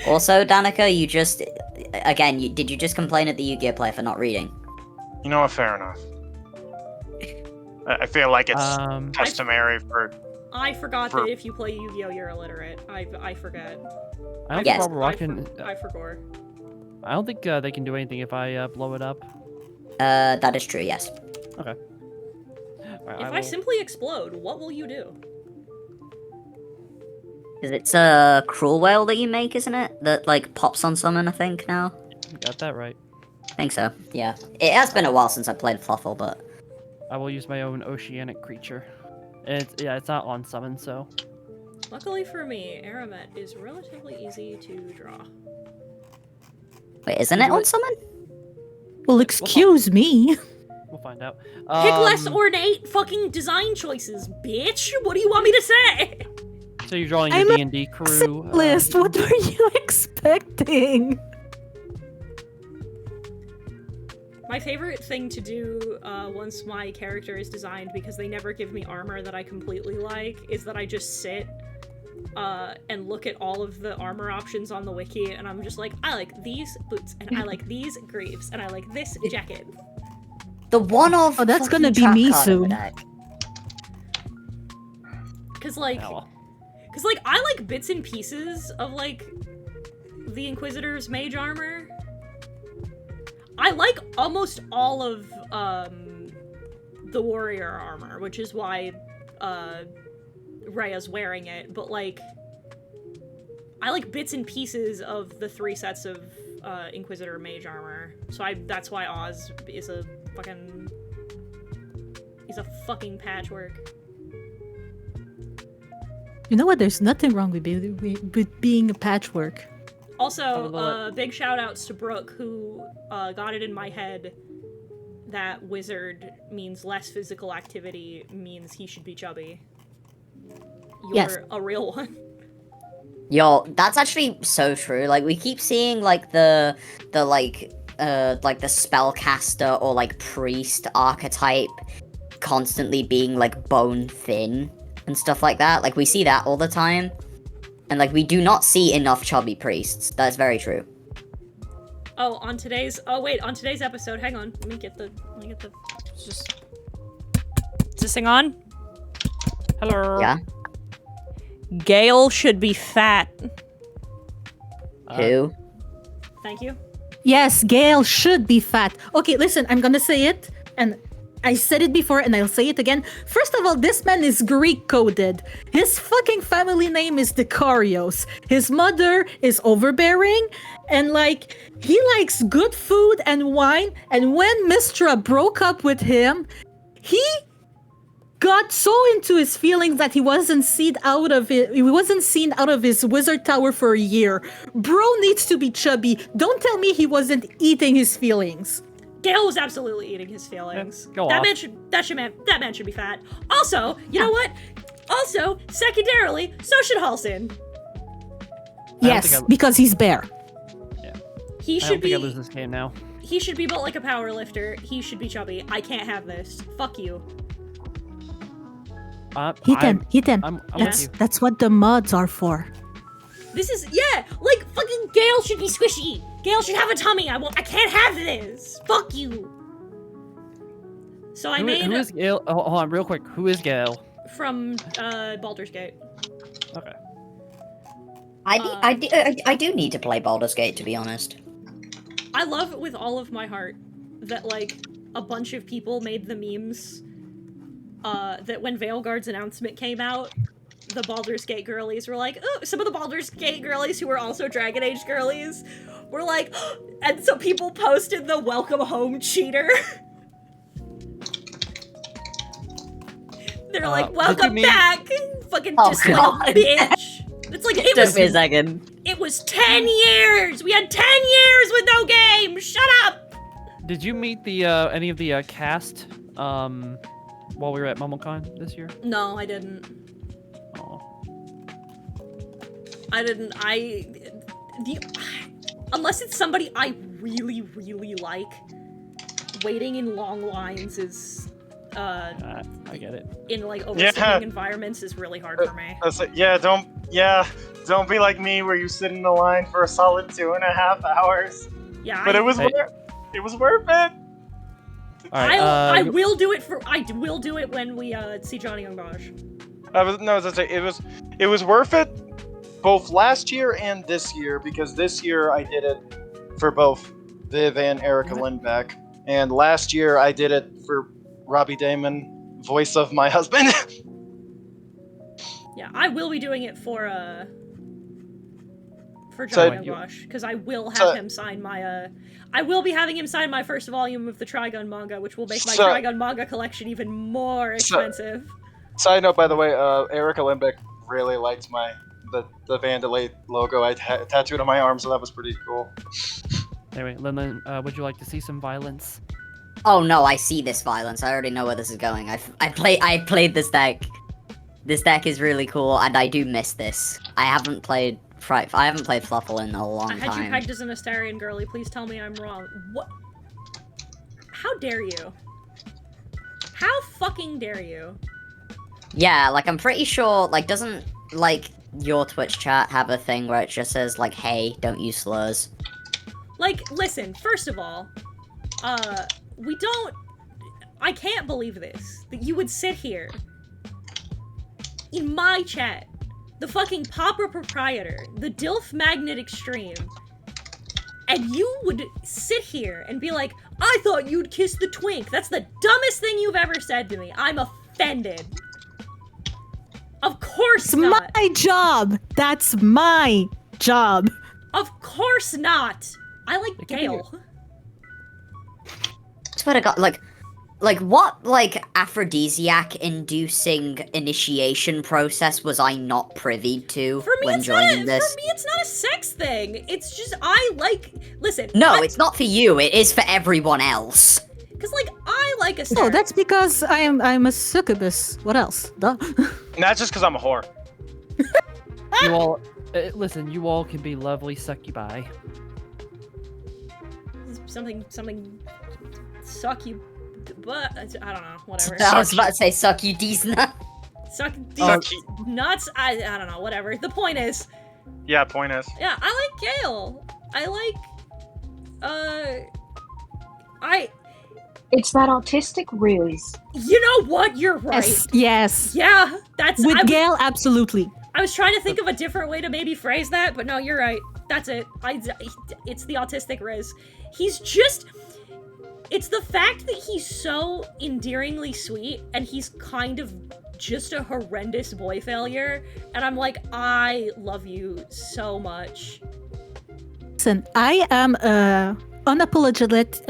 Also, Danica, you just again, did you just complain at the Yu-Gi-Oh player for not reading? You know what? Fair enough. I feel like it's customary for. I forgot that if you play Yu-Gi-Oh, you're illiterate. I forget. I don't think Marble Rock can. I forgot. I don't think they can do anything if I blow it up. That is true. Yes. Okay. Right, If I simply explode, what will you do? Because it's a cruel whale that you make, isn't it? That like pops on summon, I think now. You got that right. I think so. Yeah. It has been a while since I played Fluffle, but. I will use my own oceanic creature. It's not on summon, so. Luckily for me, Aramet is relatively easy to draw. Wait, isn't it on summon? Well, excuse me. We'll find out. Pick less ornate fucking design choices, bitch! What do you want me to say? So you're drawing I'm your a D&D crew. List. What were you expecting? My favorite thing to do once my character is designed, because they never give me armor that I completely like, is that I just sit and look at all of the armor options on the wiki, and I'm just like, I like these boots, and I like these greaves, and I like this jacket. The one-off. Oh, that's gonna be me soon. Cause like, I like bits and pieces of like the Inquisitor's mage armor. I like almost all of the warrior armor, which is why Rhea's wearing it, but like I like bits and pieces of the 3 sets of Inquisitor mage armor. So that's why Oz is a fucking patchwork. You know what? There's nothing wrong with being a patchwork. Also, big shout outs to Brooke, who got it in my head that wizard means less physical activity means he should be chubby. You're Yes. a real one. Yo, that's actually so true. Like, we keep seeing, like, the spellcaster or, like, priest archetype constantly being, like, bone thin and stuff like that. Like, we see that all the time. And, like, we do not see enough chubby priests. That's very true. Oh, on today's episode, hang on. Let me get the, is this thing on? Hello? Yeah? Gale should be fat. Who? Thank you. Yes, Gale should be fat. Okay, listen, I'm gonna say it, and I said it before and I'll say it again. First of all, this man is Greek coded. His fucking family name is Dicarios. His mother is overbearing, and like, he likes good food and wine, and when Mistra broke up with him, he got so into his feelings that he wasn't seen out of his wizard tower for a year. Bro needs to be chubby. Don't tell me he wasn't eating his feelings. Gale was absolutely eating his feelings. Go that off. man should be fat. Also, you know what? Also, secondarily, so should Halsin. Yes, because he's bear. He I should don't think I be. lose this game now. He should be built like a power lifter. He should be chubby. I can't have this. Fuck you. Hit him. I'm with you. That's what the mods are for. This is like fucking Gale should be squishy. Gale should have a tummy. I can't have this. Fuck you. So I made Who is Gale? Oh, hold on, real quick. Who is Gale? from Baldur's Gate. Okay. I do need to play Baldur's Gate, to be honest. I love with all of my heart that like a bunch of people made the memes that when Veilguard's announcement came out, the Baldur's Gate girlies were like, oh, some of the Baldur's Gate girlies who were also Dragon Age girlies were like, and so people posted the welcome home cheater. They're like, welcome back, fucking dislike bitch. It's like, it Took me a second. It was 10 years! We had 10 years with no game! Shut up! Did you meet the any of the cast while we were at MumbleCon this year? No, I didn't. Oh. I didn't. Unless it's somebody I really, really like, waiting in long lines is, I get it. in, like, oversleeping environments is really hard for me. Don't be like me where you sit in the line for a solid 2.5 hours. Yeah, But it was worth it. Alright, I will do it when we see Johnny Young Bosch. It was worth it both last year and this year, because this year I did it for both Viv and Erica Lindbeck, and last year I did it for Robbie Damon, voice of my husband. Yeah, I will be doing it for Johnny Young Bosch, because I will have him sign my I will be having him sign my first volume of the Trigun manga, which will make my Trigun manga collection even more expensive. Side note, by the way, Erica Lindbeck really liked the Vandalay logo I tattooed on my arm, so that was pretty cool. Anyway, Lin, would you like to see some violence? Oh no, I see this violence. I already know where this is going. I played this deck. This deck is really cool, and I do miss this. I haven't played Fluffle in a long I had you time. pegged as an Astarian girly. Please tell me I'm wrong. What? How dare you? How fucking dare you? Yeah, like, I'm pretty sure, like, doesn't, like, your Twitch chat have a thing where it just says, like, hey, don't use slurs? Like, listen, first of all, we don't... I can't believe this. That you would sit here in my chat, the fucking Popper proprietor, the Dilf Magnet Extreme, and you would sit here and be like, I thought you'd kiss the twink. That's the dumbest thing you've ever said to me. I'm offended. Of course not. It's my job. That's my job. Of course not. I like Gale. Swear to God, like what, like, aphrodisiac-inducing initiation process was I not privy to when joining this? For me, it's not a sex thing. It's just, I like... Listen. No, it's not for you. It is for everyone else. Because, like, I like a No, that's because I'm a succubus. What else? Duh. That's just because I'm a whore. You all, listen, you all can be lovely succubi. Something, suck you, but, I don't know, whatever. I was about to say suck you D's nuts. Suck these nuts, I don't know, whatever. The point is... Yeah, point is. Yeah, I like Gale. I like, It's that autistic riz. You know what? You're right. Yes. Yeah, that's... With Gale, absolutely. I was trying to think of a different way to maybe phrase that, but no, you're right. That's it. It's the autistic Riz. He's just... It's the fact that he's so endearingly sweet, and he's kind of just a horrendous boy failure, and I'm like, I love you so much. Listen, I am unapologetic...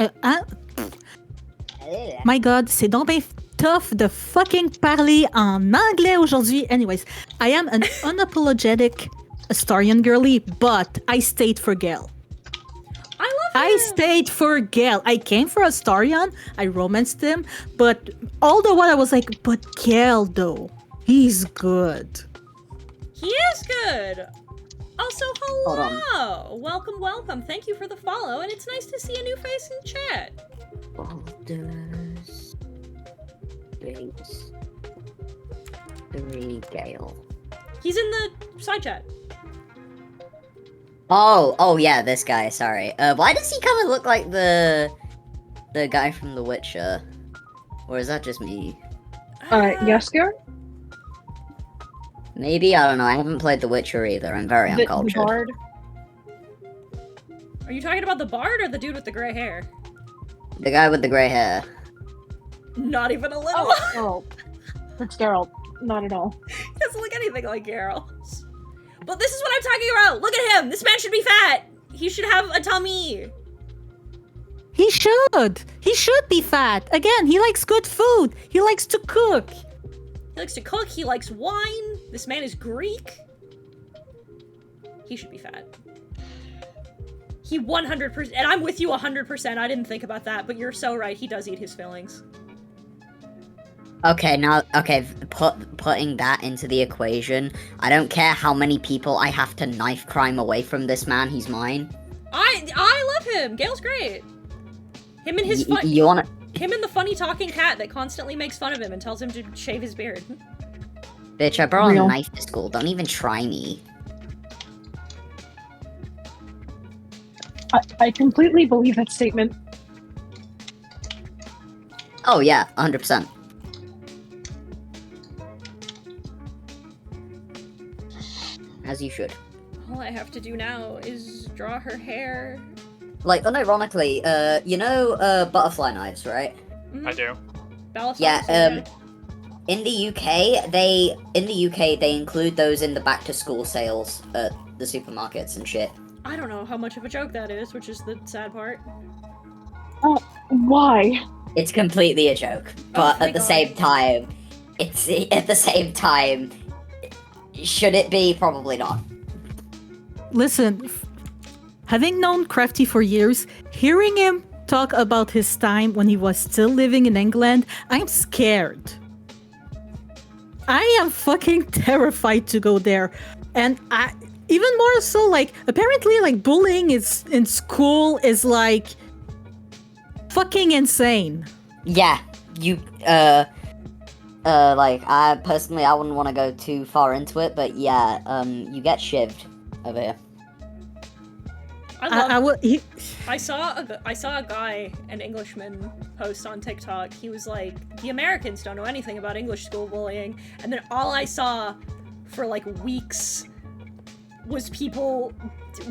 My God, c'est donc bien tough de fucking parler en anglais aujourd'hui. Anyways, I am an unapologetic Astarian girly, but I stayed for Gale. I stayed for Gale. I came for Astarian, I romanced him, but all the while I was like, but Gale though, he's good. He is good! Also, hello! Welcome. Thank you for the follow, and it's nice to see a new face in chat. Baldur's Gate 3 Gale. He's in the side chat. Oh yeah, this guy, sorry. Why does he kind of look like the guy from The Witcher? Or is that just me? Yasker? Maybe, I don't know, I haven't played The Witcher either, I'm very uncultured. The Bard? Are you talking about the bard or the dude with the gray hair? The guy with the gray hair. Not even a little. Oh, that's Geralt. Not at all. He doesn't look anything like Geralt. But this is what I'm talking about! Look at him! This man should be fat! He should have a tummy! He should! He should be fat! Again, he likes good food! He likes to cook! He likes to cook, he likes wine. This man is Greek. He should be fat. He 100%, and I'm with you 100%, I didn't think about that, but you're so right, he does eat his fillings. Okay, now, putting that into the equation, I don't care how many people I have to knife crime away from this man, he's mine. I love him! Gale's great! Him and his him and the funny talking cat that constantly makes fun of him and tells him to shave his beard. Bitch, I brought Real. a knife to school, don't even try me. I completely believe that statement. Oh yeah, 100%. As you should. All I have to do now is draw her hair. Like, unironically, you know, butterfly knives, right? I do. Yeah, in the UK, they include those in the back to school sales at the supermarkets and shit. I don't know how much of a joke that is, which is the sad part. Oh, why? It's completely a joke, but my at the God. same time, should it be? Probably not. Listen, having known Crafty for years, hearing him talk about his time when he was still living in England, I'm scared. I am fucking terrified to go there. And even more so, like, apparently, like, bullying is in school is, like, fucking insane. Yeah, you, like, I personally, I wouldn't want to go too far into it, but yeah, you get shivved over here. I saw a guy, an Englishman, post on TikTok. He was like, the Americans don't know anything about English school bullying, and then all I saw for like weeks was people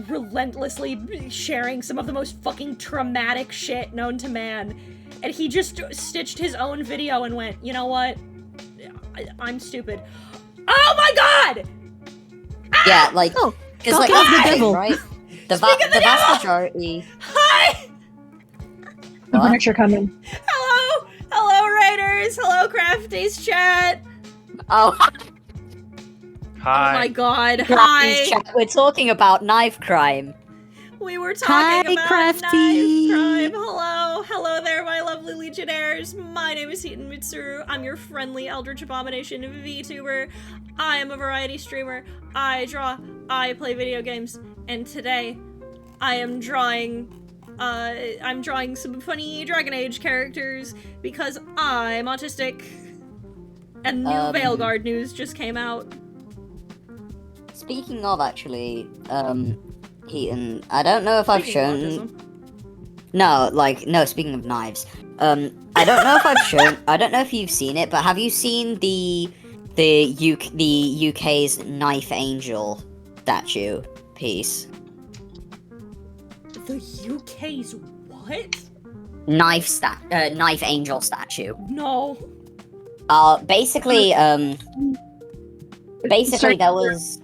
relentlessly sharing some of the most fucking traumatic shit known to man, and he just stitched his own video and went, you know what? I'm stupid. Oh my god! Yeah, like, because like, off the that's the thing, devil. right? The vast majority. Hi! The furniture coming. Hello! Hello, Raiders! Hello, Crafties chat! Oh, Hi. Oh my god, Crafty's hi! chat, we're talking about knife crime. We were talking Hi, about Crafty! knife crime. Hello! Hello there, my lovely legionnaires! My name is Heaton Mitsuru. I'm your friendly Eldritch Abomination VTuber. I am a variety streamer. I draw, I play video games, and today I am drawing some funny Dragon Age characters because I'm autistic. And new Veilguard news just came out. Speaking of, actually, Heaton, I don't know if I've shown. No, speaking of knives, I don't know if I've shown. I don't know if you've seen it, but have you seen the UK's Knife Angel statue piece? The UK's what? Knife Angel statue. No. Basically, Sorry, there was.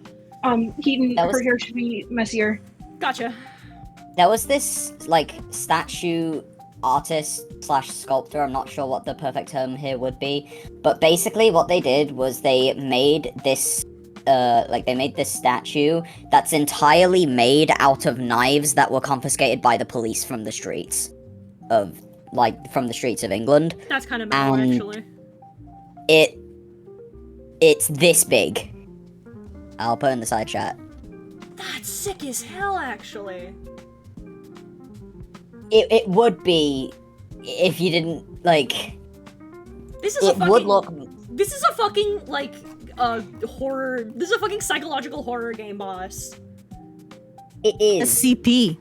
Heaton, That was- her hair should be messier. Gotcha. There was this, like, statue artist / sculptor, I'm not sure what the perfect term here would be, but basically what they did was they made this, they made this statue that's entirely made out of knives that were confiscated by the police from the streets of England. That's kind of metal, And actually. It's this big. I'll put it in the side chat. That's sick as hell, actually. It would be if you didn't, like... This is a It fucking... would look... This is a fucking, like, horror... This is a fucking psychological horror game, boss. It is. SCP.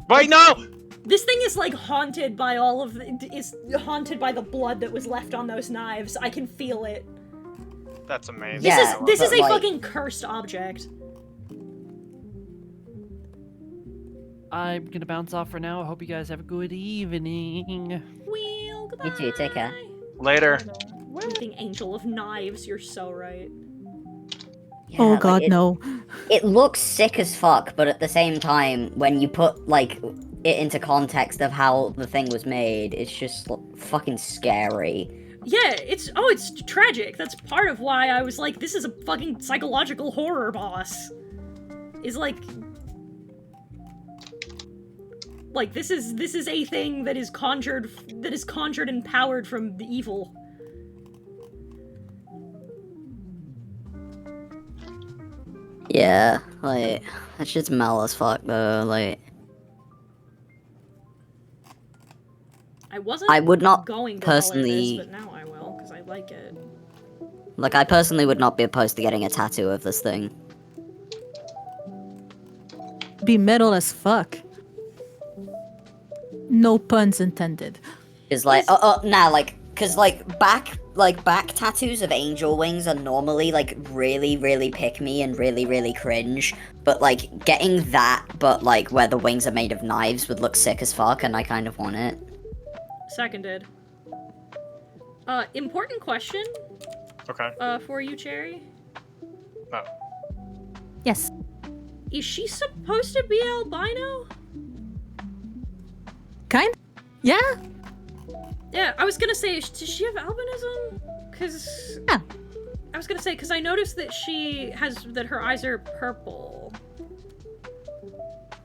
Wait, no! This thing is, like, haunted by all of the... Is haunted by the blood that was left on those knives. I can feel it. That's amazing. This is a like- fucking cursed object. I'm gonna bounce off for now. I hope you guys have a good evening. Well, goodbye. You too, take care. Later. Fucking angel of knives, you're so right. Oh like, god, no. It looks sick as fuck, but at the same time, when you put, like, it into context of how the thing was made, it's just fucking scary. Yeah, it's tragic. That's part of why I was like, this is a fucking psychological horror boss. Is like this is a thing that is conjured and powered from the evil. Yeah, like, that shit's mal as fuck though, like. I would not going to personally, color this, but now I will, because I like it. like, I personally would not be opposed to getting a tattoo of this thing. Be metal as fuck. No puns intended. Cause like, cause back tattoos of angel wings are normally like really, really pick me and really, really cringe. But like getting that, but like where the wings are made of knives would look sick as fuck, and I kind of want it. Seconded. Important question. Okay. For you, Cherry. Oh. Yes. Is she supposed to be albino? Kind? Yeah. Yeah, I was gonna say, does she have albinism? Cause... Yeah. I was gonna say, cause I noticed that that her eyes are purple.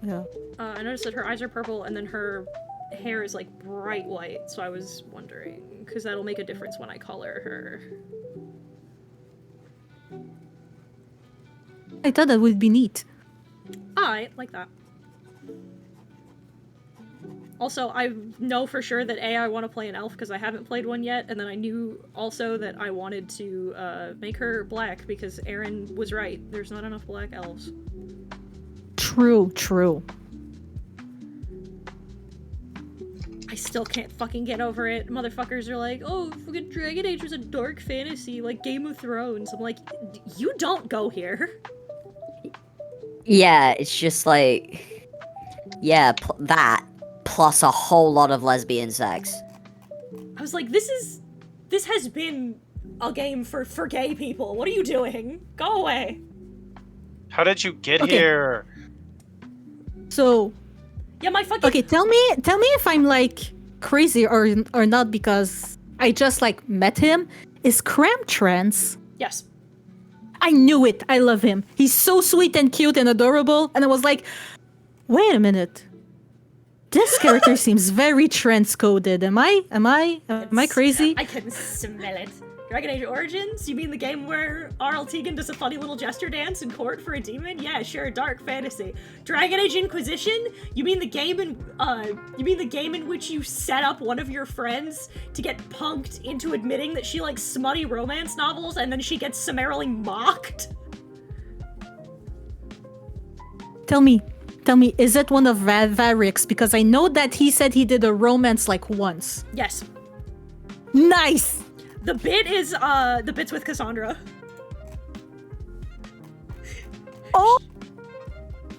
Yeah. I noticed that her eyes are purple, and then her hair is, like, bright white, so I was wondering, cause that'll make a difference when I color her. I thought that would be neat. I like that. Also, I know for sure that I want to play an elf because I haven't played one yet, and then I knew also that I wanted to make her black because Aaron was right. There's not enough black elves. True, true. I still can't fucking get over it. Motherfuckers are like, oh, fucking Dragon Age was a dark fantasy, like Game of Thrones. I'm like, you don't go here. Yeah, it's just like, yeah, that plus a whole lot of lesbian sex. I was like, this has been a game for gay people. What are you doing? Go away. How did you get here? So, yeah, my fucking... Okay, tell me if I'm like crazy or not, because I just like met him. Is Cram trans? Yes. I knew it. I love him. He's so sweet and cute and adorable. And I was like, wait a minute. This character seems very trans-coded. Am I crazy? I can smell it. Dragon Age Origins? You mean the game where R.L. Tegan does a funny little gesture dance in court for a demon? Yeah, sure, dark fantasy. Dragon Age Inquisition? You mean the game in which you set up one of your friends to get punked into admitting that she likes smutty romance novels and then she gets summarily mocked? Tell me, is it one of Varric's? Because I know that he said he did a romance like once. Yes. Nice! The bit is, the bits with Cassandra. Oh!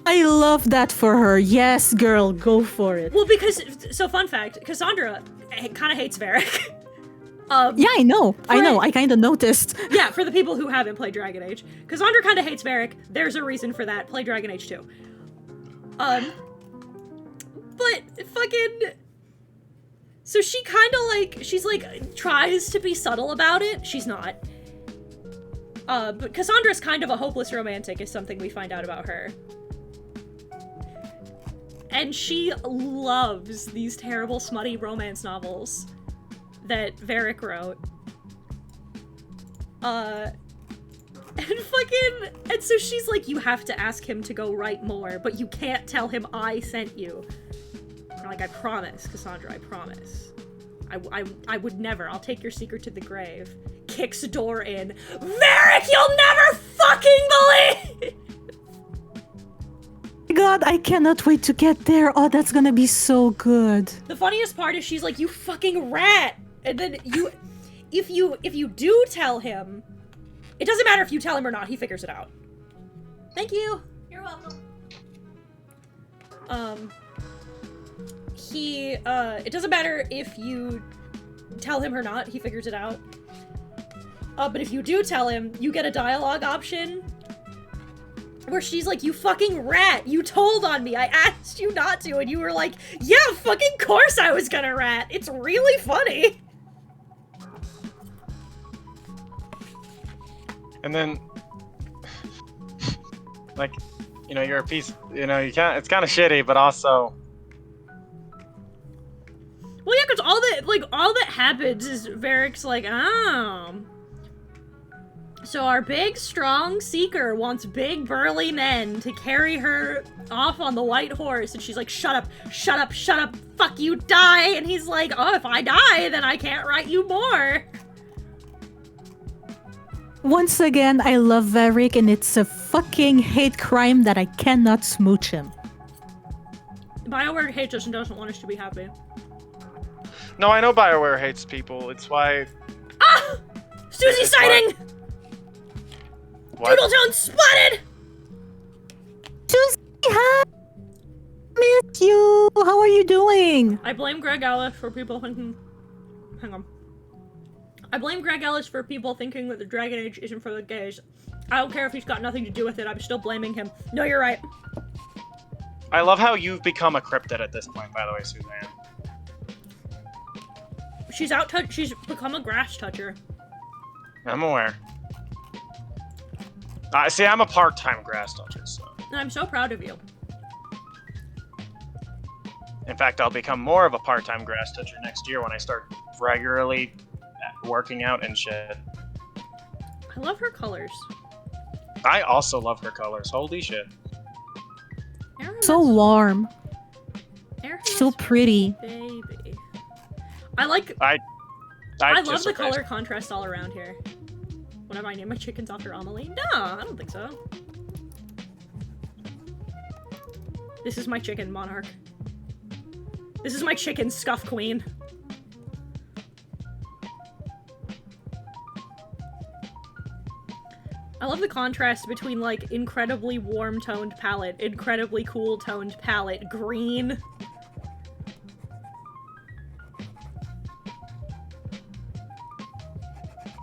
I love that for her. Yes, girl, go for it. Well, because, so fun fact, Cassandra kind of hates Varric. Yeah, I know. I kind of noticed. Yeah, for the people who haven't played Dragon Age. Cassandra kind of hates Varric. There's a reason for that. Play Dragon Age 2. But fucking... So she kind of like, she's like, tries to be subtle about it. She's not. But Cassandra's kind of a hopeless romantic is something we find out about her. And she loves these terrible smutty romance novels that Varric wrote. And so she's like, you have to ask him to go write more, but you can't tell him I sent you. And I'm like, I promise, Cassandra, I promise. I would never. I'll take your secret to the grave. Kicks door in. Varric, you'll never fucking believe! God, I cannot wait to get there. Oh, that's gonna be so good. The funniest part is she's like, you fucking rat! And then if you do tell him, it doesn't matter if you tell him or not, he figures it out. Thank you! You're welcome. It doesn't matter if you tell him or not, he figures it out. But if you do tell him, you get a dialogue option where she's like, you fucking rat, you told on me, I asked you not to, and you were like, yeah, fucking course I was gonna rat. It's really funny. And then, like, you know, you're a piece. You know, you can't. It's kind of shitty, but also. Well, yeah, because all that happens is Varric's like, oh. So our big, strong seeker wants big, burly men to carry her off on the white horse, and she's like, shut up, shut up, shut up, fuck you, die! And he's like, oh, if I die, then I can't write you more. Once again, I love Varric, and it's a fucking hate crime that I cannot smooch him. BioWare hates us and doesn't want us to be happy. No, I know BioWare hates people. It's why. Ah! Susie sighting! What? Doodletone spotted! Susie, hi! Miss you! How are you doing? I blame Greg Ellis for people thinking... Hang on. I blame Greg Ellis for people thinking that the Dragon Age isn't for the gays. I don't care if he's got nothing to do with it, I'm still blaming him. No, you're right. I love how you've become a cryptid at this point, by the way, Suzanne. She's become a grass toucher. I'm aware. See, I'm a part-time grass toucher, so... And I'm so proud of you. In fact, I'll become more of a part-time grass toucher next year when I start regularly working out and shit. I love her colors. I also love her colors. Holy shit. So warm. So pretty. Baby. I love the color contrast all around here. What have I named my chickens after Amelie? No, I don't think so. This is my chicken, Monarch. This is my chicken, Scuff Queen. I love the contrast between, like, incredibly warm-toned palette, incredibly cool-toned palette, green.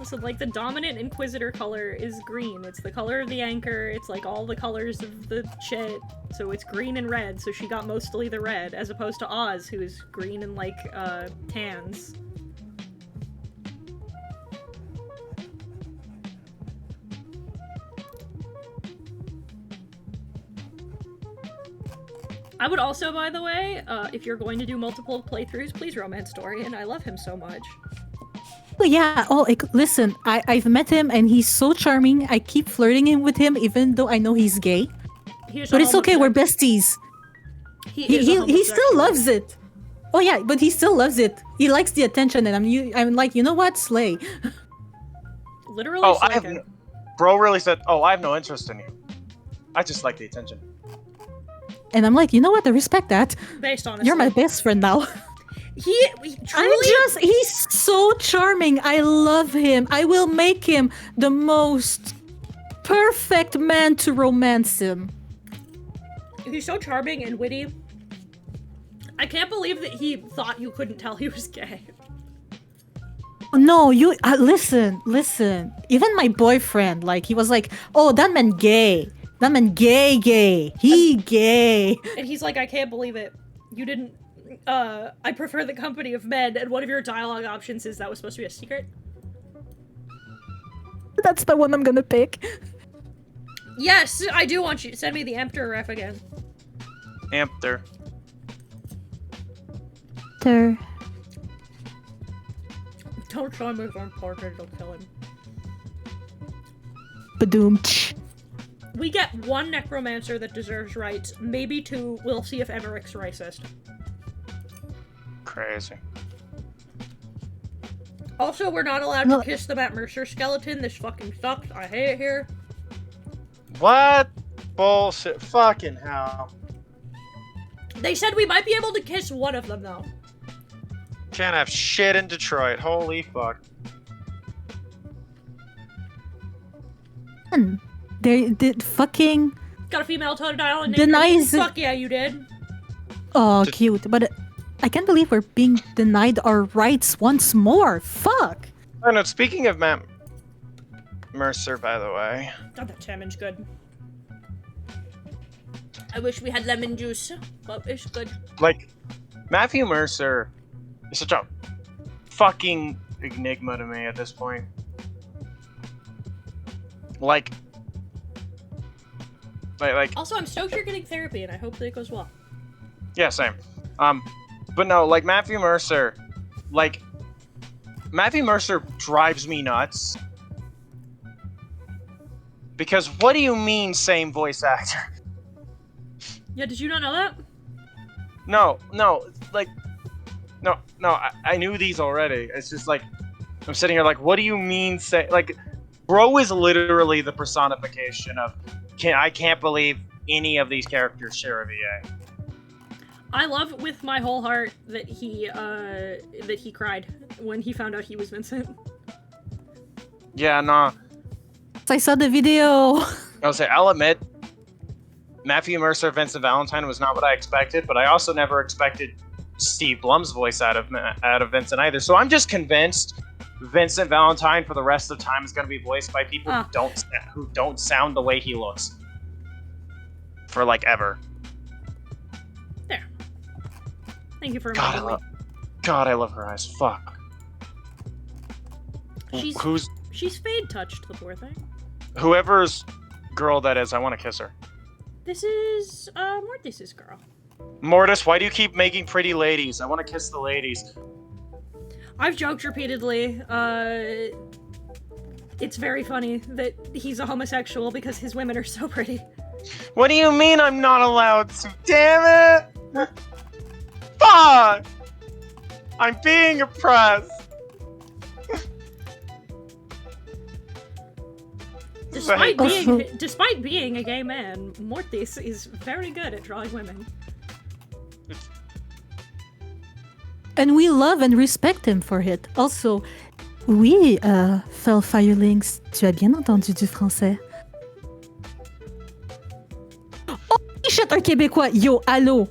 Listen, like, the dominant Inquisitor color is green. It's the color of the anchor, it's, like, all the colors of the shit. So it's green and red, so she got mostly the red, as opposed to Oz, who is green and, like, tans. I would also, by the way, if you're going to do multiple playthroughs, please romance Dorian. I love him so much. Oh, yeah. Oh, listen, I've met him and he's so charming. I keep flirting with him even though I know he's gay. But it's okay, we're besties. He still loves it. Oh yeah, but he still loves it. He likes the attention and I'm like, you know what? Slay. Literally Bro really said, oh, I have no interest in you. I just like the attention. And I'm like, you know what? I respect that. Based on You're my best friend now. He truly... he's so charming. I love him. I will make him the most perfect man to romance him. He's so charming and witty. I can't believe that he thought you couldn't tell he was gay. No, you listen. Even my boyfriend, like, he was like, "Oh, that man gay. That man gay. He gay." And he's like, "I can't believe it. You didn't. I prefer the company of men." And one of your dialogue options is that was supposed to be a secret. That's the one I'm gonna pick. Yes, I do want you to send me the Ampter ref again. Ampter. Don't show him his own portrait, it'll kill him. Badoom. We get one necromancer that deserves rights, maybe two. We'll see if Everett's racist. Crazy. Also, we're not allowed to kiss the Matt Mercer skeleton. This fucking sucks. I hate it here. What? Bullshit. Fucking hell. They said we might be able to kiss one of them, though. Can't have shit in Detroit. Holy fuck. They did fucking... Got a female totodile and denies... Fuck yeah, you did. Oh, cute. But I can't believe we're being denied our rights once more. Fuck. Oh no, speaking of Matt Mercer, by the way. God, that salmon's good. I wish we had lemon juice, but it's good. Like, Matthew Mercer is such a fucking enigma to me at this point. Like, Also, I'm stoked you're getting therapy, and I hope that it goes well. yeah, same. But no, like Matthew Mercer, drives me nuts. Because what do you mean, same voice actor? Yeah, did you not know that? No, I knew these already. It's just like, I'm sitting here like, what do you mean, like, Bro is literally the personification of, I can't believe any of these characters share a VA. I love with my whole heart that he cried when he found out he was Vincent. Yeah, nah. I saw the video. I'll admit, Matthew Mercer, Vincent Valentine was not what I expected, but I also never expected Steve Blum's voice out of Vincent either. So I'm just convinced Vincent Valentine for the rest of the time is going to be voiced by people who don't sound the way he looks. For like ever. There. Thank you for God, reminding me. I love her eyes. Fuck. She's fade touched, the poor thing. Whoever's girl that is, I want to kiss her. This is Mortis's girl. Mortis, why do you keep making pretty ladies? I want to kiss the ladies. I've joked repeatedly. It's very funny that he's a homosexual because his women are so pretty. What do you mean I'm not allowed to? Damn it! Fuck! I'm being oppressed. Despite being a gay man, Mortis is very good at drawing women. And we love and respect him for it. Also, oui, Fel Firelings, tu as bien entendu du français. Oh shit, un Québécois! Yo, allô!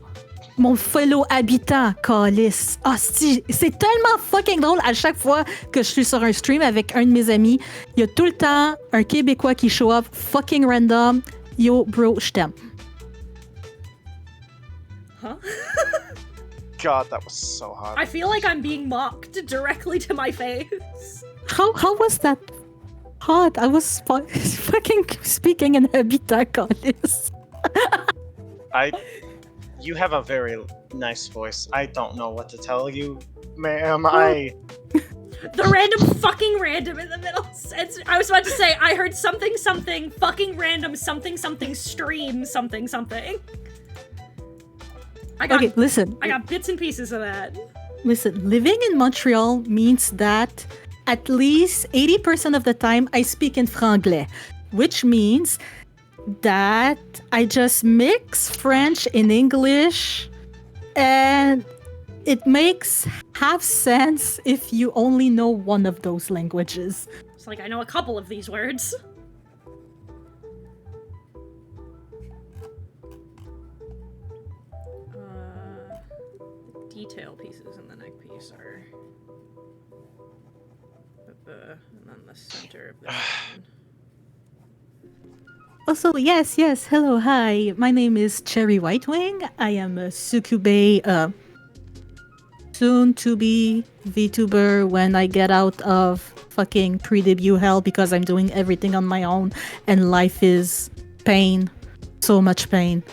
Mon fellow habitant, calice. Hostie, c'est tellement fucking drôle à chaque fois que je suis sur un stream avec un de mes amis. Il y a tout le temps un Québécois qui show up, fucking random. Yo, bro, je t'aime. Huh? God, that was so hot. I feel like I'm being mocked directly to my face. How was that hot? I was fucking speaking in habitant, calice. You have a very nice voice. I don't know what to tell you, ma'am. The random in the middle. I was about to say, I heard something fucking random something stream something. Okay, listen. I got bits and pieces of that. Listen, living in Montreal means that at least 80% of the time I speak in franglais, which means that I just mix French and English, and it makes half sense if you only know one of those languages. It's like I know a couple of these words. Detail pieces in the neck piece are... and then the center of the one. Also, yes, hello, hi. My name is Cherry Whitewing. I am a Sukube, soon-to-be VTuber when I get out of fucking pre-debut hell because I'm doing everything on my own and life is pain. So much pain.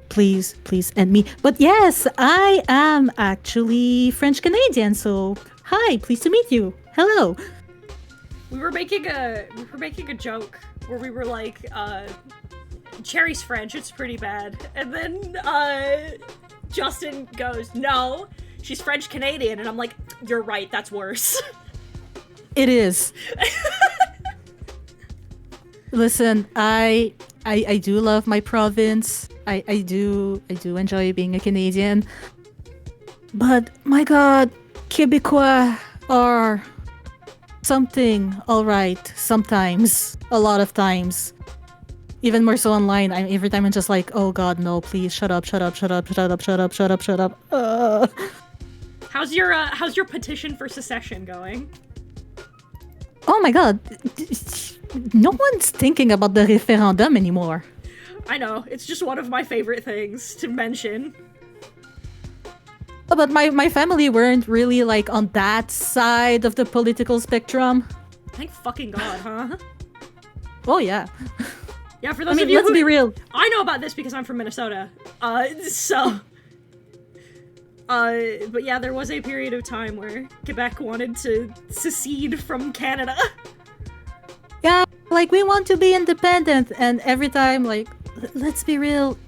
Please end me. But yes, I am actually French-Canadian, so hi, pleased to meet you. Hello. We were making a joke where we were like, Cherry's French, it's pretty bad. And then Justin goes, no, she's French-Canadian. And I'm like, you're right, that's worse. It is. Listen, I do love my province. I do enjoy being a Canadian. But my god, Québécois are something alright sometimes. A lot of times. Even more so online. Every time I'm just like, oh god, no, please shut up. How's your petition for secession going? Oh my god. No one's thinking about the referendum anymore. I know, it's just one of my favorite things to mention. But my family weren't really like on that side of the political spectrum. Thank fucking god, huh? Oh yeah. Yeah, for those I mean, of you let's who... be real. I know about this because I'm from Minnesota. But yeah, there was a period of time where Quebec wanted to secede from Canada. Yeah, like, we want to be independent, and every time, like, let's be real,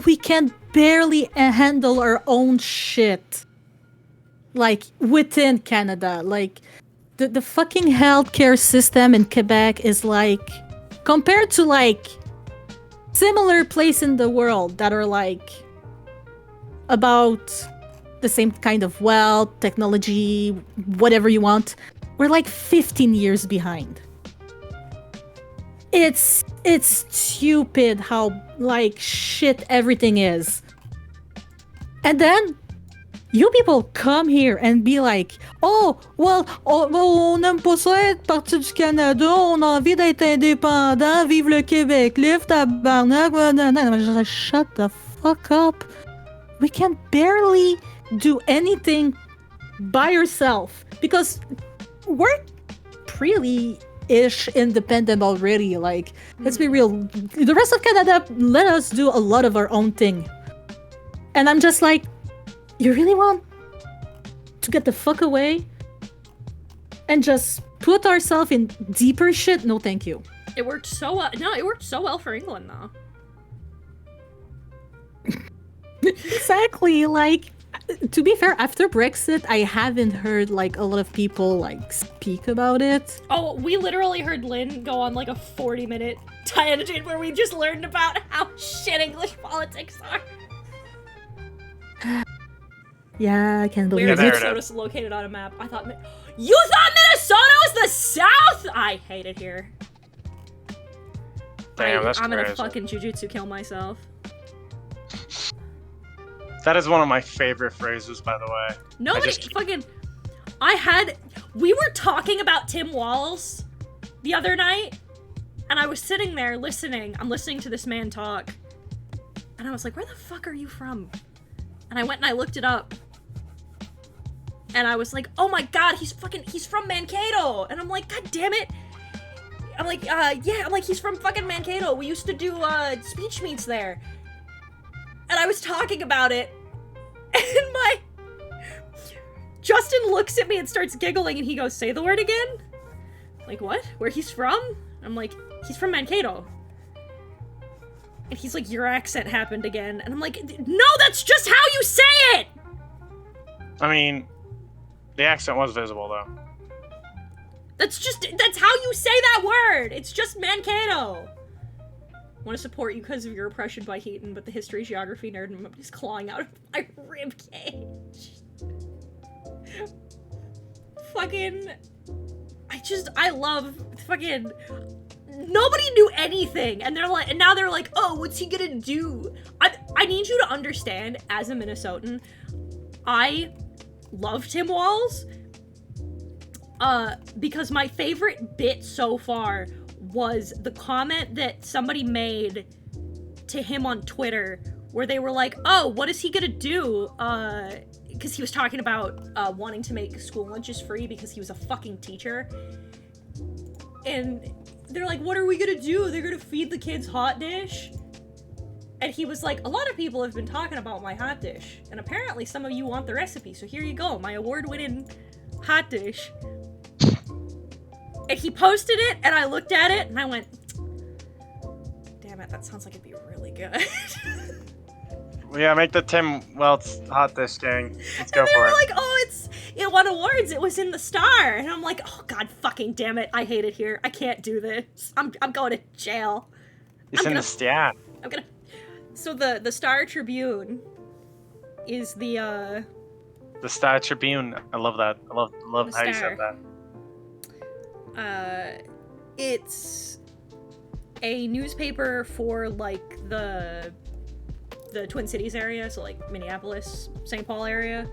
we can barely handle our own shit. Like, within Canada. Like, the fucking healthcare system in Quebec is like, compared to like similar place in the world that are like about the same kind of wealth, technology, whatever you want, we're like 15 years behind. It's stupid how like shit everything is. And then you people come here and be like, oh, well, on n'aime pas ça être parti du Canada, on a envie d'être indépendant, vive le Québec, live tabarnak, shut the fuck up. We can barely do anything by yourself because we're pretty ish independent already. Like, let's be real, the rest of Canada let us do a lot of our own thing. And I'm just like, you really want to get the fuck away and just put ourselves in deeper shit? No, thank you. It worked so well. No, it worked so well for England, though. Exactly. Like, to be fair, after Brexit, I haven't heard like a lot of people like speak about it. Oh, we literally heard Lynn go on like a 40-minute tangent where we just learned about how shit English politics are. Yeah, I can't believe Where it. Minnesota's located on a map. I thought... You thought Minnesota was the South?! I hate it here. Damn, that's I'm crazy. gonna fucking jujutsu kill myself. That is one of my favorite phrases, by the way. Nobody fucking... We were talking about Tim Walz the other night, and I was sitting there listening. I'm listening to this man talk. And I was like, where the fuck are you from? And I went and I looked it up. And I was like, oh my god, he's from Mankato. And I'm like, god damn it. I'm like, he's from fucking Mankato. We used to do, speech meets there. And I was talking about it. And Justin looks at me and starts giggling and he goes, say the word again? Like, what? Where he's from? I'm like, he's from Mankato. And he's like, your accent happened again. And I'm like, no, that's just how you say it! I mean, the accent was visible, though. That's how you say that word! It's just Mankato! I want to support you because of your oppression by Heaton, but the history geography nerd and I'm just clawing out of my ribcage. I love fucking... Nobody knew anything, and now they're like, oh, what's he gonna do? I need you to understand, as a Minnesotan, I love Tim Walz, because my favorite bit so far was the comment that somebody made to him on Twitter, where they were like, oh, what is he gonna do? Because he was talking about wanting to make school lunches free because he was a fucking teacher. And they're like, what are we gonna do? They're gonna feed the kids hot dish? And he was like, a lot of people have been talking about my hot dish, and apparently some of you want the recipe, so here you go, my award-winning hot dish. And he posted it, and I looked at it, and I went, damn it, that sounds like it'd be really good. Yeah, make the Tim Welts hot dish gang. Let's go and they for were it. like, oh, it won awards, it was in the Star. And I'm like, oh god fucking damn it, I hate it here. I can't do this. I'm going to jail. It's in the Star. So the Star Tribune is the Star Tribune. I love that. I love how you said that. It's a newspaper for like the Twin Cities area, so like Minneapolis, St. Paul area.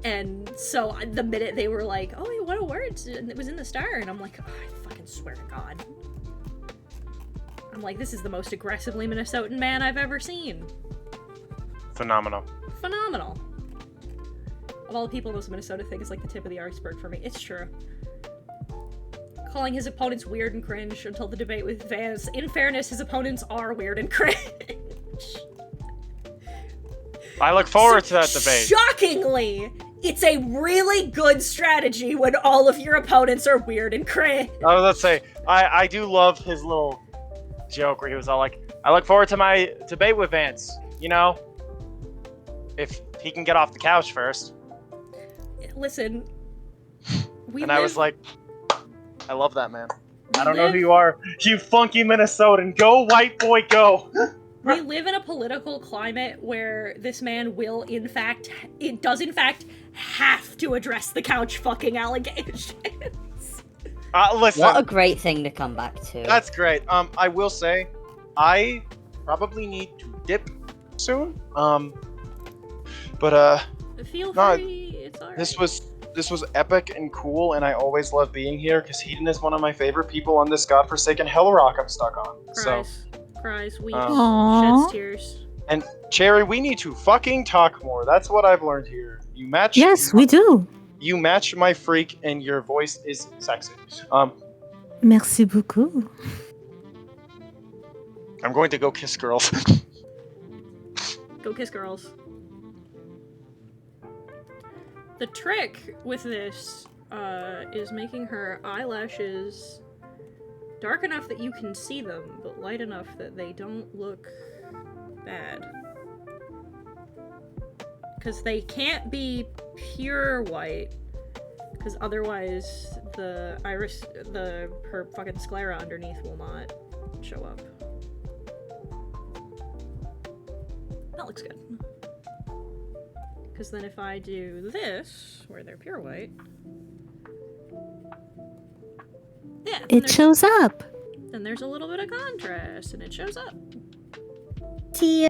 And so the minute they were like, oh, he won awards, and it was in the Star, and I'm like, oh, I fucking swear to God. I'm like, this is the most aggressively Minnesotan man I've ever seen. Phenomenal. Phenomenal. Of all the people, this Minnesota thing is like the tip of the iceberg for me. It's true. calling his opponents weird and cringe until the debate with Vance. In fairness, his opponents are weird and cringe. I look forward to that debate. Shockingly, it's a really good strategy when all of your opponents are weird and cringe. I was about to say, I do love his little joke where he was all like, I look forward to my debate with Vance, you know? If he can get off the couch first. Listen, I was like, I love that, man. I don't know who you are. You funky Minnesotan. Go, white boy, go! We live in a political climate where this man will, in fact, have to address the couch fucking allegations. Listen. What a great thing to come back to. That's great. I will say, I probably need to dip soon. Feel free. It's alright. This was epic and cool, and I always love being here because Hedon is one of my favorite people on this godforsaken hell rock I'm stuck on. Cries, weeps, Aww. sheds tears. And Cherry, we need to fucking talk more. That's what I've learned here. You match. Yes, we do. You match my freak, and your voice is sexy. Merci beaucoup. I'm going to go kiss girls. Go kiss girls. The trick with this is making her eyelashes dark enough that you can see them, but light enough that they don't look bad. Because they can't be pure white, because otherwise the iris, her fucking sclera underneath will not show up. That looks good. Because then if I do this, where they're pure white, yeah, It shows up. then there's a little bit of contrast, and it shows up. Tia,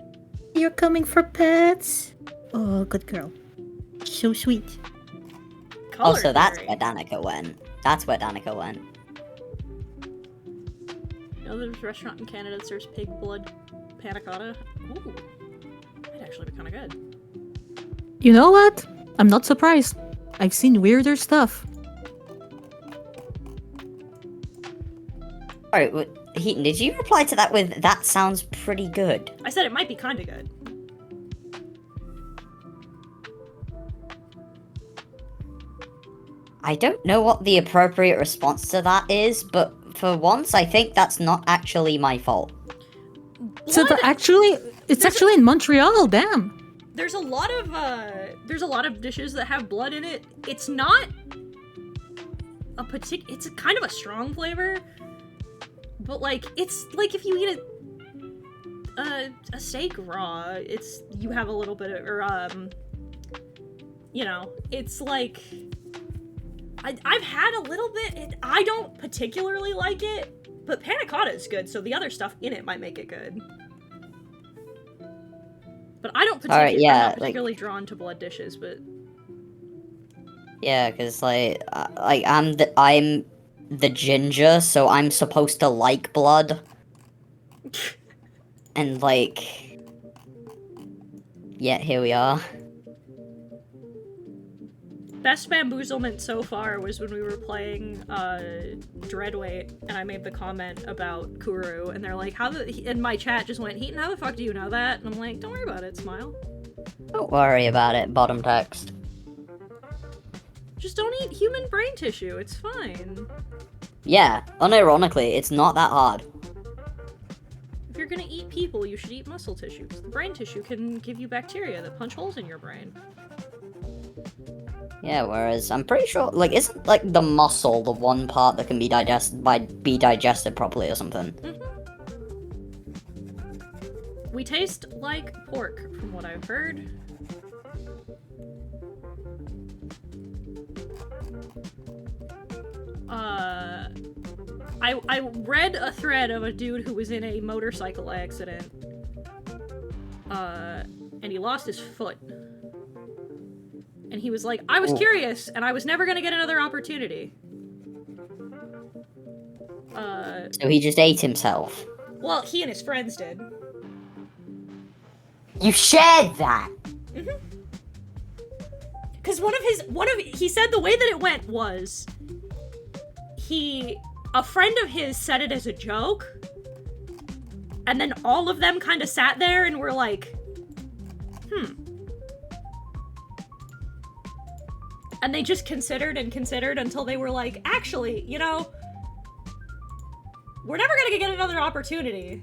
you're coming for pets? Oh, good girl. So sweet. Oh, so that's where Danica went. That's where Danica went. You know, there's a restaurant in Canada that serves pig blood panna cotta. Ooh, that'd actually be kind of good. You know what? I'm not surprised. I've seen weirder stuff. Alright, Heaton, did you reply to that with, that sounds pretty good? I said it might be kind of good. I don't know what the appropriate response to that is, but for once, I think that's not actually my fault. So it's actually in Montreal, damn. There's a lot of dishes that have blood in it. It's not a it's a kind of a strong flavor, but like it's like if you eat a steak raw, you have a little bit of you know, it's like I've had a little bit. I don't particularly like it, but panna cotta is good, so the other stuff in it might make it good. But I don't particularly, I'm not particularly drawn to blood dishes, but yeah, because I'm the ginger, so I'm supposed to like blood, and yeah, here we are. best bamboozlement so far was when we were playing Dreadweight, and I made the comment about Kuru, and they're like, and my chat just went, Heaton, how the fuck do you know that? And I'm like, don't worry about it, smile. Don't worry about it, bottom text. Just don't eat human brain tissue, it's fine. Yeah, unironically, it's not that hard. If you're gonna eat people, you should eat muscle tissue, because the brain tissue can give you bacteria that punch holes in your brain. Yeah, whereas I'm pretty sure, isn't the muscle the one part that can be digested properly or something? Mm-hmm. We taste like pork, from what I've heard. I read a thread of a dude who was in a motorcycle accident, and he lost his foot. And he was like, I was curious, and I was never gonna get another opportunity. So he just ate himself. Well, he and his friends did. You shared that! Mm-hmm. Because he said the way that it went was, he a friend of his said it as a joke, and then all of them kind of sat there and were like, And they just considered and considered until they were like, actually, you know, we're never gonna get another opportunity.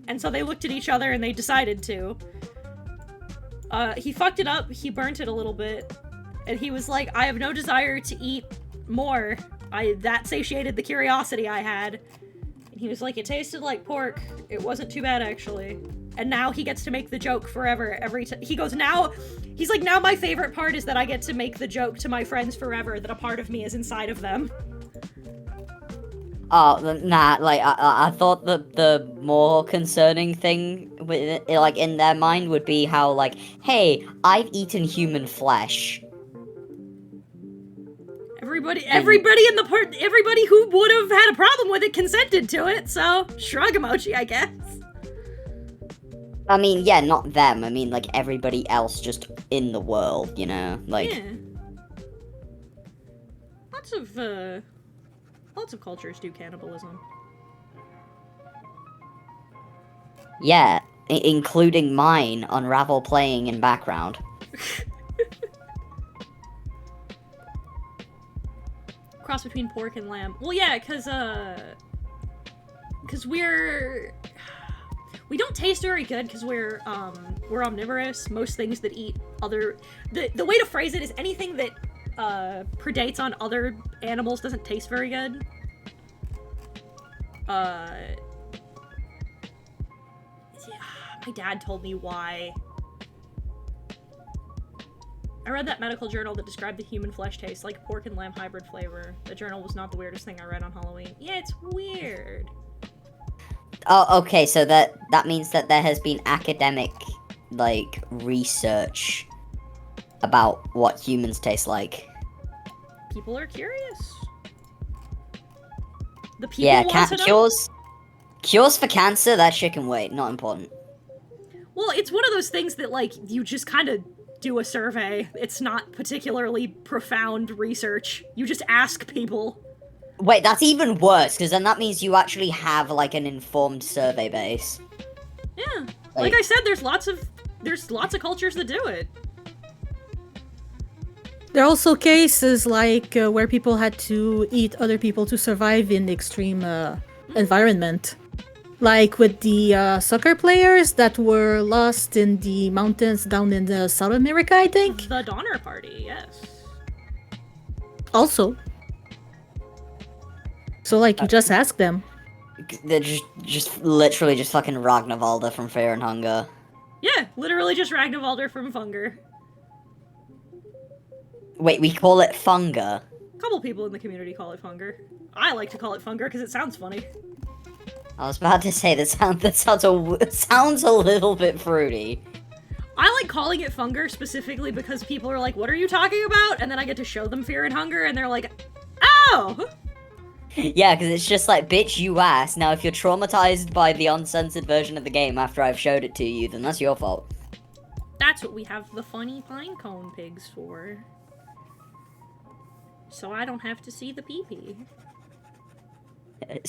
And so they looked at each other and they decided to. He fucked it up, he burnt it a little bit, and he was like, I have no desire to eat more. That satiated the curiosity I had. And he was like, it tasted like pork. It wasn't too bad, actually. And now he gets to make the joke forever every time. He goes, he's like, now my favorite part is that I get to make the joke to my friends forever, that a part of me is inside of them. Oh, nah, like, I thought that the more concerning thing, with it, like, in their mind would be how, like, hey, I've eaten human flesh. Everybody who would have had a problem with it consented to it, so shrug emoji, I guess. I mean, yeah, not them. I mean, like, everybody else just in the world, you know? Like... Yeah. Lots of cultures do cannibalism. Yeah, including mine, Unravel playing in background. Cross between pork and lamb. Well, yeah, because we don't taste very good because we're omnivorous. Most things that eat other... The way to phrase it is anything that predates on other animals doesn't taste very good. My dad told me why. I read that medical journal that described the human flesh taste like pork and lamb hybrid flavor. The journal was not the weirdest thing I read on Halloween. Yeah, it's weird. Oh, okay, so that means that there has been academic, like, research about what humans taste like. People are curious. The people want to know. Cures for cancer, that shit can wait, not important. Well, it's one of those things that, like, you just kind of do a survey. It's not particularly profound research. You just ask people. Wait, that's even worse, because then that means you actually have, like, an informed survey base. Yeah. Like I said, there's lots of cultures that do it. There are also cases like where people had to eat other people to survive in extreme environment. Like with the soccer players that were lost in the mountains down in South America, I think. The Donner Party, yes. Also. So, like, you just ask them. They're just literally just fucking Ragnarvalda from Fear and Hunger. Yeah, literally just Ragnarvalder from Funger. Wait, we call it Funger? A couple people in the community call it Funger. I like to call it Funger because it sounds funny. I was about to say that sounds a little bit fruity. I like calling it Funger specifically because people are like, what are you talking about? And then I get to show them Fear and Hunger and they're like, oh! Yeah, because it's just like, bitch, you ass. Now, if you're traumatized by the uncensored version of the game after I've showed it to you, then that's your fault. That's what we have the funny pinecone pigs for. So I don't have to see the pee-pee.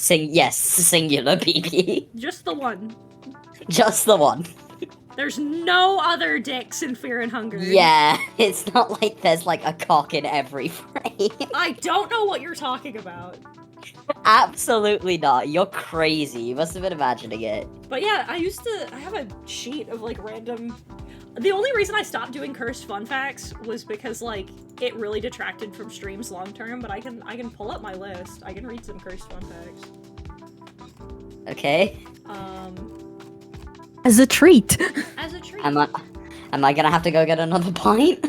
Yes, singular pee-pee. Just the one. Just the one. There's no other dicks in Fear and Hunger. Yeah, it's not like there's like a cock in every frame. I don't know what you're talking about. Absolutely not. You're crazy. You must have been imagining it. But yeah, I have a sheet of like random... The only reason I stopped doing cursed fun facts was because like it really detracted from streams long term, but I can pull up my list. I can read some cursed fun facts. Okay. As a treat. As a treat. Am I gonna have to go get another pint?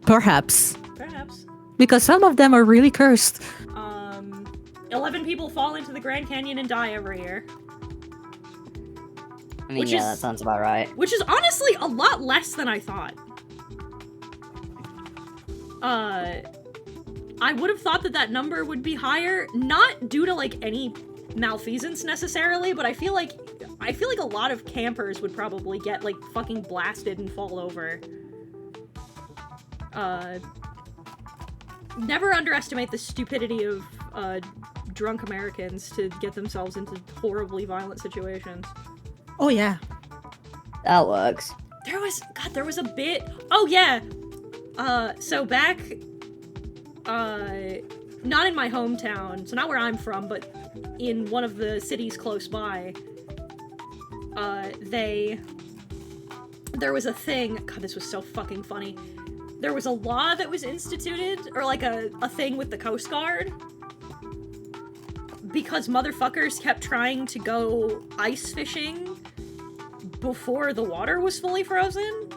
Perhaps. Perhaps. Because some of them are really cursed. 11 people fall into the Grand Canyon and die every year. I mean, yeah, that sounds about right. Which is honestly a lot less than I thought. I would have thought that number would be higher, not due to like any malfeasance necessarily, but I feel like a lot of campers would probably get like fucking blasted and fall over. Never underestimate the stupidity of drunk Americans to get themselves into horribly violent situations. Oh yeah. That works. There was a bit. Oh yeah. So back, not in my hometown, so not where I'm from, but in one of the cities close by. There was a thing. God, this was so fucking funny. There was a law that was instituted, or like a thing with the Coast Guard, because motherfuckers kept trying to go ice fishing before the water was fully frozen.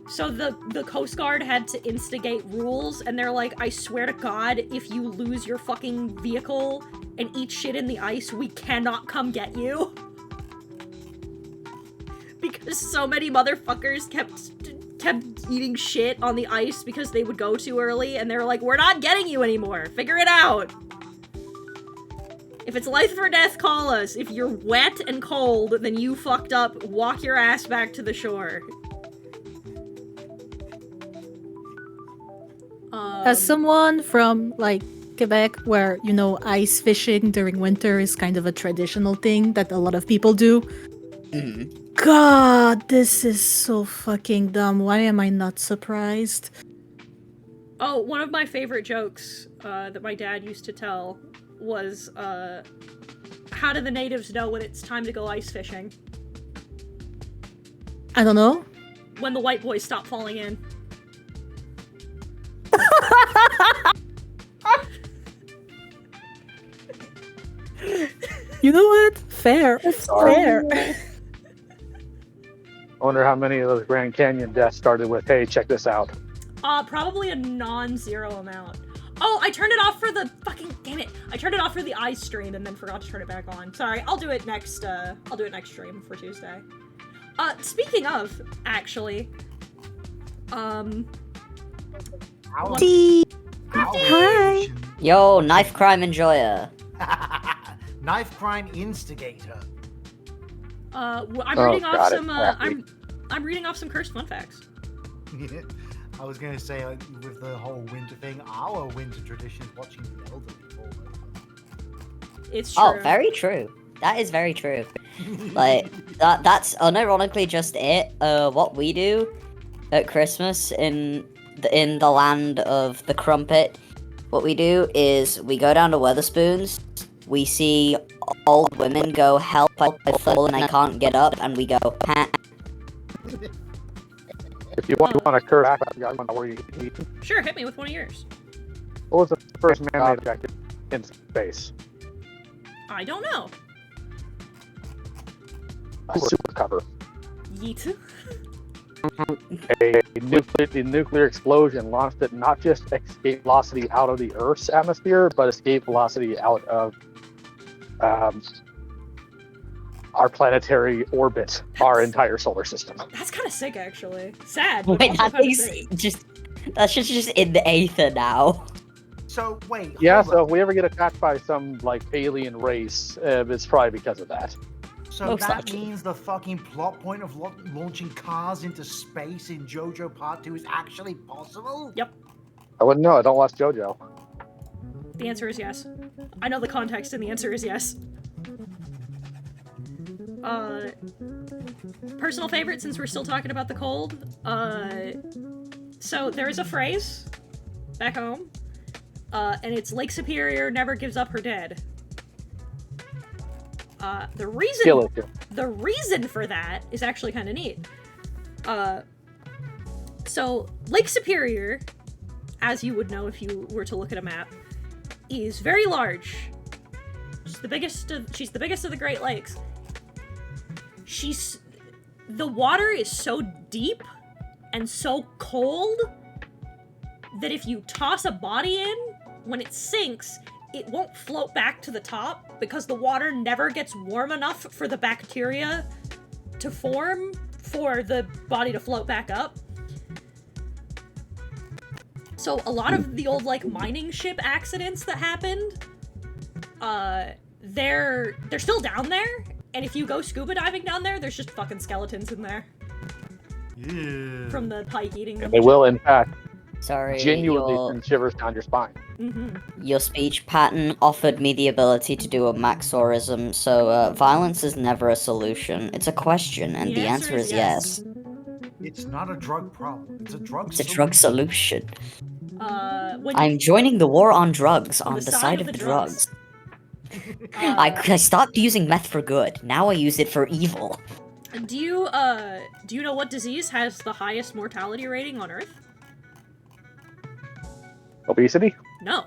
So the Coast Guard had to instigate rules, and they're like, I swear to God, if you lose your fucking vehicle and eat shit in the ice, we cannot come get you. Because so many motherfuckers kept eating shit on the ice because they would go too early, and they're like, we're not getting you anymore. Figure it out. If it's life or death, call us. If you're wet and cold, then you fucked up. Walk your ass back to the shore. As someone from, like, Quebec, where, you know, ice fishing during winter is kind of a traditional thing that a lot of people do. God, this is so fucking dumb. Why am I not surprised? Oh, one of my favorite jokes that my dad used to tell was, how do the natives know when it's time to go ice fishing? I don't know. When the white boys stop falling in. You know what? Fair. It's fair. I wonder how many of those Grand Canyon deaths started with, hey, check this out. Probably a non-zero amount. Oh, I turned it off for the fucking, damn it. I turned it off for the ice stream and then forgot to turn it back on. Sorry, I'll do it next stream for Tuesday. Speaking of, actually, Hi. Yo, knife crime enjoyer. Knife crime instigator. I'm reading off some. I'm reading off some cursed fun facts. I was going to say, with the whole winter thing, our winter tradition is watching the elderly. It's true. Oh, very true. That is very true. Like that's unironically just it. What we do at Christmas in the land of the crumpet, what we do is we go down to Weatherspoons. We see old women go, help, I fall and I can't get up, and we go, ha. If you want to curse back, I want to know where you eat. Sure, hit me with one of yours. What was the first man-made object in space? I don't know. A super cover. Yeet. A nuclear explosion launched it not just escape velocity out of the Earth's atmosphere, but escape velocity out of our planetary orbit, our entire solar system. That's kind of sick, actually. Sad. Wait, that's just in the aether now. So wait. Yeah, so if we ever get attacked by some like alien race, it's probably because of that. So that means the fucking plot point of launching cars into space in JoJo Part 2 is actually possible? Yep. I wouldn't know. I don't watch JoJo. The answer is yes. I know the context, and the answer is yes. Personal favorite, since we're still talking about the cold. So there is a phrase back home, and it's Lake Superior never gives up her dead. The reason for that is actually kind of neat. So Lake Superior, as you would know if you were to look at a map, is very large. She's the biggest of the Great Lakes. The water is so deep and so cold that if you toss a body in, when it sinks, it won't float back to the top because the water never gets warm enough for the bacteria to form for the body to float back up. So a lot of the old, like, mining ship accidents that happened, they're still down there, and if you go scuba diving down there, there's just fucking skeletons in there. Yeah. From the pike eating them. And they will, in fact, Sorry, genuinely your, send shivers down your spine. your speech pattern offered me the ability to do a maxorism, so violence is never a solution. It's a question, and the answer is yes. It's not a drug problem. It's a drug It's a drug solution. When I'm joining the war on drugs on the the side side of of the the drugs. I stopped using meth for good. Now I use it for evil. do you know what disease has the highest mortality rating on Earth? Obesity? No.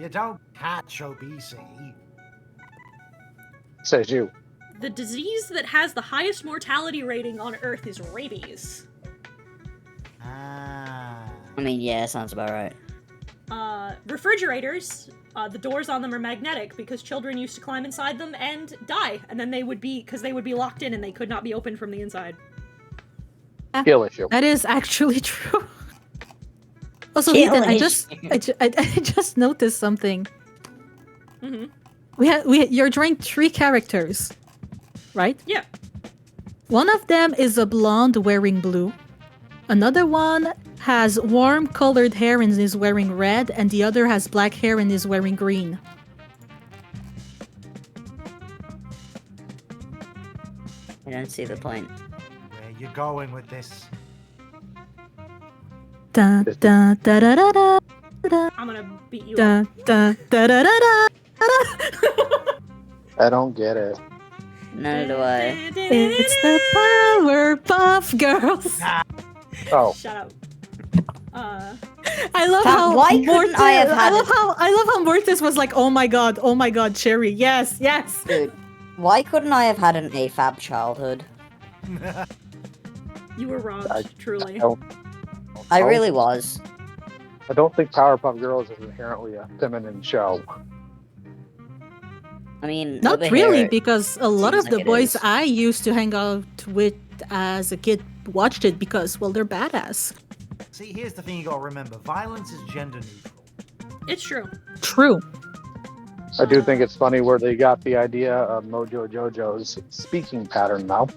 You don't catch obesity. Says you. The disease that has the highest mortality rating on Earth is rabies. Ah. I mean, yeah, sounds about right. Refrigerators, the doors on them are magnetic because children used to climb inside them and die, and then they would be locked in and they could not be opened from the inside. Skill issue. That is actually true. Also, Kill Ethan, issue. I just noticed something. Mm-hmm. You're drawing 3 characters, right? Yeah. One of them is a blonde wearing blue. Another one has warm colored hair and is wearing red, and the other has black hair and is wearing green. I don't see the point. Where you going with this? Da da da da da da da. I'm gonna beat you Da up. da da da da da. I don't get it. Neither do I. It's the Powerpuff Girls. Oh. Shut up. I love Fab, how why couldn't Mortis, I have had I love how Mortis was like, oh my god, Cherry, yes. Dude, why couldn't I have had an AFAB childhood? You were wrong, truly. I really was. I don't think Powerpuff Girls is inherently a feminine show. I mean, Not over really, here, because a lot of seems the like it boys is. I used to hang out with as a kid watched it because, well, they're badass. See, here's the thing you gotta remember. Violence is gender neutral. It's true. True. I do think it's funny where they got the idea of Mojo Jojo's speaking pattern now.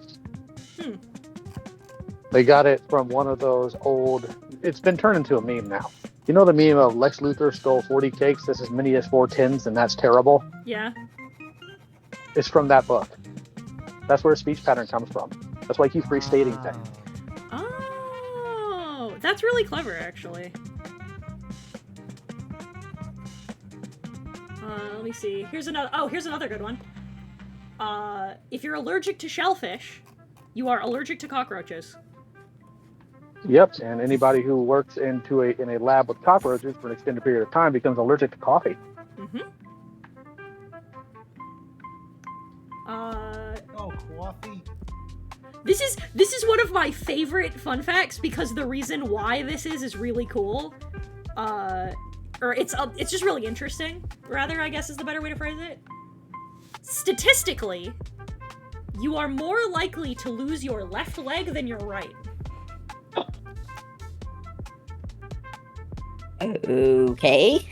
They got it from one of those old... It's been turned into a meme now. You know the meme of Lex Luthor stole 40 cakes, that's as many as 4 tins, and that's terrible? Yeah. It's from that book. That's where a speech pattern comes from. That's why he keeps restating things. Oh, that's really clever, actually. Let me see. Here's another good one. If you're allergic to shellfish, you are allergic to cockroaches. Yep, and anybody who works in a lab with cockroaches for an extended period of time becomes allergic to coffee. Oh, coffee. This is one of my favorite fun facts because the reason why this is really cool. Or it's just really interesting, rather, I guess is the better way to phrase it. Statistically, you are more likely to lose your left leg than your right. Okay.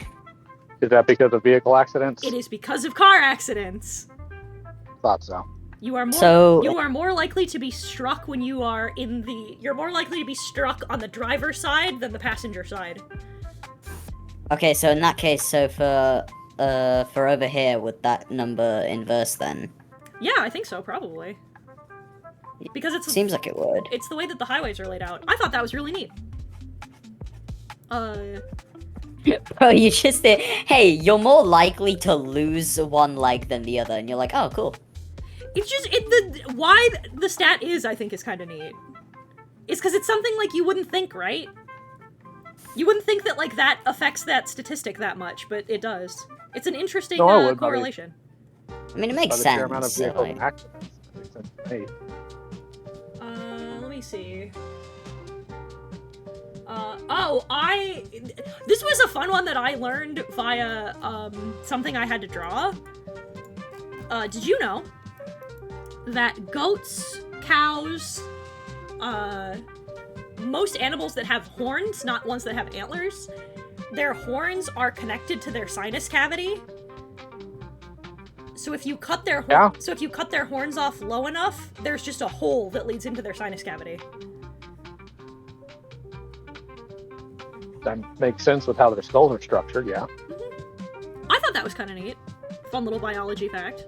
Is that because of vehicle accidents? It is because of car accidents. Thought so. You are more likely to be struck when you are you're more likely to be struck on the driver's side than the passenger side. Okay, so in that case, for over here, would that number inverse then? Yeah, I think so, probably. Because it Seems like it would. It's the way that the highways are laid out. I thought that was really neat. Bro, you just did. Hey, you're more likely to lose one leg than the other, and you're like, oh, cool. It's just why the stat is, I think, is kind of neat. It's because it's something like you wouldn't think, right? You wouldn't think that like that affects that statistic that much, but it does. It's an interesting correlation. I mean, it makes sense. Fair amount of so, vehicle like- accidents. Makes sense to me. Let me see. This was a fun one that I learned via, something I had to draw. Did you know that goats, cows, most animals that have horns, not ones that have antlers, their horns are connected to their sinus cavity? So if you cut their horns off low enough, there's just a hole that leads into their sinus cavity. That makes sense with how their skulls are structured, yeah. I thought that was kind of neat. Fun little biology fact.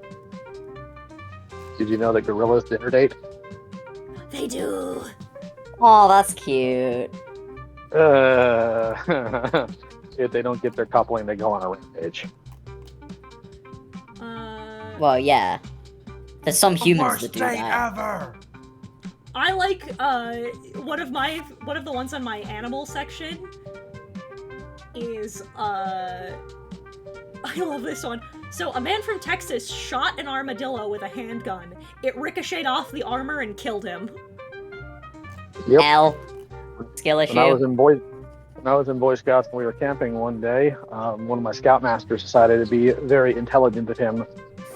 Did you know that gorillas dinner date? They do. Oh, that's cute. If they don't get their coupling, they go on a rampage. Well, yeah. There's some humans Worst that do day that. ever. I like one of the ones on my animal section is I love this one. So a man from Texas shot an armadillo with a handgun. It ricocheted off the armor and killed him. Yep. L. Skill issue. When I was in Boy Scouts and we were camping one day, one of my scoutmasters decided to be very intelligent of him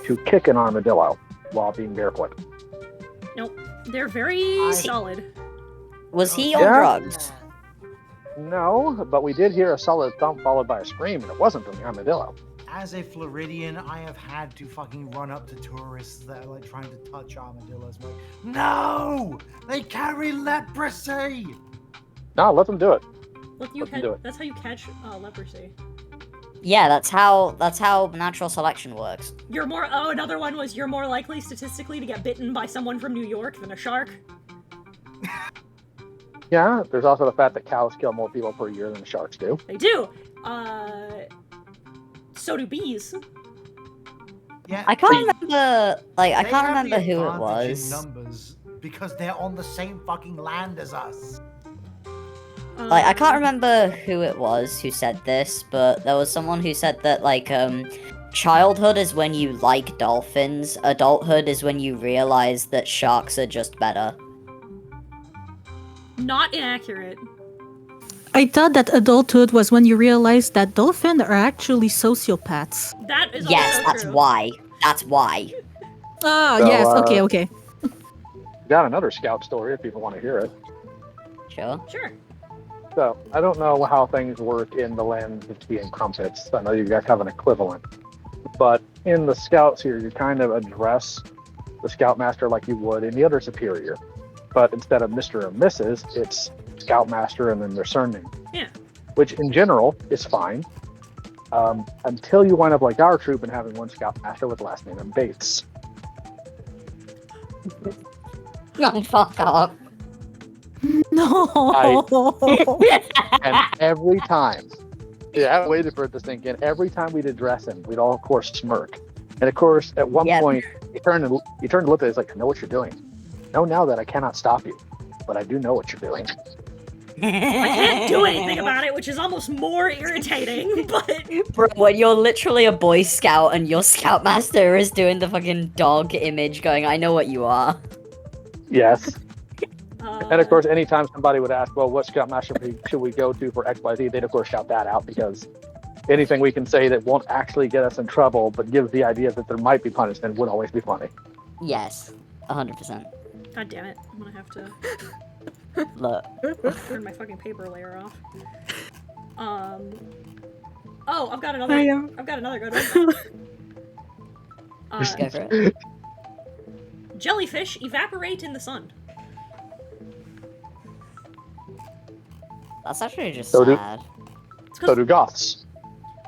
to kick an armadillo while being barefoot. Nope. They're very solid. Was he on Yeah. drugs? No, but we did hear a solid thump followed by a scream, and it wasn't from the armadillo. As a Floridian, I have had to fucking run up to tourists that are like trying to touch armadillos. I'm like, no! They carry leprosy! No, let them do it. Look, Let them do it. that's how you catch leprosy. Yeah, that's how natural selection works. Another one was you're more likely statistically to get bitten by someone from New York than a shark. Yeah, there's also the fact that cows kill more people per year than sharks do. They do. So do bees. Yeah, I can't remember. Like, I they can't have the remember who it advantage in was. numbers because they're on the same fucking land as us. Like, I can't remember who it was who said this, but there was someone who said that, like, childhood is when you like dolphins, adulthood is when you realize that sharks are just better. Not inaccurate. I thought that adulthood was when you realized that dolphins are actually sociopaths. That is Yes, also that's true. why. That's why. Ah, So, yes, okay. Got another scout story if people want to hear it. Sure. Sure. So, I don't know how things work in the land between crumpets. I know you guys have an equivalent. But in the scouts here, you kind of address the scoutmaster like you would any other superior. But instead of Mr. or Mrs., it's scoutmaster and then their surname. Yeah. Which in general is fine. Until you wind up like our troop and having one scoutmaster with the last name of Bates. Oh, fuck off. No. And every time, yeah, I waited for it to sink in. Every time we'd address him, we'd all, of course, smirk. And of course, at one point, he turned and looked at us like, I know what you're doing. Know now that I cannot stop you, but I do know what you're doing. I can't do anything about it, which is almost more irritating, but... Bro, when you're literally a Boy Scout and your Scoutmaster is doing the fucking dog image going, I know what you are. Yes. And of course, anytime somebody would ask, well, what scoutmaster should we go to for XYZ, they'd of course shout that out because anything we can say that won't actually get us in trouble but gives the idea that there might be punishment would always be funny. Yes, 100%. God damn it, I'm gonna have to... Look. Turn my fucking paper layer off. Oh, I've got another. I've got another good one. Go for it. Jellyfish evaporate in the sun. That's actually just So do- sad. So do goths.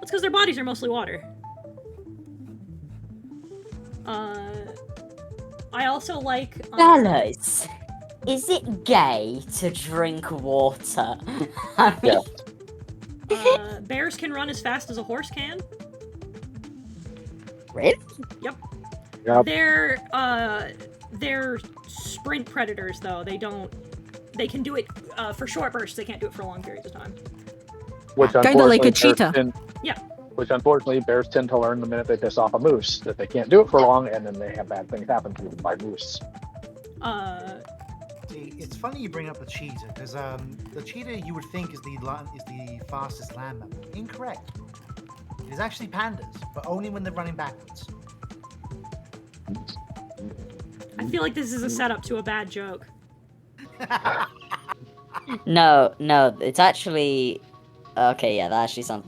It's because their bodies are mostly water. I also like. Fellas, is it gay to drink water? I mean, Bears can run as fast as a horse can. Really? Yep. Yep. They're sprint predators though. They can do it for short bursts. They can't do it for long periods of time. Which Kinda like a unfortunately cheetah. Yeah. Which unfortunately bears tend to learn the minute they piss off a moose that they can't do it for long, and then they have bad things happen to them by moose. See, it's funny you bring up the cheetah because the cheetah you would think is the fastest land mammal. Incorrect. It is actually pandas, but only when they're running backwards. I feel like this is a setup to a bad joke. no, it's actually... Okay, yeah, that actually sounds...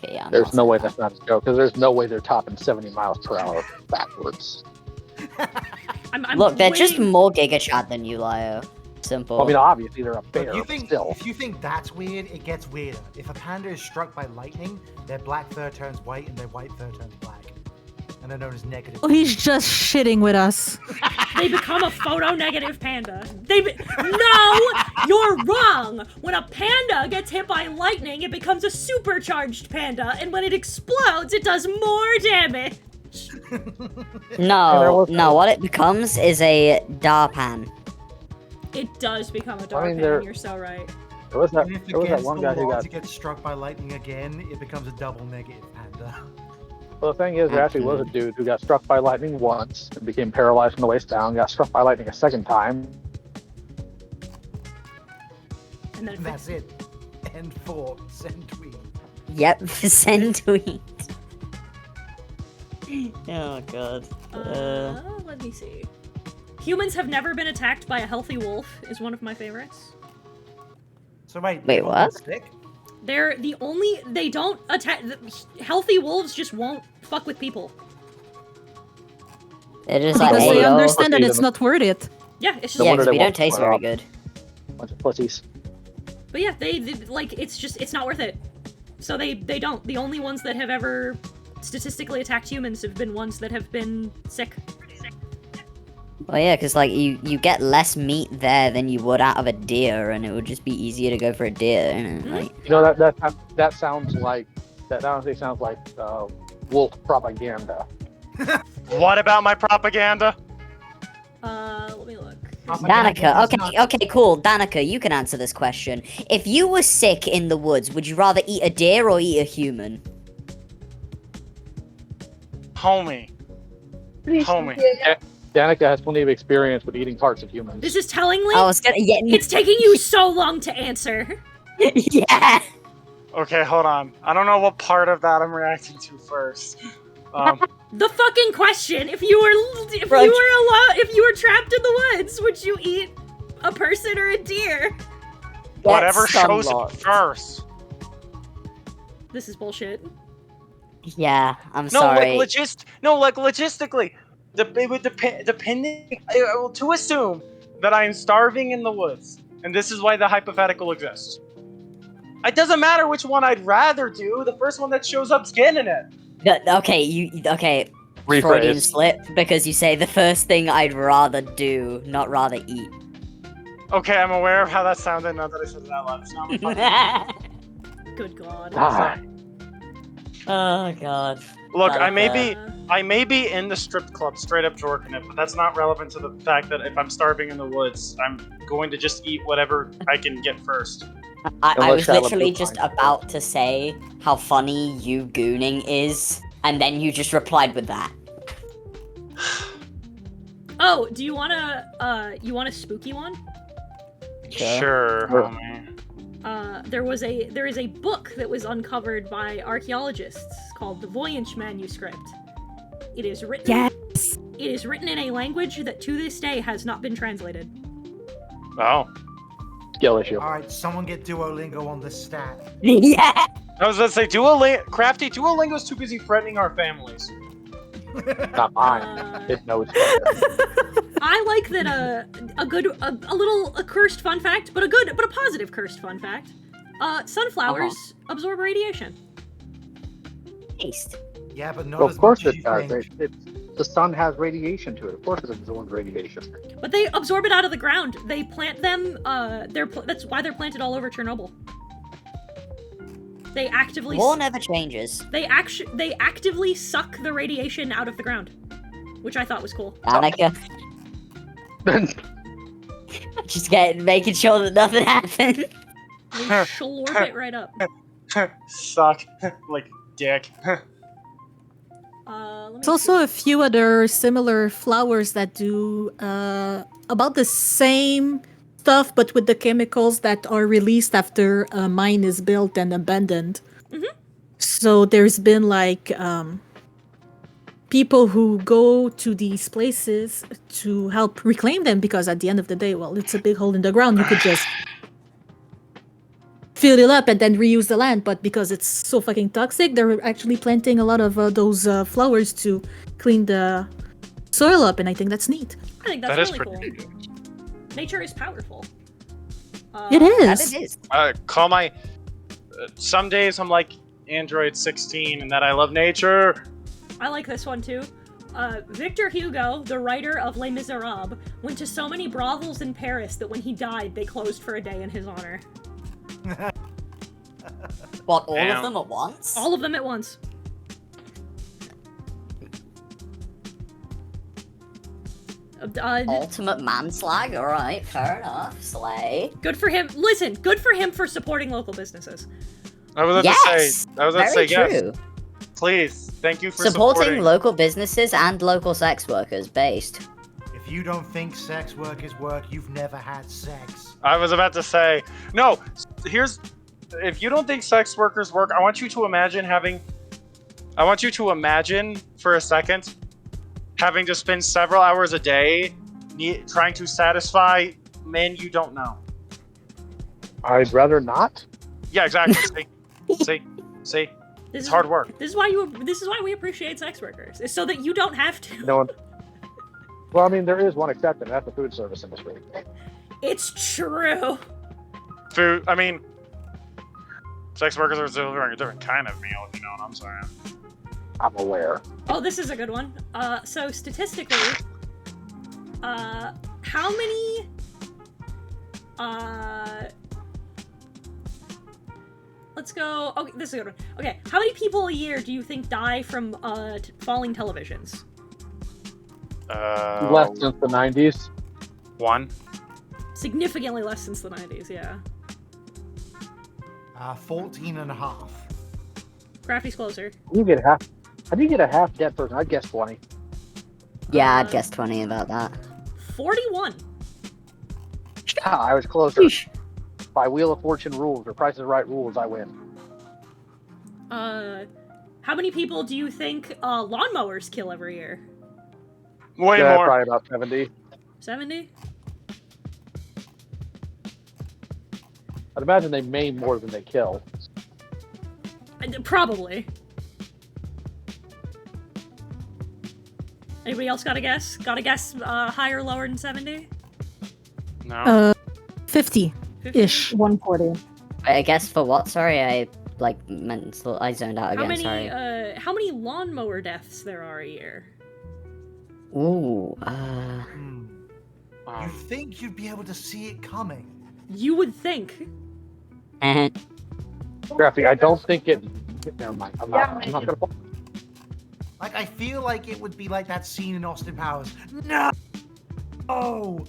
Okay, yeah. There's no way that's not a joke, because there's no way they're topping 70 miles per hour backwards. I'm Look, they're just waiting- more Giga Chad than you, Lio. simple. I mean, obviously they're a But bear, you but think, still. if you think that's weird, it gets weirder. If a panda is struck by lightning, their black fur turns white and their white fur turns black. And they're known as negative. Oh, he's just shitting with us. They become a photo-negative panda. No! You're wrong! When a panda gets hit by lightning, it becomes a supercharged panda, and when it explodes, it does more damage! No, what it becomes is a Darpan. It does become a dark I mean, panda, you're so right. There was that, And if there was that against one the guy who law got. to get struck by lightning again, it becomes a double negative panda. Well, the thing is, there actually was a dude who got struck by lightning once and became paralyzed from the waist down, got struck by lightning a second time. And then that's it. End 4. Send tweet. Yep, send tweet. Oh god. Let me see. Humans have never been attacked by a healthy wolf is one of my favorites. So wait, what? They're the only, they don't attack, healthy wolves just won't fuck with people. They're just like, Because hey, they yo. understand that it's not worth it. Yeah, it's just Yeah, because we don't taste very good. Bunch of pussies. But yeah, they like, it's not worth it. So they don't. The only ones that have ever statistically attacked humans have been ones that have been sick. Well, yeah, because like you get less meat there than you would out of a deer, and it would just be easier to go for a deer. And like, You know that sounds like that honestly sounds like wolf propaganda. What about my propaganda? Let me look. Danica, okay, cool. Danica, you can answer this question. If you were sick in the woods, would you rather eat a deer or eat a human? Homie. Danica has plenty of experience with eating parts of humans. This is tellingly. I was gonna. Yeah. It's taking you so long to answer. Yeah. Okay, hold on. I don't know what part of that I'm reacting to first. The fucking question: If you were trapped in the woods, would you eat a person or a deer? Whatever shows up first. This is bullshit. Yeah, I'm No, sorry. like logistically, it would depending. To assume that I'm starving in the woods, and this is why the hypothetical exists. It doesn't matter which one I'd rather do. The first one that shows up's getting it. Okay, Rephrase. Freudian slip, because you say the first thing I'd rather do, not rather eat. Okay, I'm aware of how that sounded now that I said it out loud. It's not funny. Good God. Oh god. Look, I may be in the strip club, straight up jorking it, but that's not relevant to the fact that if I'm starving in the woods, I'm going to just eat whatever I can get first. I was literally just about to say how funny you gooning is, and then you just replied with that. Oh, do you want a spooky one? Sure. homie. There is a book that was uncovered by archaeologists called the Voynich manuscript. It is written. Yes. It is written in a language that to this day has not been translated. Oh. Skill issue. Alright, someone get Duolingo on the stat. Yeah. I was gonna say, Crafty, Duolingo's too busy threatening our families. Not mine. It knows. I like that a cursed fun fact, but a positive cursed fun fact. Sunflowers absorb radiation. Taste. Yeah, but not Well, as of course much as it you does. think. The sun has radiation to it. Of course it absorbs radiation. But they absorb it out of the ground. They plant them. That's why they're planted all over Chernobyl. They actively. War never changes. They actively suck the radiation out of the ground, which I thought was cool. Danica. Just making sure that nothing happened. They slurp it right up. Suck. Like dick. There's also a few other similar flowers that do about the same stuff, but with the chemicals that are released after a mine is built and abandoned. Mm-hmm. So there's been like people who go to these places to help reclaim them, because at the end of the day, well, it's a big hole in the ground. You could just fill it up and then reuse the land, but because it's so fucking toxic, they're actually planting a lot of those flowers to clean the soil up, and I think that's neat. I think that's really cool. Nature is powerful. It That is. it is. Call my. Some days I'm like Android 16, and that I love nature. I like this one too. Victor Hugo, the writer of Les Miserables, went to so many brothels in Paris that when he died, they closed for a day in his honor. What, all Damn. of them at once? All of them at once. Ultimate manslag, alright, fair enough. Slay. Good for him. Listen, good for him for supporting local businesses. I was about Yes! to say. I was about to Very say yes. true. Please, thank you for Supporting local businesses and local sex workers based. If you don't think sex workers work, you've never had sex. I was about to say no. Here's if you don't think sex workers work, I want you to imagine for a second having to spend several hours a day trying to satisfy men you don't know. I'd rather not. Yeah, exactly. See. It's hard work. This is why we appreciate sex workers. It's so that you don't have to. No one. Well, I mean, there is one exception. That's the food service industry. It's true. Food. I mean, sex workers are delivering a different kind of meal. If you know what I'm saying. I'm aware. Oh, this is a good one. So statistically, how many, let's go, okay, this is a good one. Okay, how many people a year do you think die from, falling televisions? Less since the 90s. One. Significantly less since the 90s, yeah. 14 and a half. Crafty's closer. You get half. How do you get a half dead person? I'd guess 20. Yeah, I'd guess 20 about that. 41. Yeah, I was closer. By Wheel of Fortune rules or Price is Right rules, I win. How many people do you think, lawnmowers kill every year? Way more. Probably about 70. 70? I'd imagine they maim more than they kill. Probably. Anybody else got a guess? Got a guess higher or lower than 70? No. 50-ish. 140. I guess for what? Sorry, I zoned out again. Sorry. How many lawnmower deaths there are a year? Ooh, You think you'd be able to see it coming? You would think. Crafty, I don't think it. Never mind. I'm not gonna. Like, I feel like it would be like that scene in Austin Powers. No! Oh!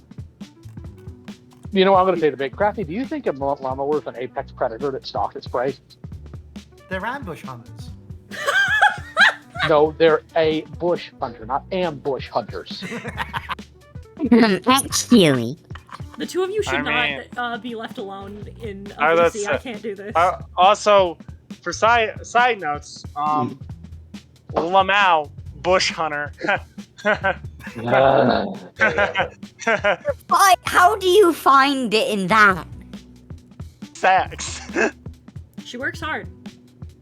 You know what I'm gonna say to Big Crafty? Do you think a lawnmower is an apex predator that stalks its prey? They're ambush hunters. No, they're a bush hunter, not ambush hunters. Actually. The two of you should not be left alone in OVC. I can't do this. Also, for side notes, Lamau, bush hunter. How do you find it in that? Sex. She works hard.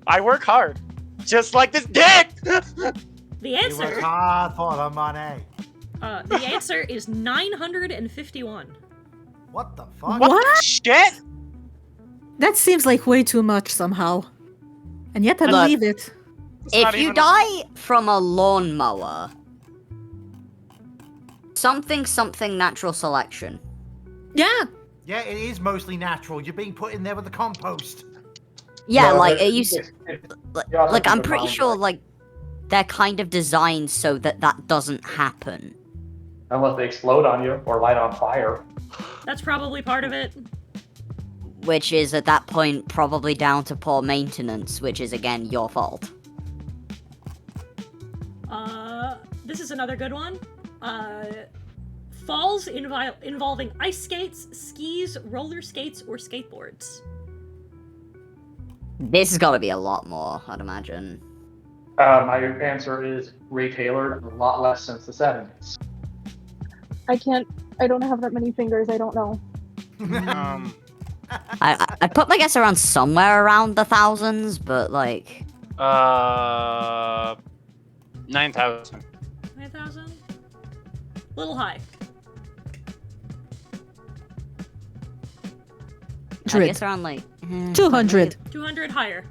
I work hard. Just like this dick! The You answer. work hard for the money. The answer is 951. What the fuck? What? Shit! That seems like way too much somehow. And yet I believe it. If you die from a lawnmower, something natural selection. Yeah. Yeah, it is mostly natural. You're being put in there with the compost. Yeah, No, like but- it used. Like I'm pretty sure, like they're kind of designed so that doesn't happen. Unless they explode on you or light on fire. That's probably part of it. Which is at that point probably down to poor maintenance, which is again your fault. This is another good one. Falls involving ice skates, skis, roller skates, or skateboards. This has got to be a lot more, I'd imagine. My answer is Ray Taylor, a lot less since the 70s. I don't have that many fingers, I don't know. I put my guess around somewhere around the thousands, but like 9,000. 9,000? Little high. I guess around like 200. 200 higher.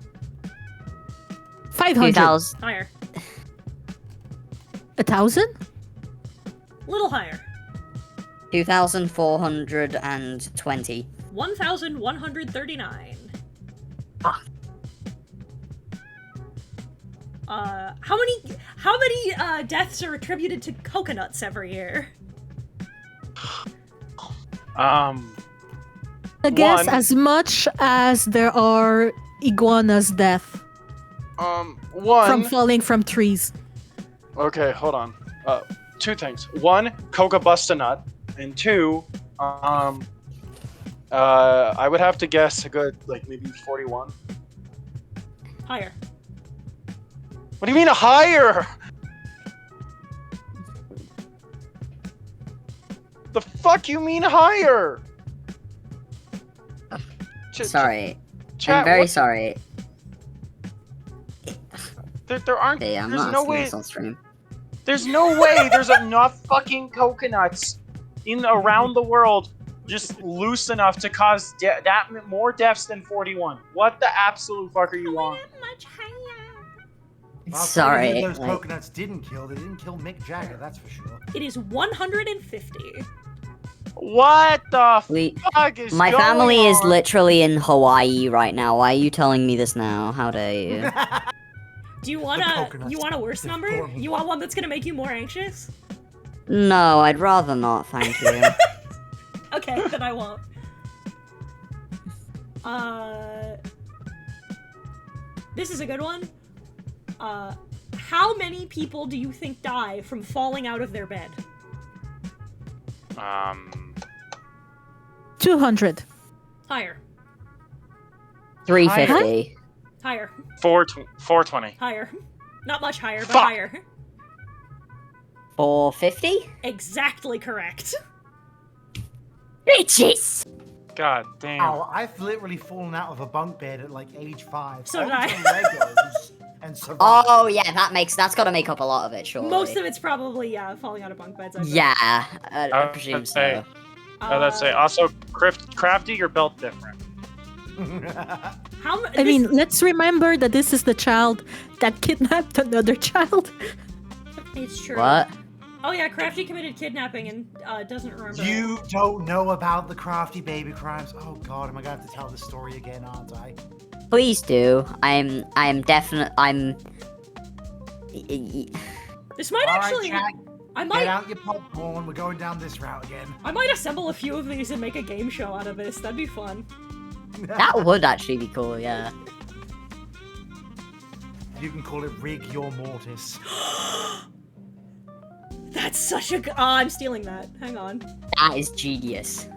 500. 2,000. Higher. 1,000? Little higher. 2,420. 1,139. How many deaths are attributed to coconuts every year? I guess as much as there are iguanas' death One. from falling from trees. Okay, hold on. Two things. One, Coca bust a nut, and two, I would have to guess a good like maybe 41. Higher. What do you mean higher? The fuck you mean higher? Sorry. Chat, I'm very what- sorry. There aren't. Hey, I'm there's not no asking way. this on stream. There's no way. There's enough fucking coconuts around the world, just loose enough to cause more deaths than 41. What the absolute fuck are you on? Well, Sorry, who those like- coconuts didn't kill. They didn't kill Mick Jagger, that's for sure. It is 150. What the fuck is My going family is on? literally in Hawaii right now. Why are you telling me this now? How dare you? Do you want a worse number? You want one that's gonna make you more anxious? No, I'd rather not, thank you. Okay, then I won't. This is a good one. How many people do you think die from falling out of their bed? 200. Higher. 350. Higher. 420. Higher. Not much higher, but Fuck. higher. 450? Exactly correct. Bitches! God damn. Oh, I've literally fallen out of a bunk bed at like age 5. So did onto I. Legos and survived. Oh yeah, that's gotta make up a lot of it, surely. Most of it's probably, falling out of bunk beds. I bet. Yeah, I presume so. Let's say also crafty, your belt different. I mean, let's remember that this is the child that kidnapped another child. It's true. What? Oh yeah, Crafty committed kidnapping and doesn't remember. You don't know about the crafty baby crimes. Oh god, am I gonna have to tell this story again, aren't I? Please do. I'm definitely. This might All right, actually. Jack, I might. Get out your popcorn. We're going down this route again. I might assemble a few of these and make a game show out of this. That'd be fun. That would actually be cool, yeah. You can call it Rig Your Mortis. That's such a. I'm stealing that. Hang on. That is genius.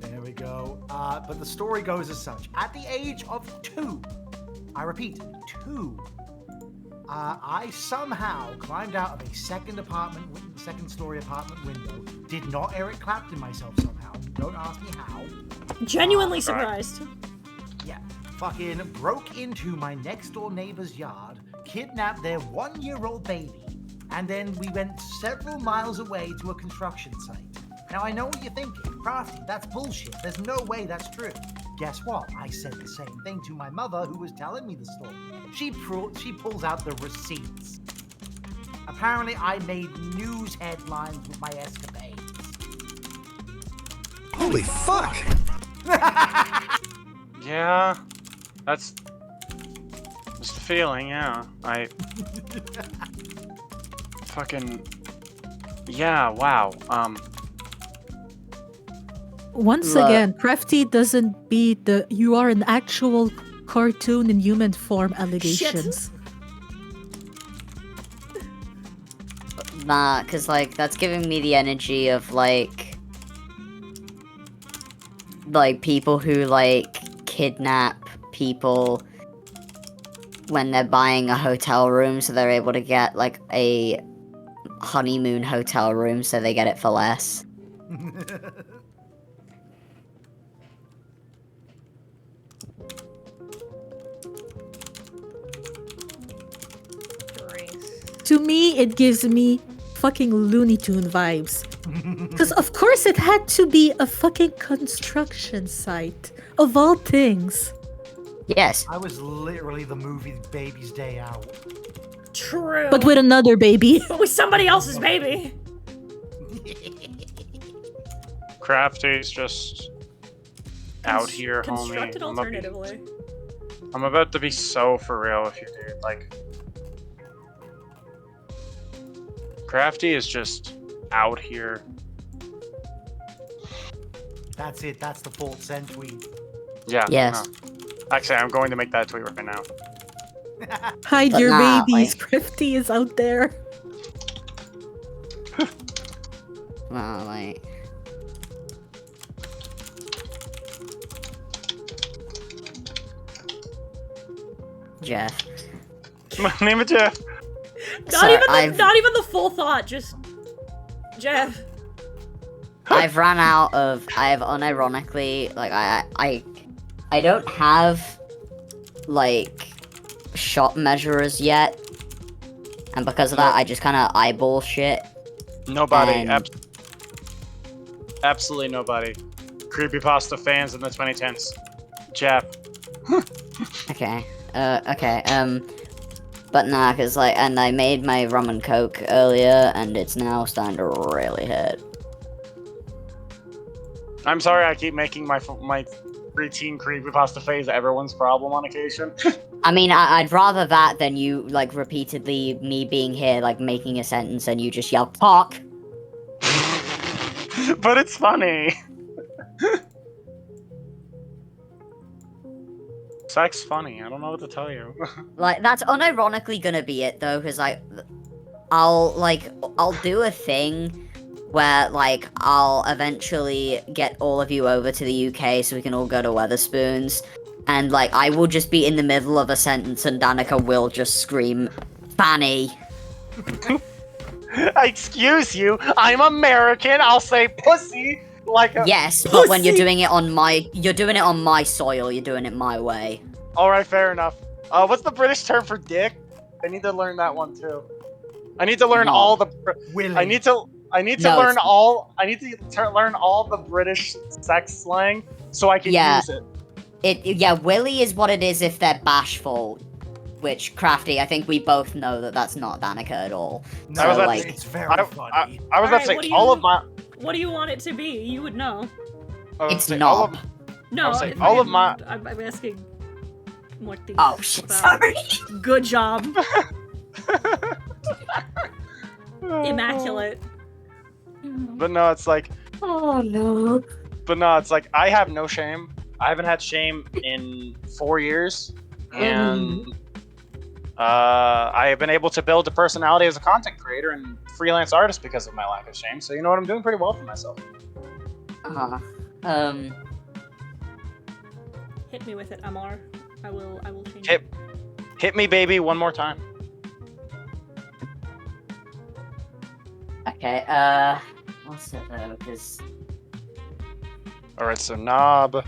There we go. But the story goes as such. At the age of 2, I repeat, 2, I somehow climbed out of a second-story apartment window. Did not Eric Clapton myself somehow. Don't ask me how. Genuinely surprised. Yeah. Fucking broke into my next-door neighbor's yard, kidnapped their 1-year-old baby, and then we went several miles away to a construction site. Now, I know what you're thinking. Crafty, that's bullshit. There's no way that's true. Guess what? I said the same thing to my mother, who was telling me the story. She pulls out the receipts. Apparently, I made news headlines with my escapades. Holy fuck! Yeah, that's just the feeling. Yeah, fucking yeah. Wow. Once again, Crafty doesn't beat the "you are an actual cartoon in human form" allegations. Nah, cause like that's giving me the energy of like people who like kidnap people when they're buying a hotel room, so they're able to get like a honeymoon hotel room, so they get it for less. To me, it gives me fucking Looney Tune vibes. Because of course it had to be a fucking construction site, of all things. Yes. I was literally the movie Baby's Day Out. True. But with another baby. But with somebody else's baby. Crafty's just out here, homie. Constructed alternatively. I'm about to be so for real with you, dude. Like, Crafty is just out here. That's it. That's the fault send tweet. Yeah. Yes. No. Actually, I'm going to make that tweet right now. Hide But your nah, babies. like- Crafty is out there. Well, like... Jeff. My name is Jeff. Sorry, Not even the full thought, just Jeff. I've unironically, like, I don't have, like, shot measurers yet. And because of that, I just kind of eyeball shit. Nobody. And- Absolutely nobody. Creepypasta fans in the 2010s. Jeff. Okay. But nah, cause like, and I made my rum and coke earlier, and it's now starting to really hit. I'm sorry I keep making my preteen creepypasta phase everyone's problem on occasion. I mean, I'd rather that than you, like, repeatedly me being here, like, making a sentence and you just yell, "Talk!" But it's funny. Sex funny. I don't know what to tell you. Like, that's unironically gonna be it, though, because, like, I'll do a thing where, like, I'll eventually get all of you over to the UK so we can all go to Weatherspoons, and, like, I will just be in the middle of a sentence and Danica will just scream, "Fanny!" Excuse you, I'm American. I'll say pussy like a Yes, but when you're doing it on my soil, you're doing it my way. All right, fair enough. What's the British term for dick? I need to learn that one too. I need to learn No. all the. Willy. I need to No, learn it's- all. I need to learn all the British sex slang so I can Yeah. use it. Yeah, Willy is what it is if they're bashful. Which, Crafty, I think we both know that that's not Danica at all. No, I was So, about like, it's very I funny. was about to say Alright, what do all you- of my. What do you want it to be? You would know. I was It's saying all of- knob. No, I was saying if all I- of my. I'm asking what the. Oh, shit, sorry. Good job. Immaculate. But no, it's like. Oh, no. But no, it's like I have no shame. I haven't had shame in 4 years, and I have been able to build a personality as a content creator and freelance artist because of my lack of shame. So you know what? I'm doing pretty well for myself. Hit me with it, Amar. I will change Hit, it. hit me, baby, one more time. Okay, what's it though? Because All right, so knob.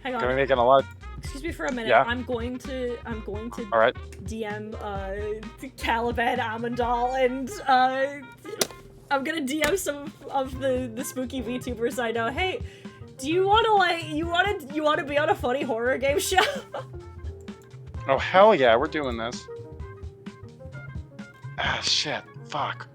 Hang Gonna on. make it a lot. Excuse me for a minute. Yeah. I'm going to All right. DM Caliban Amandal and I'm gonna DM some of the spooky VTubers I know. Hey, do you wanna be on a funny horror game show? Oh hell yeah, we're doing this. Ah shit, fuck.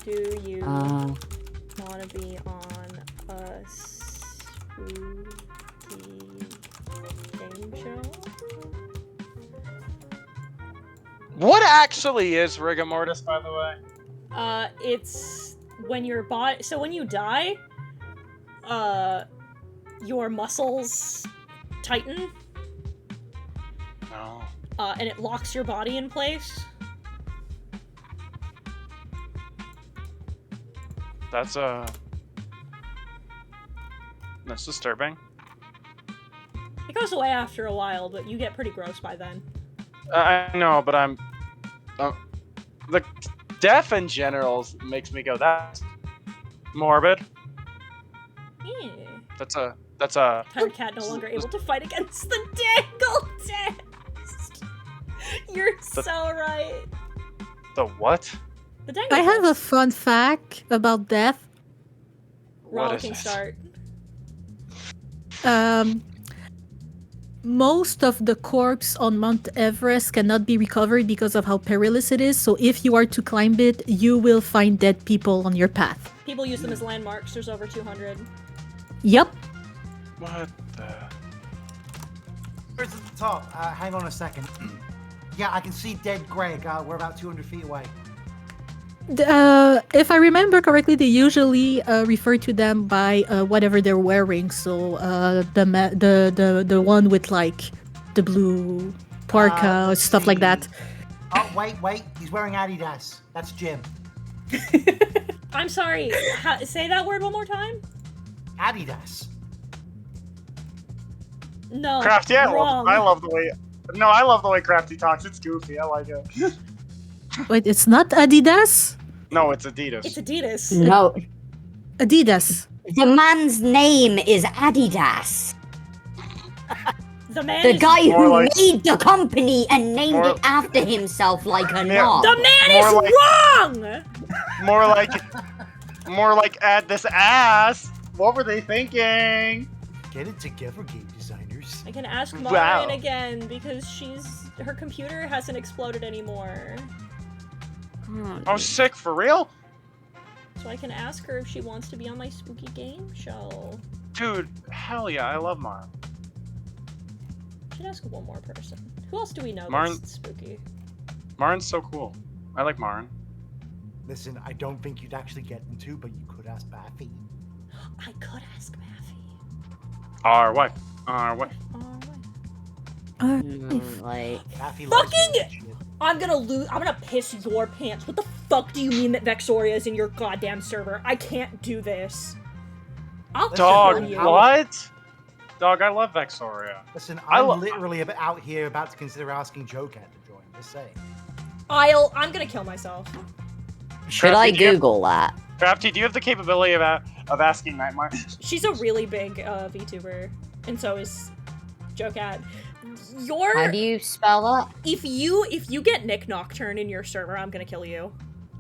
Do you Uh. wanna be on a spooky game show? What actually is rigor mortis, by the way? It's when your body. So when you die, your muscles tighten, No. and it locks your body in place. That's disturbing. It goes away after a while, but you get pretty gross by then. I know, but I'm. The death in general makes me go, that's morbid. Yeah. That's That's a. Pirate cat no longer able to fight against the dangle test. You're so right. The what? The dangle I have a test. fun fact about death. Rollicking start. Most of the corpse on Mount Everest cannot be recovered because of how perilous it is. So if you are to climb it, you will find dead people on your path. People use them as landmarks. There's over 200. Yep. What the? Where's at the top? Hang on a second. Yeah, I can see dead Greg. We're about 200 feet away. If I remember correctly, they usually refer to them by whatever they're wearing. So the one with like the blue parka, stuff like that. Oh, wait. He's wearing Adidas. That's Jim. I'm sorry. Say that word one more time. Adidas. No. Crafty, wrong. I love the way. No, I love the way Crafty talks. It's goofy. I like it. Wait, it's not Adidas? No, it's Adidas. It's Adidas. No. Adidas. The man's name is Adidas. The man The is guy more who like- made the company and named more- it after himself like a Yeah. knob. The man More is like- wrong! More like add this ass. What were they thinking? Get it together, game designers. I can ask Wow. Maureen again because her computer hasn't exploded anymore. Oh, sick for real? So I can ask her if she wants to be on my spooky game show. Dude, hell yeah, I love Mara. Should ask one more person. Who else do we know Marin- that's spooky? Marin's so cool. I like Marin. Listen, I don't think you'd actually get them to, but you could ask Baffy. I could ask Maffy. Our wife. Our wife. Like, Baffy Fucking! I'm gonna piss your pants. What the fuck do you mean that Vexoria is in your goddamn server? I can't do this. I'll Dog, kill you. what? Dog, I love Vexoria. Listen, I I'm lo- literally out here about to consider asking Joecat to join. Just saying. I'm gonna kill myself. should I Crafty, do you have- Google that? Crafty, do you have the capability of asking Nightmare? She's a really big VTuber, and so is Joecat. How do you spell that? If you get Nick Nocturne in your server, I'm gonna kill you.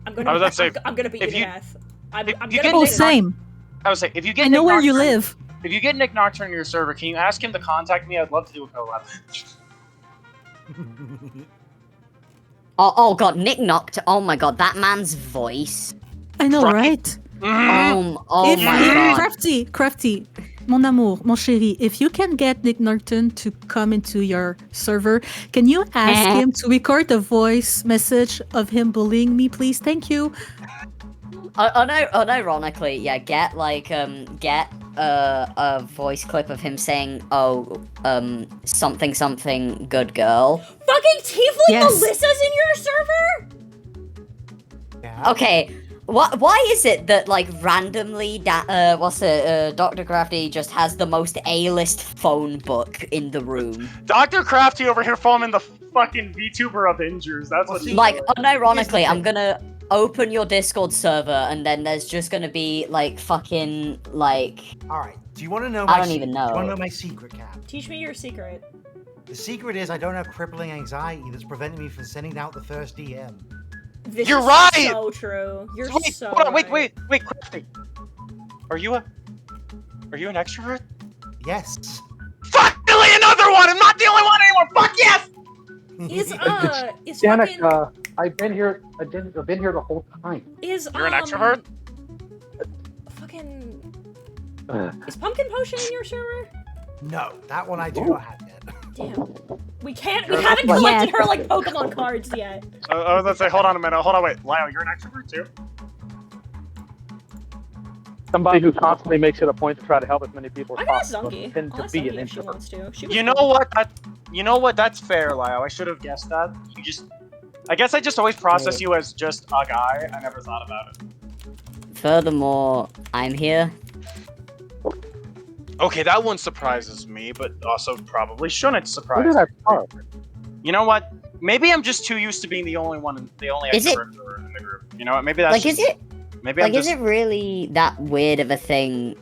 I'm gonna. I was about to say, I'm gonna beat you if to you- death. I'm you gonna. get beat Oh, you to death. same. I would say, if you get I know Nick where you Nocturne- live. If you get Nick Nocturne in your server, can you ask him to contact me? I'd love to do a collab. Oh god, Nick Nocturne. Oh my god, that man's voice. I know, right? Oh If my god. Crafty, mon amour, mon chéri, if you can get Nick Norton to come into your server, can you ask him to record a voice message of him bullying me, please? Thank you. Unironically, yeah, get a voice clip of him saying, something good girl. Fucking Tiefling Yes. Melissa's in your server? Okay, why is it that, like, randomly, Dr. Crafty just has the most A-list phone book in the room? Dr. Crafty over here falling in the fucking VTuber Avengers. That's what he Like, unironically, I'm gonna open your Discord server, and then there's just gonna be, like, fucking, like... Alright, do you want to know I my don't even know. Do you want to know my secret, Cap? Teach me your secret. The secret is I don't have crippling anxiety that's preventing me from sending out the first DM. This You're is right! So true. You're Wait, so hold on, right. wait, Crafty. Are you an extrovert? Yes. Finally another one! I'm not the only one anymore! Fuck yes! Is Danik, fucking I've been here the whole time. is You're an extrovert? fucking is Pumpkin Potion in your server? No, that one I do not have yet. Damn. We haven't You're collected not- her like Pokemon cards yet. I was gonna say, hold on a minute. Hold on, wait. Lyle, you're an extrovert too? Somebody who constantly makes it a point to try to help as many people I as can ask possible. Zungi. Tend I'll to ask be Zungi an if she introvert. wants to. She was You know what? That's fair, Lyle. I should have guessed that. I guess I just always process you as just a guy. I never thought about it. Furthermore, I'm here. Okay, that one surprises me, but also probably shouldn't Where surprise did me. I park? You know what? Maybe I'm just too used to being the only Is it- extrovert in the group. You know what? Maybe that's Like, is it... Maybe Like, I'm is it really that weird of a thing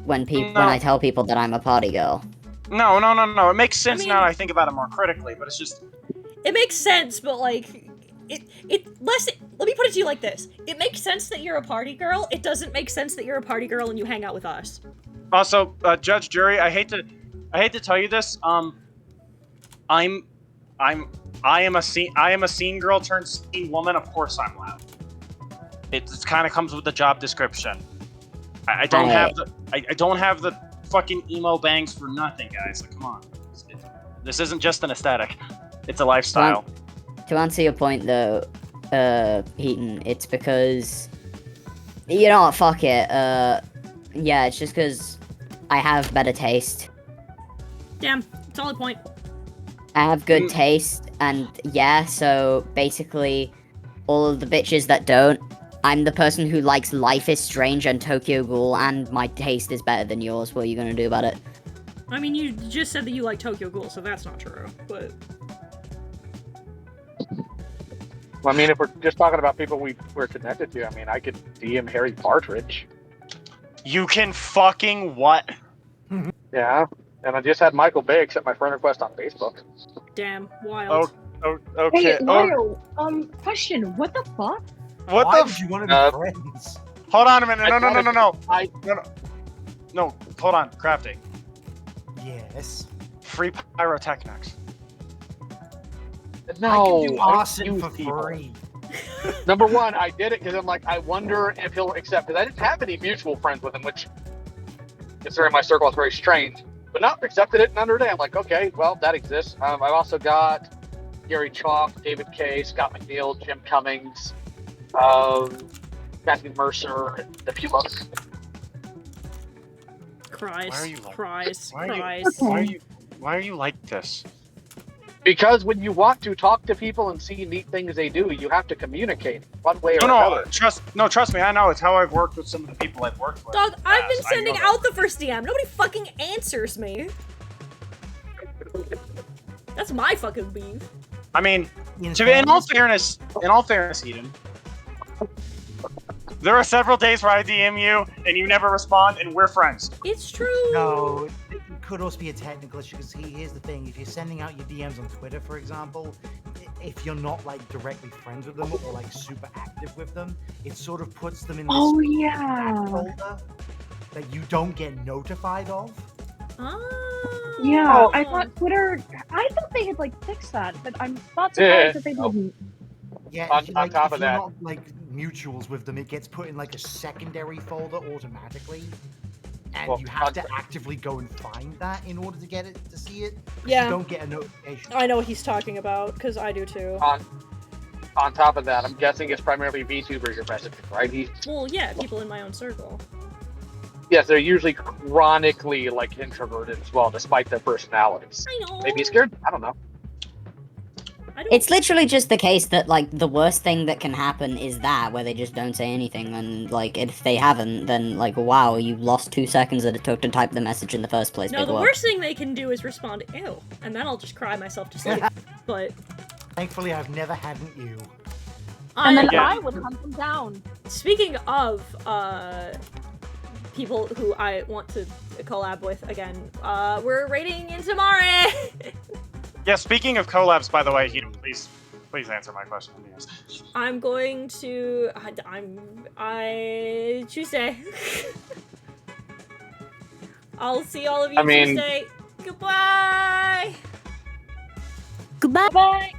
when I tell people that I'm a party girl. No. It makes sense now that I think about it more critically, but it's just... It makes sense, but like, let me put it to you like this. It makes sense that you're a party girl. It doesn't make sense that you're a party girl and you hang out with us. Also, Judge, Jury, I hate to tell you this. I am a scene girl turned scene woman. Of course, I'm loud. It kind of comes with the job description. I don't have the fucking emo bangs for nothing, guys. Like, come on. This isn't just an aesthetic. It's a lifestyle. To answer your point, though, Heaton, it's because... You know what, fuck it. Yeah, it's just because I have better taste. Damn, solid point. I have good taste, and yeah, so basically, all of the bitches that don't, I'm the person who likes Life is Strange and Tokyo Ghoul, and my taste is better than yours. What are you gonna do about it? I mean, you just said that you like Tokyo Ghoul, so that's not true, but... Well, I mean, if we're just talking about people we're connected to, I mean, I could DM Harry Partridge. You can fucking what? Yeah, and I just had Michael Bay accept my friend request on Facebook. Damn, wild. Okay. Hey, Mario, question, what the fuck? Why would you want to be friends? Hold on a minute. No, hold on. Crafting. Yes. Free pyrotechnics. No, I can do I arson use for people. free. Number one, I did it because I'm like, I wonder if he'll accept, because I didn't have any mutual friends with him, which, considering my circle is very strange. But not accepted it in under a day. I'm like, okay, well, that exists. I've also got Gary Chalk, David Kay, Scott McNeil, Jim Cummings, Matthew Mercer, and a few others. Cries. Why are you like this? Because when you want to talk to people and see neat things they do, you have to communicate one way or another. Trust me, I know. It's how I've worked with some of the people I've worked with. Dog, I've been sending out the first DM. Nobody fucking answers me. That's my fucking beef. I mean, in all fairness, Eden, there are several days where I DM you and you never respond, and we're friends. It's true. No, it could also be a technical issue, because here's the thing. If you're sending out your DMs on Twitter, for example, if you're not like directly friends with them or like super active with them, it sort of puts them in this folder that you don't get notified of. Yeah, I thought they had like fixed that, but I'm not surprised that they didn't. Yeah, on like, top if of you're that, not like mutuals with them, it gets put in like a secondary folder automatically, and you have to actively go and find that in order to get it to see it. Yeah. You don't get a notification. I know what he's talking about, because I do too. On top of that, I'm guessing it's primarily VTubers you're messaging, right? Well, yeah, people in my own circle. Yes, they're usually chronically like introverted as well, despite their personalities. I know. Maybe scared. I don't know. It's literally just the case that, like, the worst thing that can happen is that, where they just don't say anything, and, like, if they haven't, then, like, wow, you lost 2 seconds that it took to type the message in the first place. No, the worst thing they can do is respond, ew, and then I'll just cry myself to sleep. But... Thankfully, I've never had an ew. And then I would hunt them down. Speaking of, people who I want to collab with again, we're raiding Intamare! Yeah, speaking of collabs, by the way, please answer my question. Yes. I'm going to... Tuesday. I'll see all of you Tuesday. Goodbye! Goodbye! Bye!